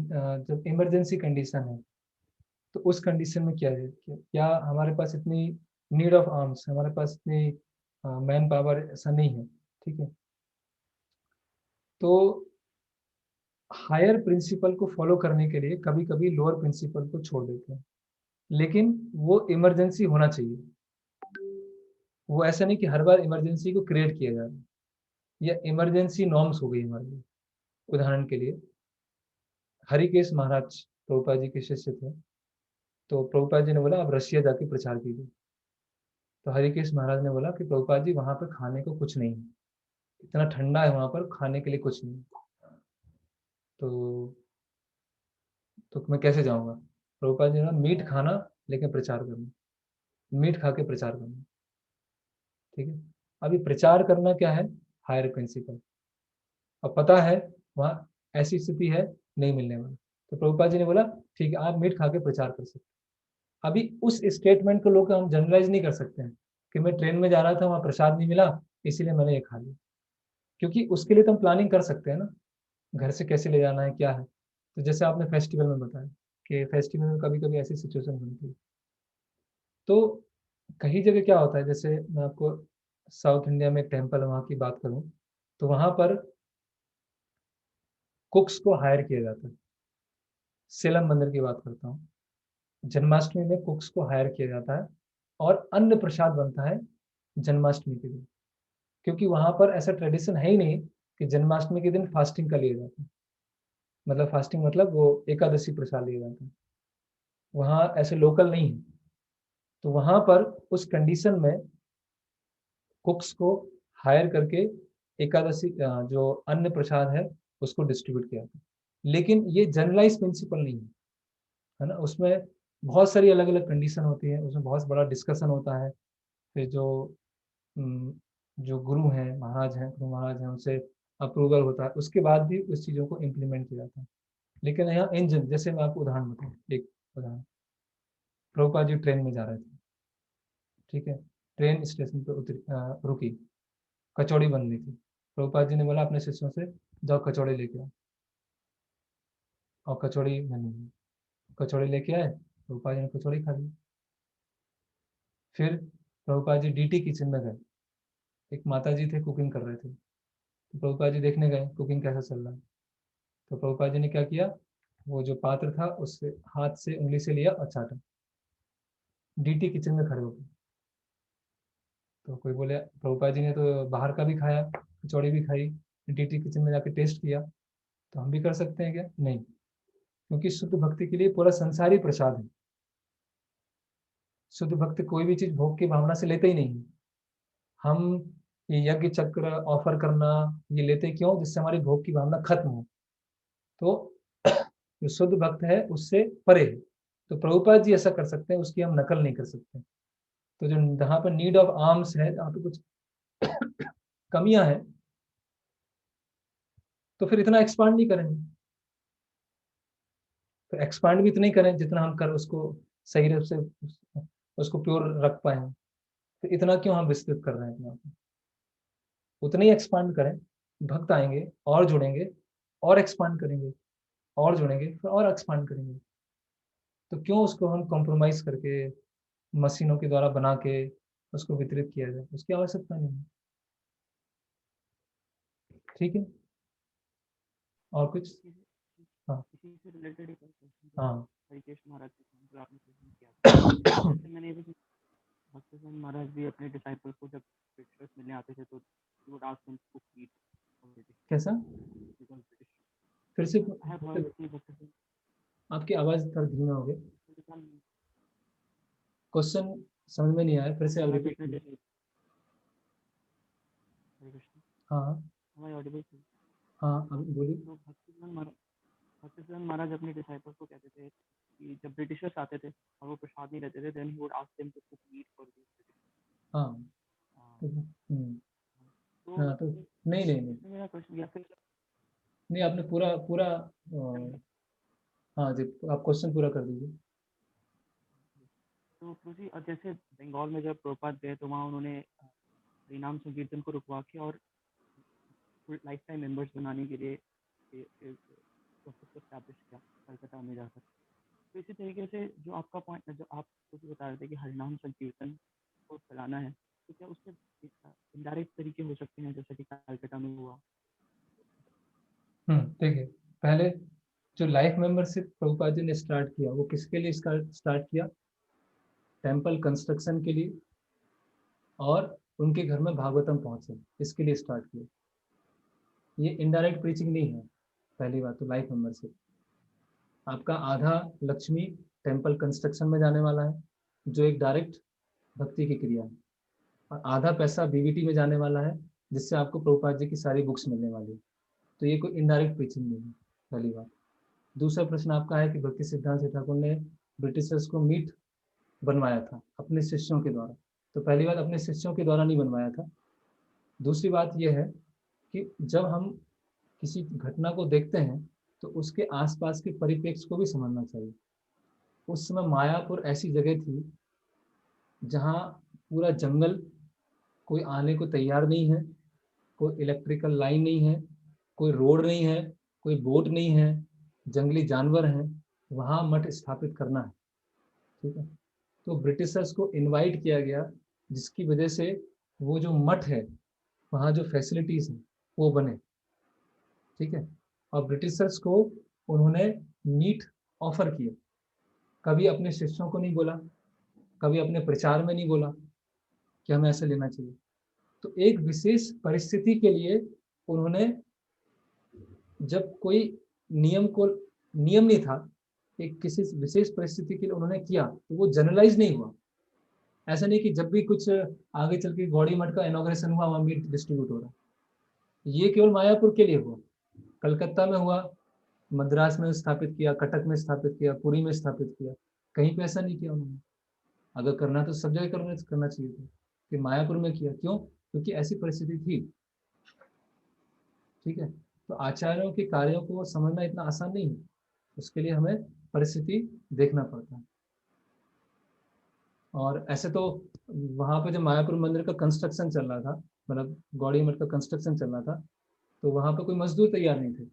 जब इमरजेंसी कंडीशन है, तो उस कंडीशन में क्या है, क्या हमारे पास इतनी नीड ऑफ आर्म्स, हमारे पास इतनी मैन पावर ऐसा नहीं है, ठीक है। तो हायर प्रिंसिपल को फॉलो करने के लिए कभी कभी लोअर प्रिंसिपल को छोड़ देते हैं, लेकिन वो इमरजेंसी होना चाहिए। वो ऐसा नहीं कि हर बार इमरजेंसी को क्रिएट किया जाए, या इमरजेंसी नॉर्म्स हो गई हमारे लिए। उदाहरण के लिए हरिकेश महाराज प्रभुपाद जी के शिष्य थे, तो प्रभुपाद जी ने बोला आप रशिया जाके प्रचार कीजिए। तो हरिकेश महाराज ने बोला कि प्रभुपाद जी वहां पर खाने को कुछ नहीं है, इतना ठंडा है वहां पर, खाने के लिए कुछ नहीं। तो मैं कैसे जाऊंगा? प्रभुपाद जी ने मीट खाना लेकिन प्रचार करना, मीट खा के प्रचार करना, ठीक है। अभी प्रचार करना क्या है? Higher principal. अब पता है वहाँ ऐसी स्थिति है, नहीं मिलने वाला, तो प्रभुपाद जी ने बोला ठीक है आप मीट खा के प्रचार कर सकते हैं। अभी उस स्टेटमेंट को लोग हम जनरलाइज नहीं कर सकते हैं कि मैं ट्रेन में जा रहा था वहां प्रसाद नहीं मिला इसीलिए मैंने ये खा लिया, क्योंकि उसके लिए तो हम प्लानिंग कर सकते हैं ना, घर से कैसे ले जाना है क्या है। तो जैसे आपने फेस्टिवल में बताया कि फेस्टिवल में कभी कभी ऐसी सिचुएशन बनती है, तो कई जगह क्या होता है, जैसे मैं आपको साउथ इंडिया में एक टेम्पल वहाँ की बात करूँ, तो वहां पर कुक्स को हायर किया जाता है। सेलम मंदिर की बात करता हूँ, जन्माष्टमी में कुक्स को हायर किया जाता है और अन्न प्रसाद बनता है जन्माष्टमी के दिन, क्योंकि वहां पर ऐसा ट्रेडिशन है ही नहीं कि जन्माष्टमी के दिन फास्टिंग का लिया जाता है। मतलब फास्टिंग मतलब वो एकादशी प्रसाद लिया जाता है, वहाँ ऐसे लोकल नहीं है। तो वहां पर उस कंडीशन में कुक्स को हायर करके एकादशी जो अन्न प्रसाद है उसको डिस्ट्रीब्यूट किया था। लेकिन ये जनरलाइज प्रिंसिपल नहीं है ना, उसमें बहुत सारी अलग अलग कंडीशन होती है, उसमें बहुत बड़ा डिस्कशन होता है। फिर जो जो गुरु हैं, महाराज हैं, गुरु महाराज हैं, उनसे अप्रूवल होता है, उसके बाद भी उस चीज़ों को इम्प्लीमेंट किया जाता है। लेकिन यहाँ इंजन, जैसे मैं आपको उदाहरण बताऊँ, एक उदाहरण, प्रभुपाद जी ट्रेन में जा रहे थे, ठीक है, ट्रेन स्टेशन पर रुकी, कचौड़ी बन रही थी, प्रभुपाद जी ने बोला अपने शिष्यों से, जाओ कचौड़ी लेके आओ, और कचौड़ी बनी, कचौड़ी लेके आए, प्रभुपाद जी ने कचौड़ी खा ली। फिर प्रभुपाद जी डीटी किचन में गए, एक माता जी थे, कुकिंग कर रहे थे, तो प्रभुपाद जी देखने गए कुकिंग कैसा चल रहा है। तो प्रभुपाद जी ने क्या किया, वो जो पात्र था उससे हाथ से उंगली से लिया और चाटा, डीटी किचन में खड़े होकर। तो कोई बोले प्रभुपाद जी ने तो बाहर का भी खाया, कचौड़ी भी खाई, डीटी किचन में जाके टेस्ट किया, तो हम भी कर सकते हैं क्या? नहीं, क्योंकि शुद्ध भक्ति के लिए पूरा संसार ही प्रसाद है। शुद्ध भक्त कोई भी चीज भोग की भावना से लेते ही नहीं है। हम ये यज्ञ चक्र ऑफर करना ये लेते क्यों? जिससे हमारी भोग की भावना खत्म हो। तो जो शुद्ध भक्त है उससे परे है। तो प्रभुपाद जी ऐसा कर सकते हैं, उसकी हम नकल नहीं कर सकते। तो जो जहाँ पर नीड ऑफ आर्म्स है, जहाँ पे कुछ कमियां हैं, तो फिर इतना एक्सपांड नहीं करेंगे। तो एक्सपांड भी इतना ही करें जितना हम कर उसको सही रूप से उसको प्योर रख पाए। तो इतना क्यों हम विस्तृत कर रहे हैं अपने आप को? उतना ही एक्सपांड करें, भक्त आएंगे और जुड़ेंगे और एक्सपांड करेंगे और जुड़ेंगे फिर और एक्सपांड करेंगे। तो क्यों उसको हम कॉम्प्रोमाइज करके मशीनों के द्वारा बना के उसको वितरित किया जाए? उसकी आवश्यकता नहीं है। ठीक है, और कुछ? इसी से हाँ इसी से रिलेटेड एक और क्वेश्चन जो हाँ हरिकेश महाराज के जो आपने क्वेश्चन किया था, जैसे मैंने ये भी भक्तिसिंह महाराज भी अपने डिसाइपल्स को जब ब्रिटिशर्स मिलने आते थे तो he would ask them to cook meat for British कैसा? because British फिर से I have heard कि भक्तिसिंह आपकी आवाज थोड़ा धीमा हो गई, हरि क्वेश्चन समझ में नहीं आया, फिर से आप महाराज रिपीट अपने कीजिए। कृष्ण हाँ हमारे ऑडिबल थे। हाँ, अब बोलिए। तो भक्तिसिंह महाराज अपने डिसाइपल्स को कहते थे कि जब ब्रिटिशर्स आते थे और वो प्रसाद नहीं रहते थे then he would ask them to cook meat for British. हाँ तो तो हाँ तो नहीं नहीं नहीं इसमें मेरा क्वेश्चन या फिर नहीं, आपने पूरा पूरा हाँ जी, आप क्वेश्चन पूरा कर दीजिए। तो प्रभु जी जैसे बंगाल में जब प्रभुपाद गए तो वहाँ उन्होंने हरिनाम संकीर्तन को रुकवा के और लाइफ टाइम मेंबर्स बनाने के लिए एक प्रोसेस को एस्टैब्लिश किया कलकत्ता में जाकर। तो इसी तरीके से जो आपका पॉइंट जो आप कुछ बता रहे थे कि हरिनाम संकीर्तन को फैलाना है, तो क्या उसके इनडायरेक्ट तरीके हो सकते हैं जैसे कि कलकत्ता में हुआ? देखिए, पहले जो लाइफ मेंबरशिप प्रभुपाद जी ने स्टार्ट किया वो किसके लिए स्टार्ट किया? टेम्पल कंस्ट्रक्शन के लिए और उनके घर में भागवतम पहुंचे, इसके लिए स्टार्ट किया। ये इनडायरेक्ट प्रीचिंग नहीं है। पहली बात तो लाइफ मेंबरशिप, आपका आधा लक्ष्मी टेम्पल कंस्ट्रक्शन में जाने वाला है जो एक डायरेक्ट भक्ति की क्रिया है, और आधा पैसा बीबीटी में जाने वाला है जिससे आपको प्रभुपाद जी की सारी बुक्स मिलने वाली है। तो ये कोई इनडायरेक्ट प्रीचिंग नहीं है, पहली बात। दूसरा प्रश्न आपका है कि भक्ति सिद्धांत ठाकुर ने ब्रिटिशर्स को मीट बनवाया था अपने शिष्यों के द्वारा। तो पहली बात, अपने शिष्यों के द्वारा नहीं बनवाया था। दूसरी बात यह है कि जब हम किसी घटना को देखते हैं तो उसके आसपास के परिप्रेक्ष्य को भी समझना चाहिए। उस समय मायापुर ऐसी जगह थी जहाँ पूरा जंगल, कोई आने को तैयार नहीं है, कोई इलेक्ट्रिकल लाइन नहीं है, कोई रोड नहीं है, कोई बोट नहीं है, जंगली जानवर हैं, वहाँ मठ स्थापित करना है। ठीक है, तो ब्रिटिशर्स को इनवाइट किया गया जिसकी वजह से वो जो मठ है वहाँ जो फैसिलिटीज हैं वो बने। ठीक है, और ब्रिटिशर्स को उन्होंने मीट ऑफर किया, कभी अपने शिष्यों को नहीं बोला, कभी अपने प्रचार में नहीं बोला कि हमें ऐसे लेना चाहिए। तो एक विशेष परिस्थिति के लिए उन्होंने, जब कोई नियम नहीं था, एक किसी विशेष परिस्थिति के लिए उन्होंने किया तो वो जनरलाइज नहीं हुआ। ऐसा नहीं कि जब भी कुछ आगे चल के गौड़ी मठ का इनॉग्रेशन हुआ वहाँ मीट डिस्ट्रीब्यूट हो रहा, ये केवल मायापुर के लिए हुआ, कलकत्ता में हुआ, मद्रास में स्थापित किया, कटक में स्थापित किया, पुरी में स्थापित किया, कहीं पे ऐसा नहीं किया उन्होंने। अगर करना तो सब जगह करना चाहिए था, कि मायापुर में किया। क्यों? क्योंकि ऐसी परिस्थिति थी। ठीक है, तो आचार्यों के कार्यों को समझना इतना आसान नहीं है, उसके लिए हमें परिस्थिति देखना पड़ता है। और ऐसे तो वहां पे जब मायापुर मंदिर का कंस्ट्रक्शन चल रहा था, मतलब गौड़ी मठ का कंस्ट्रक्शन चल रहा था, तो वहां पे कोई मजदूर तैयार नहीं थे,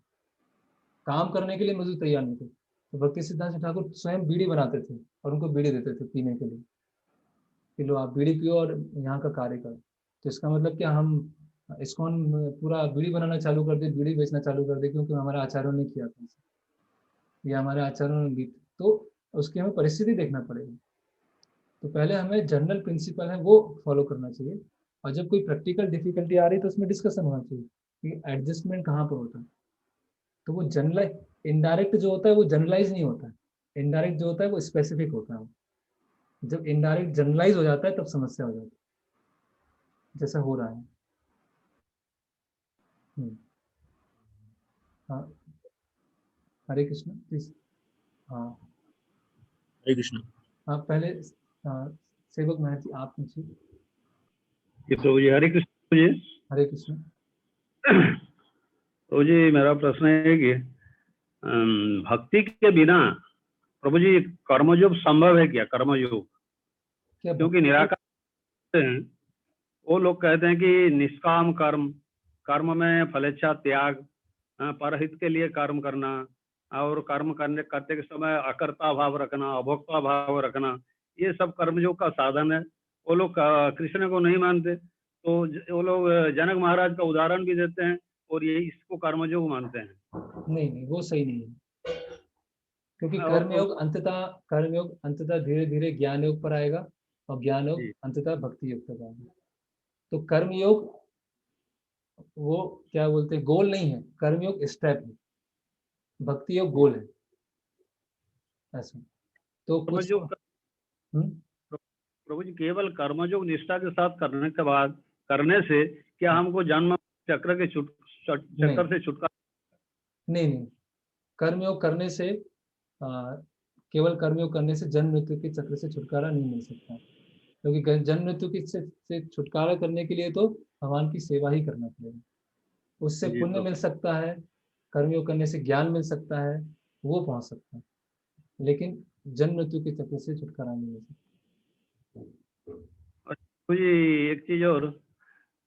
काम करने के लिए मजदूर तैयार नहीं थे। तो भक्ति सिद्धांत ठाकुर स्वयं बीड़ी बनाते थे और उनको बीड़ी देते थे पीने के लिए, कि लो आप बीड़ी पियो और यहाँ का कार्य करो। तो इसका मतलब क्या हम इस्कॉन पूरा बीड़ी बनाना चालू कर दे, बीड़ी बेचना चालू कर दे क्योंकि हमारे आचार्यों ने किया था, या हमारे आचार्यों ने दी, तो उसकी हमें परिस्थिति देखना पड़ेगा। तो पहले हमें जनरल प्रिंसिपल है वो फॉलो करना चाहिए, और जब कोई प्रैक्टिकल डिफिकल्टी आ रही है तो उसमें डिस्कशन होना चाहिए कि एडजस्टमेंट कहाँ पर होता है। तो वो जनरलाइज, इनडायरेक्ट जो होता है वो जनरलाइज नहीं होता है, इनडायरेक्ट जो होता है वो स्पेसिफिक होता है। जब इनडायरेक्ट जनरलाइज हो जाता है तब समस्या हो जाती है, जैसा हो रहा है। हाँ, हरे कृष्ण प्लीज। हाँ हरे कृष्ण। हाँ, पहले सेवक महर्षि जी आप पूछिए। प्रभु जी हरे कृष्ण। जी हरे कृष्ण। प्रभु जी मेरा प्रश्न है कि भक्ति के बिना प्रभु जी कर्मयोग संभव है क्या? कर्मयोग क्या क्योंकि निराकार हैं, वो लोग कहते हैं कि निष्काम कर्म, कर्म में फलेच्छा त्याग, परहित के लिए कर्म करना, और कर्म करते के समय अकर्ता भाव रखना, अभोक्ता भाव रखना, ये सब कर्मयोग का साधन है। वो लोग कृष्ण को नहीं मानते, तो वो लोग जनक महाराज का उदाहरण भी देते हैं और ये इसको कर्मयोग मानते हैं। नहीं, वो सही नहीं है, क्योंकि और कर्मयोग अंततः धीरे धीरे ज्ञान योग पर आएगा, और ज्ञान योग जी। अंततः भक्ति योग तक आएगा। तो कर्मयोग वो क्या बोलते हैं, गोल नहीं है, कर्मयोग स्टेप है, भक्ति योग गोल है, ऐसा। तो कुछ कर्मयोग प्रभु जी केवल कर्मयोग निष्ठा के साथ करने के बाद करने से क्या हमको जन्म चक्र के चक्कर से छुटकारा? नहीं, कर्मयोग करने से केवल कर्मयोग करने से जन्म मृत्यु के चक्र से छुटकारा नहीं मिल सकता, क्योंकि जन्म मृत्यु की से छुटकारा करने के लिए तो भगवान की सेवा ही करना पड़ेगा। उससे जी, पुण्य तो मिल सकता है, कर्मयोग करने से ज्ञान मिल सकता है, वो पहुंच सकता है, लेकिन जन्म मृत्यु के चक्र से छुटकारा नहीं मिल सकता। प्रभु जी एक चीज और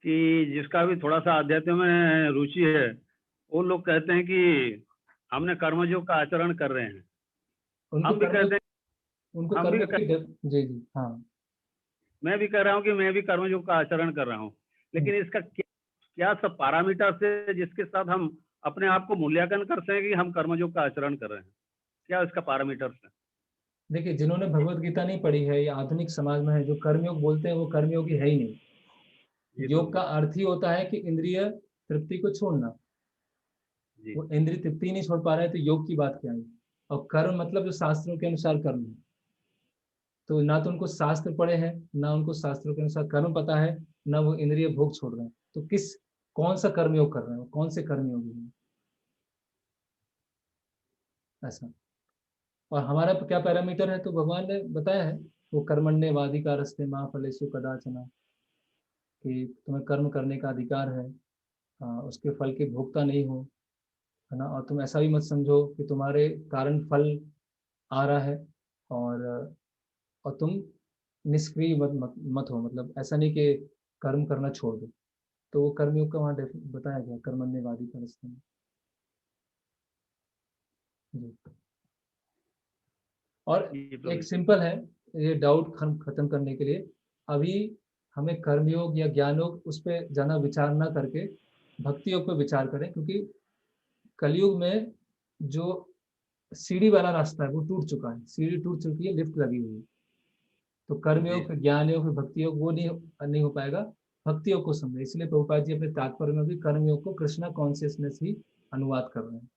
कि जिसका भी थोड़ा सा अध्यात्म में रुचि है, वो लोग कहते हैं कि हमने कर्मयोग का आचरण कर रहे हैं। हम भी कहते हैं, उनको हम भी जी जी हाँ, मैं भी कह रहा हूँ कि मैं भी कर्मयोग का आचरण कर रहा हूँ, लेकिन इसका क्या सब पैरामीटर से जिसके साथ हम अपने आप को मूल्यांकन कर सकें कि हम कर्मयोग का आचरण कर रहे हैं, क्या इसका पैरामीटर है? देखिए, जिन्होंने भगवत गीता नहीं पढ़ी है या आधुनिक समाज में है, जो कर्मयोग बोलते हैं वो कर्मयोगी है ही नहीं। योग का अर्थ ही होता है कि इंद्रिय तृप्ति को छोड़ना। वो इंद्रिय तृप्ति नहीं छोड़ पा रहे, तो योग की बात क्या है? और कर्म मतलब जो शास्त्रों के अनुसार कर्म है, तो ना तो उनको शास्त्र पढ़े हैं, ना उनको शास्त्रों के अनुसार कर्म पता है, ना वो इंद्रिय भोग छोड़ रहे हैं, तो कौन सा कर्मयोग कर रहे हैं, कौन से कर्मयोगी हैं, ऐसा। और हमारा क्या पैरामीटर है, तो भगवान ने बताया है, वो कर्मण्येवाधिकार रस्ते माँ फलेषु कदाचन, कि तुम्हें कर्म करने का अधिकार है, उसके फल के भोक्ता नहीं हो, है ना। और तुम ऐसा भी मत समझो कि तुम्हारे कारण फल आ रहा है, और तुम निष्क्रिय मत हो, मतलब ऐसा नहीं कि कर्म करना छोड़ दो। तो वो कर्मयोग का वहाँ बताया गया, कर्मण्येवाधिकार रस्ते में जी। और एक सिंपल है ये डाउट खत्म करने के लिए, अभी हमें कर्मयोग या ज्ञान योग उस पर ज्यादा विचार ना करके भक्ति योग पर विचार करें, क्योंकि कलयुग में जो सीढ़ी वाला रास्ता है वो टूट चुका है, सीढ़ी टूट चुकी है, लिफ्ट लगी हुई है। तो कर्मयोग, ज्ञान योग, भक्ति योग वो नहीं हो पाएगा। भक्ति योग को समझे, इसलिए प्रभुपाद जी अपने तात्पर्य में भी कर्मयोग को कृष्णा कॉन्शियसनेस ही अनुवाद कर रहे हैं।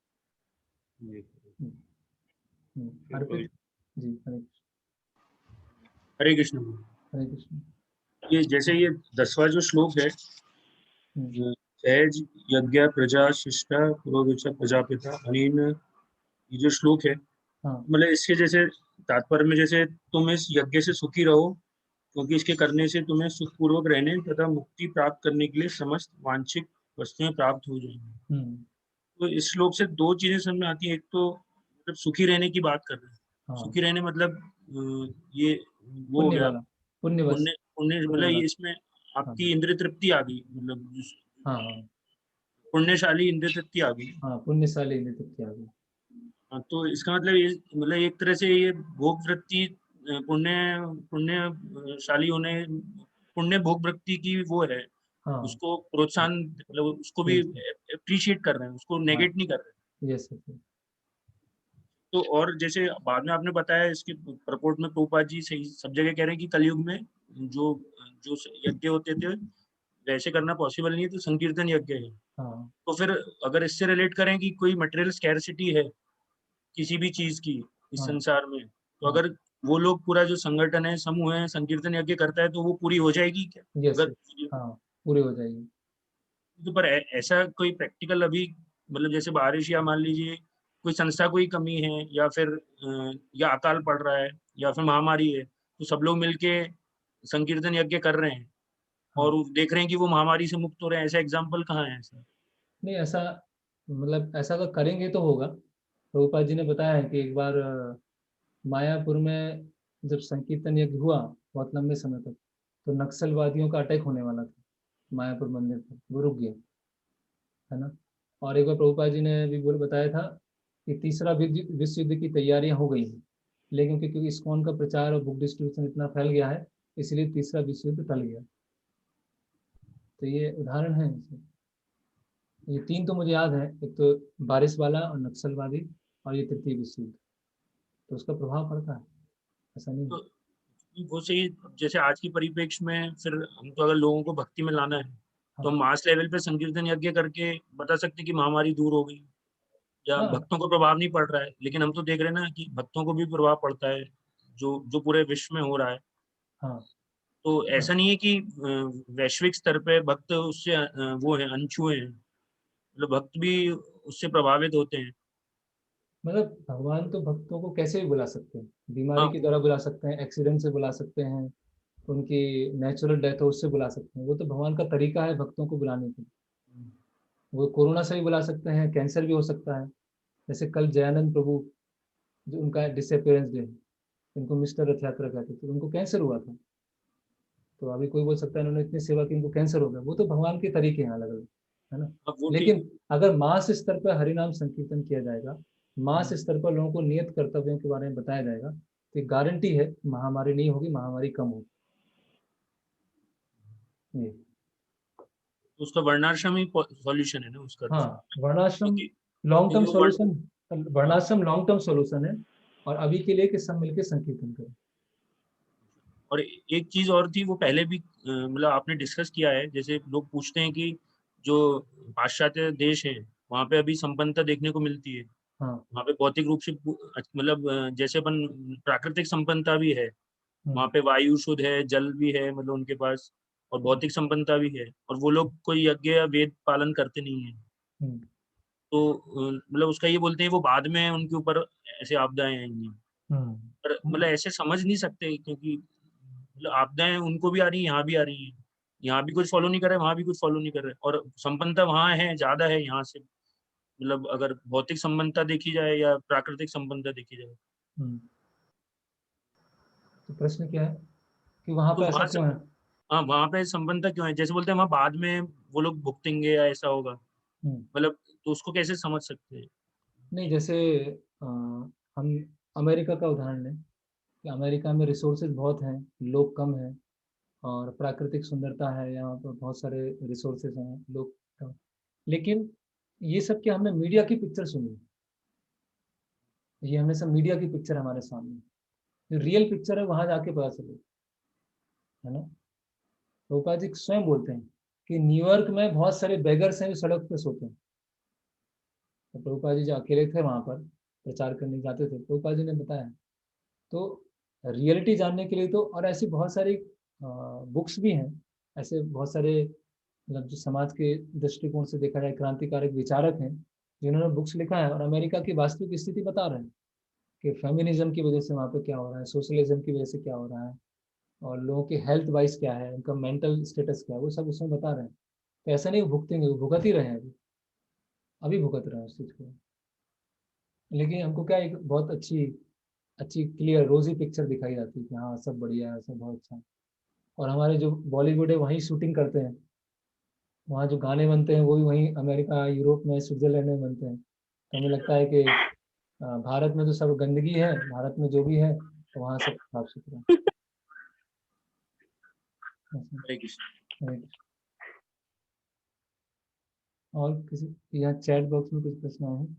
अर्पित जी, हरे कृष्ण। हरे कृष्ण। ये जैसे ये 10वां जो श्लोक है, सहज यज्ञ प्रजा शिष्टा पुरोविच प्रजापिता अनीन, ये जो श्लोक है, मतलब इसके जैसे तात्पर्य में जैसे तुम इस यज्ञ से सुखी रहो क्योंकि इसके करने से तुम्हें सुखपूर्वक रहने तथा मुक्ति प्राप्त करने के लिए समस्त वांछित वस्तुएं प्राप्त हो जाएंगी। तो इस श्लोक से दो चीजें समझ में आती है। एक तो मतलब सुखी रहने की बात कर रहे हैं। हाँ, सुखी रहने मतलब ये वो हो पुण्य गया वाला, पुण्य बस, पुण्य पुण्य पुण्य मतलब वाला। ये इसमें हाँ आपकी इंद्रिय तृप्ति आ गई, मतलब हाँ हाँ पुण्यशाली इंद्रिय तृप्ति आ गई। हाँ, पुण्यशाली नित्य आ गई। हाँ, तो इसका मतलब ये मतलब एक तरह से ये भोग वृत्ति पुण्य पुण्यशाली होने पुण्य भोग वृत्ति की वो है, हाँ, उसको प्रोत्साहन मतलब उसको भी अप्रिशिएट कर रहे हैं, उसको नेगेट नहीं कर रहे हैं। यस। तो और जैसे बाद में आपने बताया इसके प्रपोर्ट में प्रभुपाद जी सही सब जगह कह रहे हैं कि कलयुग में जो जो यज्ञ होते थे वैसे करना पॉसिबल नहीं है, तो संकीर्तन यज्ञ है। हाँ तो फिर अगर इससे रिलेट करें कि कोई मटेरियल स्कैरसिटी है किसी भी चीज की इस हाँ संसार में, तो हाँ, अगर वो लोग पूरा जो संगठन है समूह है संकीर्तन यज्ञ करता है तो वो पूरी हो जाएगी क्या? यस, अगर हाँ, पूरी हो जाएगी। तो पर ऐसा कोई प्रैक्टिकल अभी मतलब जैसे बारिश या मान लीजिए कोई संस्था कोई कमी है या फिर या अकाल पड़ रहा है या फिर महामारी है, तो सब लोग मिलके संकीर्तन यज्ञ कर रहे हैं हाँ, और देख रहे हैं कि वो महामारी से मुक्त हो रहे हैं, ऐसा एग्जाम्पल कहाँ है ऐसा? नहीं ऐसा, मतलब ऐसा अगर करेंगे तो होगा। प्रभुपाद जी ने बताया है कि एक बार मायापुर में जब संकीर्तन यज्ञ हुआ बहुत लंबे समय तक, तो नक्सलवादियों का अटैक होने वाला था मायापुर मंदिर पर, वो रुक गया, है ना। और एक बार प्रभुपाद जी ने भी बताया था कि तीसरा विश्व युद्ध की तैयारियां हो गई हैं, लेकिन क्योंकि इस्कॉन का प्रचार और बुक डिस्ट्रीब्यूशन इतना फैल गया है, इसलिए तीसरा विश्व युद्ध टल गया। तो ये उदाहरण है इसमें। ये तीन तो मुझे याद है, एक तो बारिश वाला और नक्सलवादी और ये तृतीय विश्व युद्ध, तो उसका प्रभाव पड़ता है, ऐसा नहीं है। तो वो सही, जैसे आज की परिप्रेक्ष्य में फिर हम तो अगर लोगों को भक्ति में लाना है तो हम मास लेवल पे संकीर्तन यज्ञ करके बता सकते हैं कि महामारी दूर हो गई या हाँ भक्तों को प्रभाव नहीं पड़ रहा है, लेकिन हम तो देख रहे हैं ना कि भक्तों को भी प्रभाव पड़ता है जो जो पूरे विश्व में हो रहा है। हाँ तो ऐसा नहीं है कि वैश्विक स्तर पे भक्त उससे वो है अनछुए हैं, मतलब भक्त भी उससे प्रभावित होते हैं। मतलब भगवान तो भक्तों को कैसे भी बुला सकते हैं, बीमारी हाँ के द्वारा बुला सकते हैं, एक्सीडेंट से बुला सकते हैं, उनकी नेचुरल डेथ हो उससे बुला सकते हैं। वो तो भगवान का तरीका है भक्तों को बुलाने की। वो कोरोना से भी बुला सकते हैं, कैंसर भी हो सकता है। जैसे कल जयानंद प्रभु, जो उनका डिसअपियरेंस डे, उनको मिस्टर रथ यात्रा कहते थे, उनको कैंसर हुआ था। तो अभी कोई बोल सकता है उन्होंने इतनी सेवा की उनको कैंसर हो गया, वो तो भगवान के तरीके हैं अलग अलग, है ना। अब वो ठीक। लेकिन अगर मास स्तर पर हरिनाम संकीर्तन किया जाएगा, मास स्तर पर लोगों को नियत कर्तव्यों के बारे में बताया जाएगा, तो गारंटी है महामारी नहीं होगी, महामारी कम होगी। ये उसका वर्णाश्रम ही सॉल्यूशन है ना उसका तो। हाँ, वर्णाश्रम क्योंकि लॉन्ग टर्म क्योंकि वो सॉल्यूशन, वर्णाश्रम लॉन्ग टर्म सॉल्यूशन है। और अभी के लिए कि सब मिलकर संकीर्तन करें। और एक चीज और थी वो पहले भी मतलब आपने डिस्कस किया है, जैसे लोग पूछते हैं कि जो पाश्चात्य देश है वहाँ पे अभी संपन्नता देखने को मिलती है, हाँ वहाँ पे भौतिक रूप से मतलब जैसे अपन प्राकृतिक संपन्नता भी है, वहाँ हम्म, पे वायु शुद्ध है, जल भी है मतलब उनके पास, और भौतिक संपन्नता भी है, और वो लोग कोई यज्ञ या वेद पालन करते नहीं है। हम्म, तो मतलब उसका ये बोलते हैं वो बाद में उनके ऊपर ऐसे आपदाएं आएंगी, पर मतलब ऐसे समझ नहीं सकते क्योंकि मतलब आपदाएं उनको भी आ रही है, यहाँ भी आ रही है, यहाँ भी कुछ फॉलो नहीं कर रहे, वहां भी कुछ फॉलो नहीं कर रहे, और संपन्नता वहां है ज्यादा है यहाँ से, मतलब अगर भौतिक संपन्नता देखी जाए या प्राकृतिक संपन्नता देखी जाए। हम्म। तो प्रश्न क्या है कि वहां तो पे ऐसा वहां से क्यों है? हाँ वहां पे संपन्नता क्यों है, जैसे बोलते हैं वहां बाद में वो लोग भुगतेंगे या ऐसा होगा, मतलब तो उसको कैसे समझ सकते हैं? नहीं, जैसे हम अमेरिका का उदाहरण लें कि अमेरिका में रिसोर्सेज बहुत हैं, लोग कम हैं, और प्राकृतिक सुंदरता है, यहाँ पर बहुत सारे रिसोर्सेज हैं, लोग कम। लेकिन ये सब क्या, हमने मीडिया की पिक्चर सुनी, ये हमने सब मीडिया की पिक्चर हमारे सामने, जो रियल पिक्चर है वहां जाके पता चले, है ना। प्रभुपाद जी स्वयं बोलते हैं कि न्यूयॉर्क में बहुत सारे बेगर्स हैं जो सड़क पे सोते हैं। तो प्रभुपाद जी जो अकेले थे वहां पर प्रचार करने जाते थे, प्रभुपाद जी ने बताया। तो रियलिटी जानने के लिए तो, और ऐसी बहुत सारी बुक्स भी हैं, ऐसे बहुत सारे मतलब जो समाज के दृष्टिकोण से देखा जाए क्रांतिकारक विचारक हैं, जिन्होंने बुक्स लिखा है और अमेरिका की वास्तविक स्थिति बता रहे हैं कि फेमिनिज्म की वजह से वहाँ पे क्या हो रहा है, सोशलिज्म की वजह से क्या हो रहा है, और लोगों के हेल्थ वाइज क्या है, उनका मेंटल स्टेटस क्या है, वो सब उसमें बता रहे हैं। तो ऐसा नहीं वो भुगतेंगे, वो भुगत ही रहे हैं, अभी भुगत रहे हैं उस चीज़ को। लेकिन हमको क्या एक बहुत अच्छी अच्छी क्लियर रोजी पिक्चर दिखाई जाती है कि हाँ सब बढ़िया है, सब बहुत अच्छा है। और हमारे जो बॉलीवुड है वहीं शूटिंग करते हैं, वहाँ जो गाने बनते हैं वो भी वहीं अमेरिका, यूरोप में, स्विट्जरलैंड में बनते हैं। तो हमें लगता है कि भारत में तो सब गंदगी है, भारत में जो भी है तो वहाँ सब साफ सुथरा है। ऐसा। हरे कृष्ण। हरे कृष्ण। और किसी यहाँ चैट बॉक्स में कुछ प्रश्न आए हैं।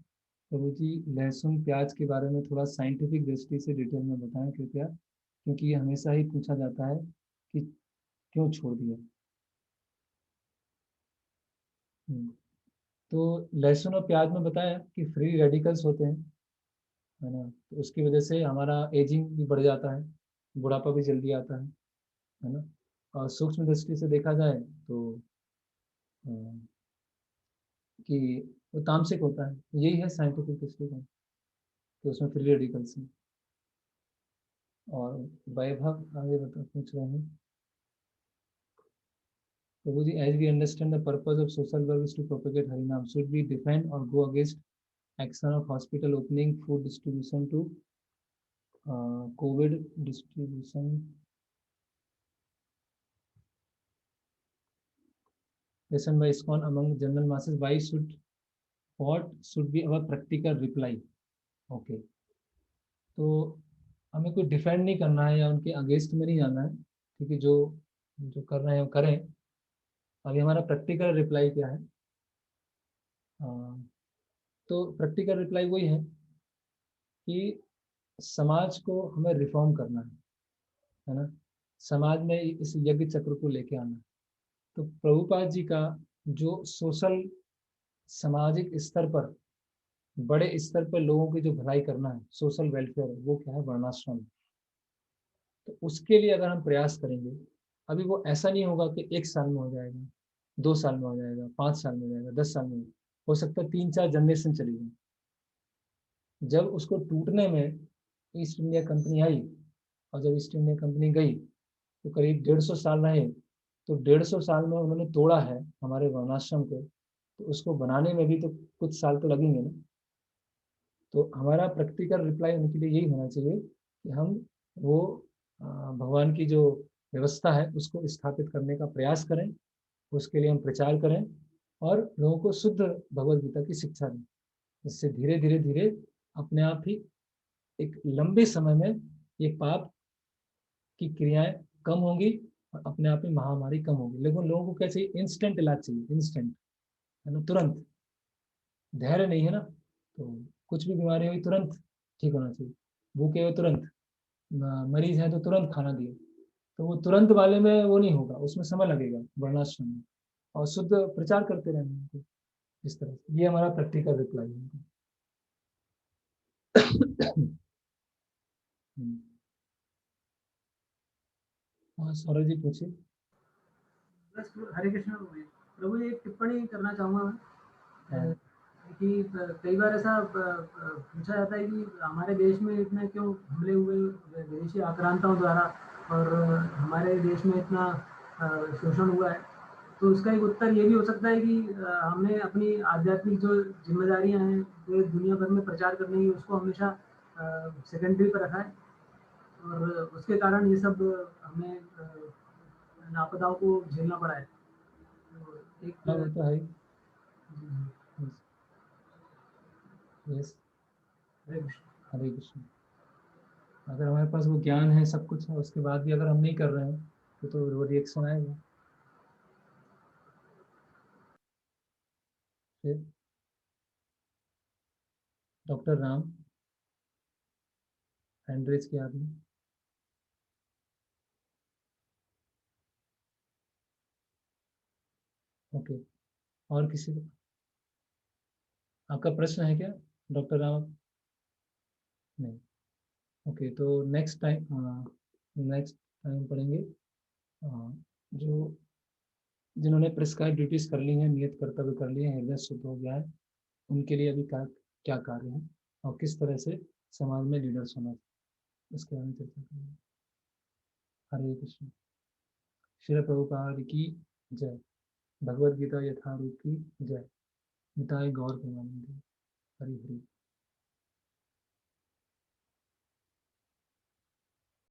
प्रभु जी, लहसुन प्याज के बारे में थोड़ा साइंटिफिक दृष्टि से डिटेल में बताएं कृपया, क्योंकि ये हमेशा ही पूछा जाता है कि क्यों छोड़ दिया। तो लहसुन और प्याज में बताया कि फ्री रेडिकल्स होते हैं, है ना, तो उसकी वजह से हमारा एजिंग भी बढ़ जाता है, बुढ़ापा भी जल्दी आता है ना। और सूक्ष्म दृष्टि से देखा जाए तो अ, कि वो तामसिक होता है, यही है साइंटिफिक दृष्टिकोण, तो उसमें फ्री रेडिकल्स हैं। और वैभव आगे बता पूछ रहे हैं, प्रभु जी, as we understand the purpose of social work is to propagate Harinam, should we defend or go against action of hospital opening, food distribution to COVID distribution? Lesson by ISKCON among general masses. Why should, what should be our practical reply? Okay, तो हमें कोई defend नहीं करना है या उनके against में नहीं जाना है, क्योंकि जो जो कर रहे हैं वो करें। अभी हमारा प्रैक्टिकल रिप्लाई क्या है? अ, तो प्रैक्टिकल रिप्लाई वही है कि समाज को हमें रिफॉर्म करना है ना, समाज में इस यज्ञ चक्र को लेके आना है। तो प्रभुपाद जी का जो सोशल, सामाजिक स्तर पर, बड़े स्तर पर लोगों की जो भलाई करना है, सोशल वेलफेयर, वो क्या है? वर्णाश्रम। तो उसके लिए अगर हम प्रयास करेंगे, अभी वो ऐसा नहीं होगा कि 1 साल में हो जाएगा, 2 साल में हो जाएगा, 5 साल में हो जाएगा, 10 साल में हो सकता है 3-4 जनरेशन चली जाए। जब उसको टूटने में ईस्ट इंडिया कंपनी आई, और जब ईस्ट इंडिया कंपनी गई तो करीब 150 साल रहे, तो 150 साल में उन्होंने तोड़ा है हमारे वर्णाश्रम को, तो उसको बनाने में भी तो कुछ साल तो लगेंगे ना। तो हमारा प्रैक्टिकल रिप्लाई उनके लिए यही होना चाहिए कि हम वो भगवान की जो व्यवस्था है उसको स्थापित करने का प्रयास करें, उसके लिए हम प्रचार करें और लोगों को शुद्ध भगवद गीता की शिक्षा दें। इससे धीरे धीरे धीरे अपने आप ही एक लंबे समय में ये पाप की क्रियाएं कम होंगी और अपने आप ही महामारी कम होगी। लेकिन लोगों को क्या चाहिए? इंस्टेंट इलाज चाहिए, इंस्टेंट, है ना, तुरंत। धैर्य नहीं है ना, तो कुछ भी बीमारी हुई तुरंत ठीक होना चाहिए, भूखे हो तुरंत, मरीज है तो तुरंत खाना दिए, तो वो तुरंत वाले में वो नहीं होगा, उसमें समय लगेगा वर्णाश्रम में। और शुद्ध प्रचार करते रहना उनको इस तरह से। ये हमारा प्रैक्टिकल रिप्लाई है। हाँ, सौरभ जी पूछिए। बस हरे कृष्ण प्रभु जी, एक टिप्पणी करना चाहूँगा मैं कि कई बार ऐसा पूछा जाता है कि हमारे देश में इतने क्यों हमले हुए विदेशी आक्रांताओं द्वारा, और हमारे देश में इतना शोषण हुआ है। तो उसका एक उत्तर ये भी हो सकता है कि हमने अपनी आध्यात्मिक जो जिम्मेदारियां हैं जो दुनिया भर में प्रचार करने की, उसको हमेशा सेकेंडरी पर रखा है, और उसके कारण ये सब हमें आपदाओं को झेलना पड़ा है। तो एक हाँ, वो तो है। यस, हरे कृष्ण। अगर हमारे पास वो ज्ञान है, सब कुछ है, उसके बाद भी अगर हम नहीं कर रहे हैं तो वो रिएक्शन आएगा। फिर डॉक्टर राम, हैंड रेज किया आपने। ओके, और किसी को आपका प्रश्न है क्या डॉक्टर राम? नहीं। ओके, तो नेक्स्ट टाइम पढ़ेंगे जो जिन्होंने प्रिस्क्राइब ड्यूटीज कर ली हैं, नियत कर्तव्य कर लिए हैं, हृदय शुद्ध हो गया है, उनके लिए अभी क्या कार्य है और किस तरह से समाज में लीडर्स होना, इसके बारे में चर्चा करेंगे। हरे कृष्ण। श्री प्रभुपाद की जय। भगवद गीता यथारूप की जय। निताय गौर प्रेमानंद। हरि हरि।